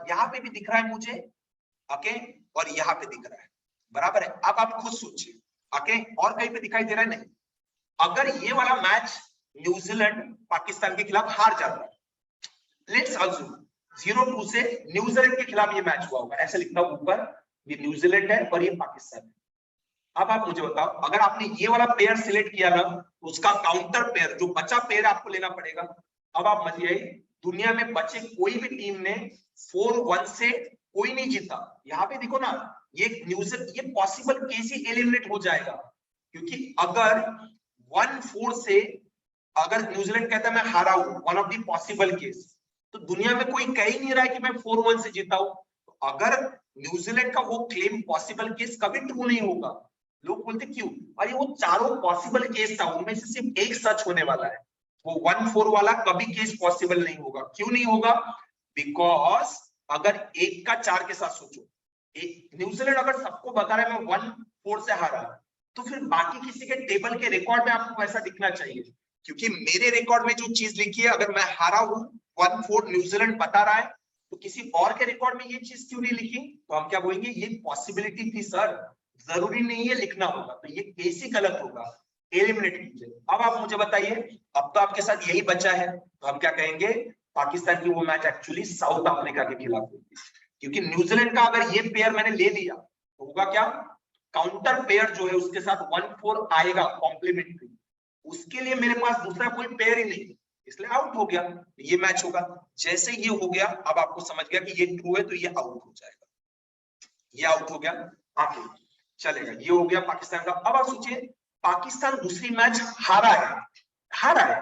यहाँ पे भी दिख रहा है मुझे, ओके, और यहाँ पे दिख रहा है, बराबर है। अब आप खुद सोचिए, ओके, और कहीं पे दिखाई दे रहा है नहीं। अगर ये वाला मैच न्यूजीलैंड पाकिस्तान के खिलाफ हार जाता है, लेट्स अज्यूम 0-2 से न्यूजीलैंड के खिलाफ ये मैच हुआ होगा, ऐसे लिखता हूं ऊपर, ये न्यूजीलैंड है और ये पाकिस्तान है। अब आप मुझे बताओ, अगर आपने ये वाला पेयर सिलेक्ट किया ना, तो उसका काउंटर पेयर, जो बचा पेयर आपको लेना पड़ेगा। अब आप मत आइए, दुनिया में बचे कोई भी टीम ने 4-1 से कोई नहीं जीता। यहाँ पे देखो ना, ये न्यूजीलैंड, ये पॉसिबल केस ही एलिमिनेट हो जाएगा, क्योंकि अगर 1-4 से अगर न्यूजीलैंड कहता है मैं हारा हूं, one of the possible case, तो दुनिया में कोई कह ही नहीं रहा है कि मैं 4-1 से जीता हूं। तो अगर न्यूजीलैंड का वो क्लेम पॉसिबल केस कभी ट्रू नहीं होगा। लोग बोलते क्यों, अरे वो चारों पॉसिबल केस था, उनमें से सिर्फ एक सच होने वाला है, वो 1-4 वाला कभी केस पॉसिबल नहीं होगा। क्यों नहीं होगा, बिकॉज अगर एक का 4 के साथ सोचो, न्यूजीलैंड अगर सबको बता रहा है मैं 1-4 से हारा, तो फिर बाकी किसी के टेबल के रिकॉर्ड में आपको वैसा दिखना चाहिए, क्योंकि मेरे रिकॉर्ड में जो चीज लिखी है, अगर मैं हारा हूं 1-4 न्यूजीलैंड बता रहा है, तो किसी और के रिकॉर्ड में ये चीज क्यों नहीं लिखी? तो हम क्या बोलेंगे, ये पॉसिबिलिटी थी सर, जरूरी नहीं है लिखना होगा, तो ये कैसे गलत होगा, एलिमिनेट कीजिए। अब आप मुझे बताइए, अब तो आपके साथ यही बचा है, तो हम क्या कहेंगे, पाकिस्तान की वो मैच एक्चुअली साउथ अफ्रीका के खिलाफ होगी, क्योंकि न्यूजीलैंड का अगर ये पेयर मैंने ले लिया तो होगा क्या, काउंटर पेयर जो है उसके साथ 1-4 आएगा कॉम्प्लीमेंट्री, उसके लिए मेरे पास दूसरा कोई पेयर ही नहीं, इसलिए आउट हो गया, ये मैच होगा। जैसे ये हो गया, अब आपको समझ गया कि ये ट्रू है तो ये आउट हो जाएगा, ये आउट हो गया, आगे चलेगा, ये हो गया पाकिस्तान का। अब आप सोचिए, पाकिस्तान दूसरी मैच हारा है।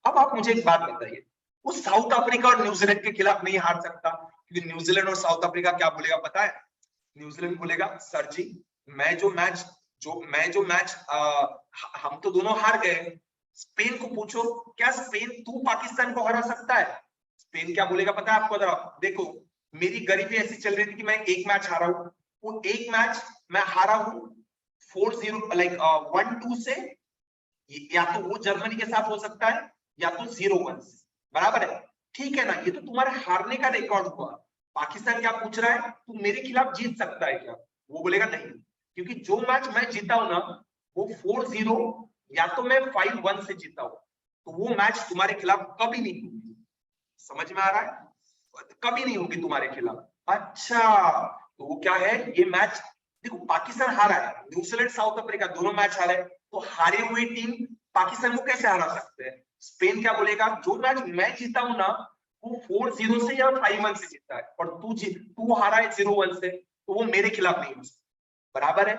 अब आप मुझे एक बात बताइए, वो साउथ अफ्रीका और न्यूजीलैंड के खिलाफ नहीं हार सकता, क्योंकि न्यूजीलैंड और साउथ अफ्रीका क्या बोलेगा पता है, न्यूजीलैंड बोलेगा सर जी मैं जो मैच हम तो दोनों हार गए, स्पेन को पूछो क्या स्पेन तू पाकिस्तान को हरा सकता है? स्पेन क्या बोलेगा पता है आपको, जरा देखो मेरी गरीबी ऐसी चल रही थी कि मैं एक मैच हारा हूं, वो एक मैच मैं हारा हूं 4-0 लाइक 1-2 से, या तो वो जर्मनी के साथ हो सकता है या तो 0-1 से, बराबर है, ठीक है ना, ये तो तुम्हारे हारने का रिकॉर्ड हुआ। पाकिस्तान क्या पूछ रहा है, तू मेरे खिलाफ जीत सकता है क्या? वो बोलेगा नहीं, क्योंकि जो मैच मैं जीता हूं ना वो 4-0 या तो मैं 5-1 से जीता हूं, तो वो मैच तुम्हारे खिलाफ कभी नहीं होगी, समझ में आ रहा है, कभी नहीं होगी तुम्हारे खिलाफ। अच्छा, तो वो क्या है, ये मैच देखो पाकिस्तान हारा है, न्यूजीलैंड साउथ अफ्रीका दोनों मैच हारे, तो हारी हुई टीम पाकिस्तान को कैसे हरा सकते हैं? स्पेन क्या बोलेगा, जो मैच मैं जीता हूं ना वो 4-0 से या 5-1 से जीता है, और तू हारा है 0-1 से, तो वो मेरे खिलाफ नहीं हो सकता, बराबर है,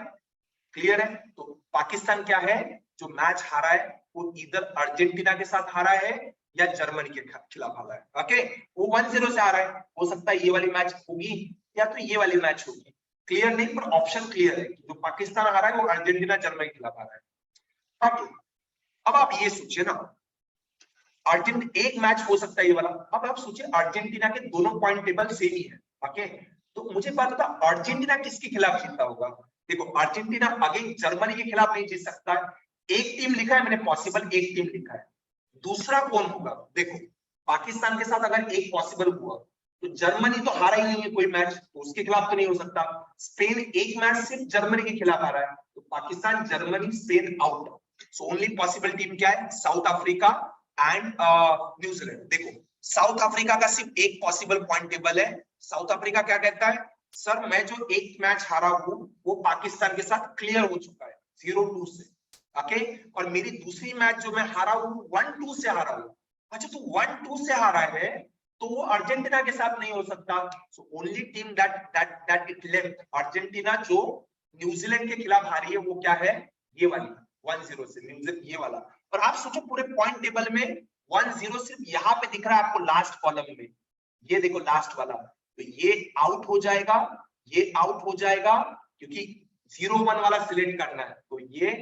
क्लियर है। तो पाकिस्तान क्या है, जो मैच हारा है वो इधर अर्जेंटीना के साथ हारा है या जर्मनी के खिलाफ हारा है, ओके, वो 1-0 से हारा है, हो सकता है ये वाली मैच होगी या तो ये वाली मैच होगी, क्लियर नहीं, पर ऑप्शन क्लियर है, जो पाकिस्तान हारा है वो अर्जेंटीना जर्मनी के खिलाफ हारा है। ओके, अब आप ये सोचिए ना, अर्जेंटीना एक मैच हो सकता है ये वाला, अब आप सोचिए अर्जेंटीना के दोनों पॉइंट टेबल सेम ही है, ओके, तो मुझे बात बता अर्जेंटीना किसके खिलाफ जीता होगा? देखो अर्जेंटीना अगेन जर्मनी के खिलाफ नहीं जीत सकता है, एक टीम लिखा है मैंने, पॉसिबल एक टीम लिखा है, दूसरा कौन होगा? देखो पाकिस्तान के साथ अगर एक पॉसिबल हुआ तो जर्मनी तो हारा ही नहीं है कोई मैच, तो उसके खिलाफ तो नहीं हो सकता, स्पेन एक मैच सिर्फ जर्मनी के खिलाफ आ रहा है, तो Pakistan Germany Spain out, so only possible team क्या है, साउथ अफ्रीका एंड न्यूजीलैंड। देखो साउथ अफ्रीका का सिर्फ एक पॉसिबल पॉइंट टेबल है, साउथ अफ्रीका क्या कहता है, सर मैं जो एक मैच हारा हूं वो पाकिस्तान के साथ क्लियर हो चुका है 0-2 से, ओके, और मेरी दूसरी मैच जो मैं हारा हूं 1-2 से हारा हूं, अच्छा तो 1-2 से हारा है तो वो अर्जेंटीना के साथ नहीं हो सकता, so only team that it left Argentina जो न्यूजीलैंड के खिलाफ हारी है वो क्या है, ये वाली 1-0 से न्यूजीलैंड, ये वाला। और आप सोचो पूरे पॉइंट टेबल में 1-0 सिर्फ यहाँ पे दिख रहा है आपको लास्ट कॉलम में, ये देखो लास्ट वाला, तो ये आउट हो जाएगा, ये आउट हो जाएगा, क्योंकि 0-1 वाला सिलेक्ट करना है, तो ये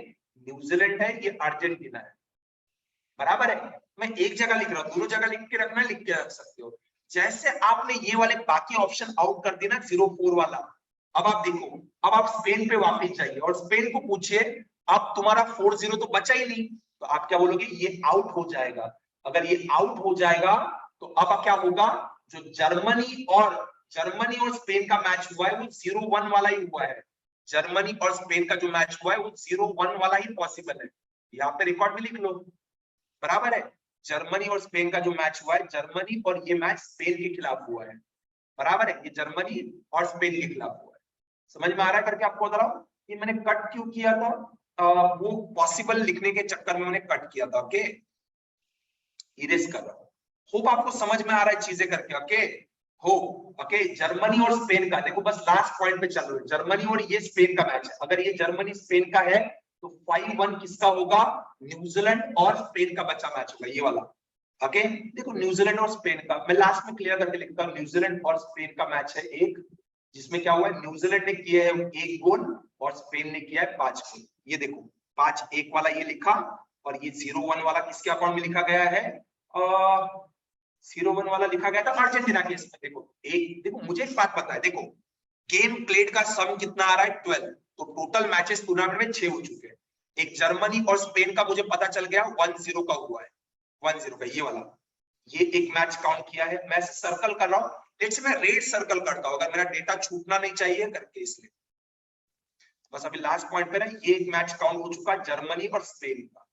न्यूजीलैंड है, ये अर्जेंटीना है, बराबर है। मैं एक जगह लिख रहा हूं, दोनों जगह लिख के रखना, लिख के रख सकते हो। जैसे आपने ये वाले बाकी ऑप्शन आउट कर दिया ना 0-4 वाला, अब आप देखो, अब आप स्पेन पे वापस जाइए और स्पेन को पूछिए, अब तुम्हारा 4-0 तो बचा ही नहीं, तो आप क्या बोलोगे, ये आउट हो जाएगा। अगर ये आउट हो जाएगा तो अब क्या होगा, जो जर्मनी और स्पेन का मैच हुआ है वो 0-1 वाला ही हुआ है, जर्मनी और स्पेन का जो मैच हुआ है वो 0-1 वाला ही पॉसिबल है, यहाँ पे रिकॉर्ड में लिख लो, बराबर है। जर्मनी और स्पेन का जो मैच हुआ है, जर्मनी और ये मैच स्पेन के खिलाफ हुआ है, बराबर है, ये जर्मनी और स्पेन के खिलाफ हुआ है, समझ में आ रहा है करके आपको बता रहा हूं, ये मैंने कट क्यों किया था, वो पॉसिबल लिखने के चक्कर में मैंने कट किया था, ओके, इरेज कर रहा हूं, होप आपको समझ में आ रहा है चीजें करके, ओके हो, ओके, जर्मनी और स्पेन का देखो, बस लास्ट पॉइंट पे चल रहे हो, जर्मनी और ये स्पेन का मैच है, अगर ये जर्मनी स्पेन का है तो 5-1 किसका होगा, न्यूजीलैंड और स्पेन का बचा मैच होगा, ये वाला, ओके, देखो न्यूजीलैंड और स्पेन का मैं लास्ट में क्लियर करके लिखता हूं, न्यूजीलैंड और स्पेन का मैच है एक, जिसमें क्या हुआ है, न्यूजीलैंड ने किया है 1 गोल और स्पेन ने किया है 5 गोल, ये देखो 5-1 वाला ये लिखा, और ये 0-1 वाला किसके अकाउंट में लिखा गया है, 0-1 वाला लिखा गया था अर्जेंटीना के इसमें, देखो एक, देखो मुझे एक बात पता है, देखो गेम प्लेड का सम कितना आ रहा है 12, तो टोटल मैचेस टूर्नामेंट में 6 हो चुके हैं, एक जर्मनी और स्पेन का मुझे पता चल गया 1-0 का हुआ है, 1-0 का ये वाला, ये एक मैच काउंट किया है, मैं सर्कल कर रहा हूं, लेट्स मैं रेड सर्कल करता हूं, अगर मेरा डेटा छूटना नहीं चाहिए करके, इसलिए बस अभी लास्ट पॉइंट पे ना, ये एक मैच काउंट हो चुका है जर्मनी और स्पेन का,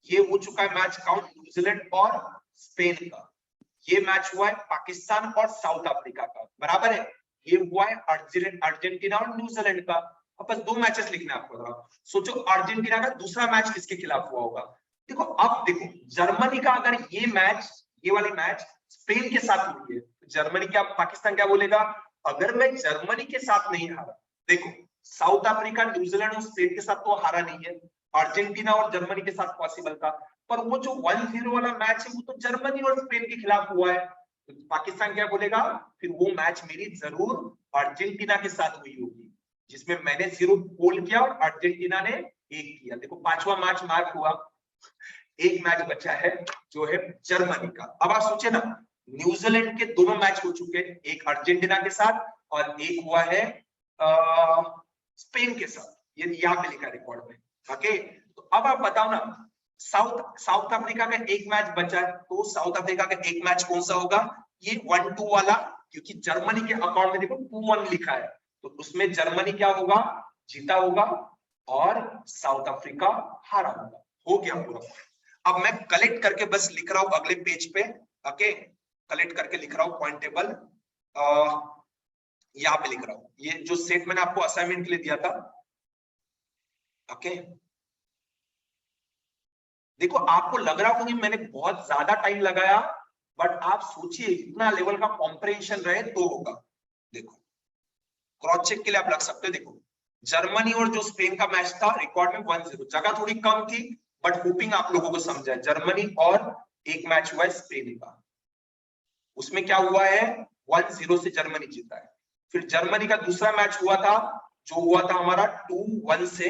ये हो चुका है मैच काउंट न्यूजीलैंड और स्पेन का, ये मैच हुआ है पाकिस्तान और साउथ अफ्रीका का, बराबर है, ये हुआ है अर्जेंटीना और न्यूजीलैंड का। अब बस 2 मैचेस लिखने आपको, सोचो अर्जेंटीना का दूसरा मैच किसके खिलाफ हुआ होगा। देखो अब देखो जर्मनी का अगर ये मैच, ये वाली मैच स्पेन के साथ हुई है, जर्मनी क्या, पाकिस्तान क्या बोलेगा, अगर मैं जर्मनी के साथ नहीं हारा, देखो साउथ अफ्रीका न्यूजीलैंड और स्पेन के साथ तो हारा नहीं है, अर्जेंटीना और जर्मनी के साथ पॉसिबल था, पर वो जो 1-0 वाला मैच है वो तो जर्मनी और स्पेन के खिलाफ हुआ है, तो पाकिस्तान क्या बोलेगा, फिर वो मैच मेरी जरूर अर्जेंटीना के साथ हुई होगी, जिसमें मैंने 0 गोल किया और अर्जेंटीना ने 1 किया। देखो 5वां मैच मार्क हुआ, एक मैच बचा है जो है जर्मनी का। अब आप सोचे ना, न्यूजीलैंड के दोनों मैच हो चुके हैं, एक अर्जेंटीना के साथ और एक हुआ है स्पेन के साथ, ये यहाँ पे लिखा रिकॉर्ड में। ओके, तो अब आप बताओ ना, साउथ अफ्रीका का एक मैच बचा है, तो साउथ अफ्रीका का एक मैच कौन सा होगा, ये 1-2 वाला, क्योंकि जर्मनी के अकाउंट में देखो 2-1 लिखा है, तो उसमें जर्मनी क्या होगा, जीता होगा और साउथ अफ्रीका हारा होगा। हो गया पूरा। अब मैं कलेक्ट करके बस लिख रहा हूं अगले पेज पे, ओके, कलेक्ट करके लिख रहा हूं पॉइंट टेबल, यहाँ पे लिख रहा हूं, ये जो सेट मैंने आपको असाइनमेंट के लिए दिया था। ओके, देखो आपको लग रहा होगा कि मैंने बहुत ज्यादा टाइम लगाया, बट आप सोचिए इतना लेवल का कॉम्प्रिहेंशन रहे तो होगा। देखो क्रॉस चेक के लिए आप लग सकते हो, देखो जर्मनी और जो स्पेन का मैच था रिकॉर्ड में 1-0, जगह थोड़ी कम थी बट होपिंग आप लोगों को समझा है। जर्मनी और एक मैच हुआ है स्पेन का, उसमें क्या हुआ है, 1-0 से जर्मनी जीता है। फिर जर्मनी का दूसरा मैच हुआ था, जो हुआ था हमारा 2-1 से,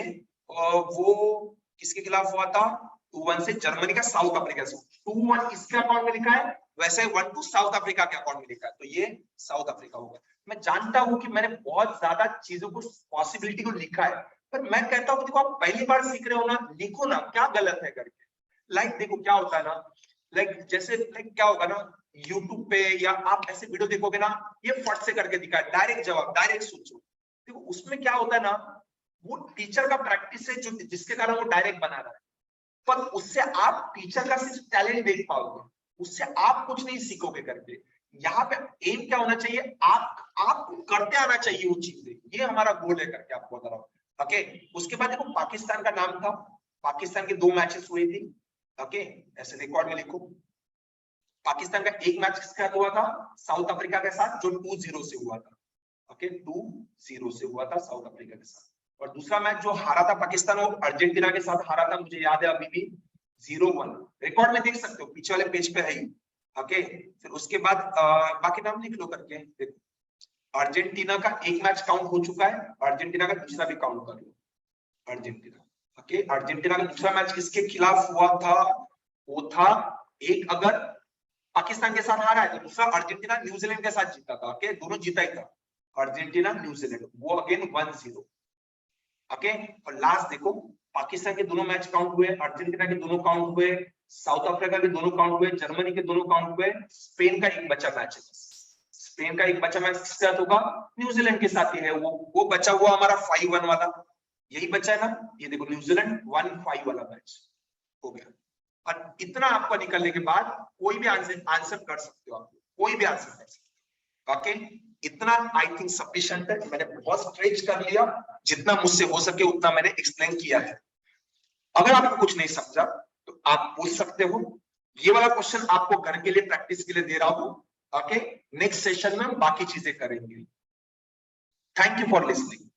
वो किसके खिलाफ हुआ था, 2-1 से जर्मनी का साउथ अफ्रीका से। 2-1 इसके अकाउंट में लिखा है, वैसे 1-2 साउथ अफ्रीका के अकाउंट में लिखा है, तो ये साउथ अफ्रीका होगा। मैं जानता हूं कि मैंने बहुत ज्यादा चीजों को, पॉसिबिलिटी को लिखा है, पर मैं कहता हूं कि देखो आप पहली बार सीख रहे हो ना, लिखो ना, क्या गलत है करके। लाइक देखो क्या होता है ना, लाइक जैसे लाइक क्या होगा ना, यूट्यूब पे या आप ऐसे वीडियो देखोगे ना, ये फट से करके दिखा है, डायरेक्ट जवाब, डायरेक्ट सोचो, देखो उसमें क्या होता है ना, वो टीचर का प्रैक्टिस है जो, जिसके कारण वो डायरेक्ट बना रहा है, पर उससे आप टीचर का सिर्फ टैलेंट देख पाओगे, उससे आप कुछ नहीं सीखोगे करके। यहाँ पे एम क्या होना चाहिए, आपको करते आना चाहिए वो चीजें, ये हमारा गोल है करके आपको बता रहा हूँ। ओके, उसके बाद देखो पाकिस्तान का नाम था, पाकिस्तान के 2 मैचेस हुए थे। ओके, ऐसे रिकॉर्ड में लिखो, पाकिस्तान का एक मैच किसके साथ हुआ था, साउथ अफ्रीका के साथ, जो 2-0 से हुआ था। ओके, 2-0 से हुआ था साउथ अफ्रीका के साथ, और दूसरा मैच जो हारा था पाकिस्तान, वो अर्जेंटीना के साथ हारा था, मुझे याद है अभी भी, 0-1, रिकॉर्ड में देख सकते हो, पीछे वाले पेज पे है ही। ओके, फिर उसके बाद बाकी नाम लिख लो करके, देखो अर्जेंटीना का एक मैच काउंट हो चुका है, अर्जेंटीना का दूसरा भी काउंट कर लो, अर्जेंटीना। ओके, अर्जेंटीना का दूसरा मैच किसके खिलाफ हुआ था, वो था, एक अगर पाकिस्तान के साथ हारा है तो दूसरा अर्जेंटीना न्यूजीलैंड के साथ जीता था। ओके, दोनों जीता ही था, अर्जेंटीना न्यूजीलैंड, वो अगेन 1-0। ओके, और लास्ट देखो पाकिस्तान के दोनों मैच काउंट हुए, अर्जेंटीना के दोनों काउंट हुए, साउथ अफ्रीका के दोनों काउंट हुए, जर्मनी के दोनों काउंट हुए, स्पेन का एक बचा मैच है, स्पेन का एक बचा मैच किसके साथ होगा, न्यूजीलैंड के साथ ही है, वो बचा हुआ हमारा 5-1 वाला, यही बचा है ना, ये देखो न्यूजीलैंड 1-5 वाला मैच हो गया। और इतना आपको निकलने के बाद कोई भी आंसर कर सकते हो, आप कोई भी आंसर कर सकते हो। ओके, इतना आई थिंक सफिशिएंट है, मैंने बहुत स्ट्रेच कर लिया, जितना मुझसे हो सके उतना मैंने एक्सप्लेन किया है। अगर आपको कुछ नहीं समझा तो आप पूछ सकते हो, ये वाला क्वेश्चन आपको घर के लिए प्रैक्टिस के लिए दे रहा हूं। ओके, नेक्स्ट सेशन में हम बाकी चीजें करेंगे। Thank you for listening.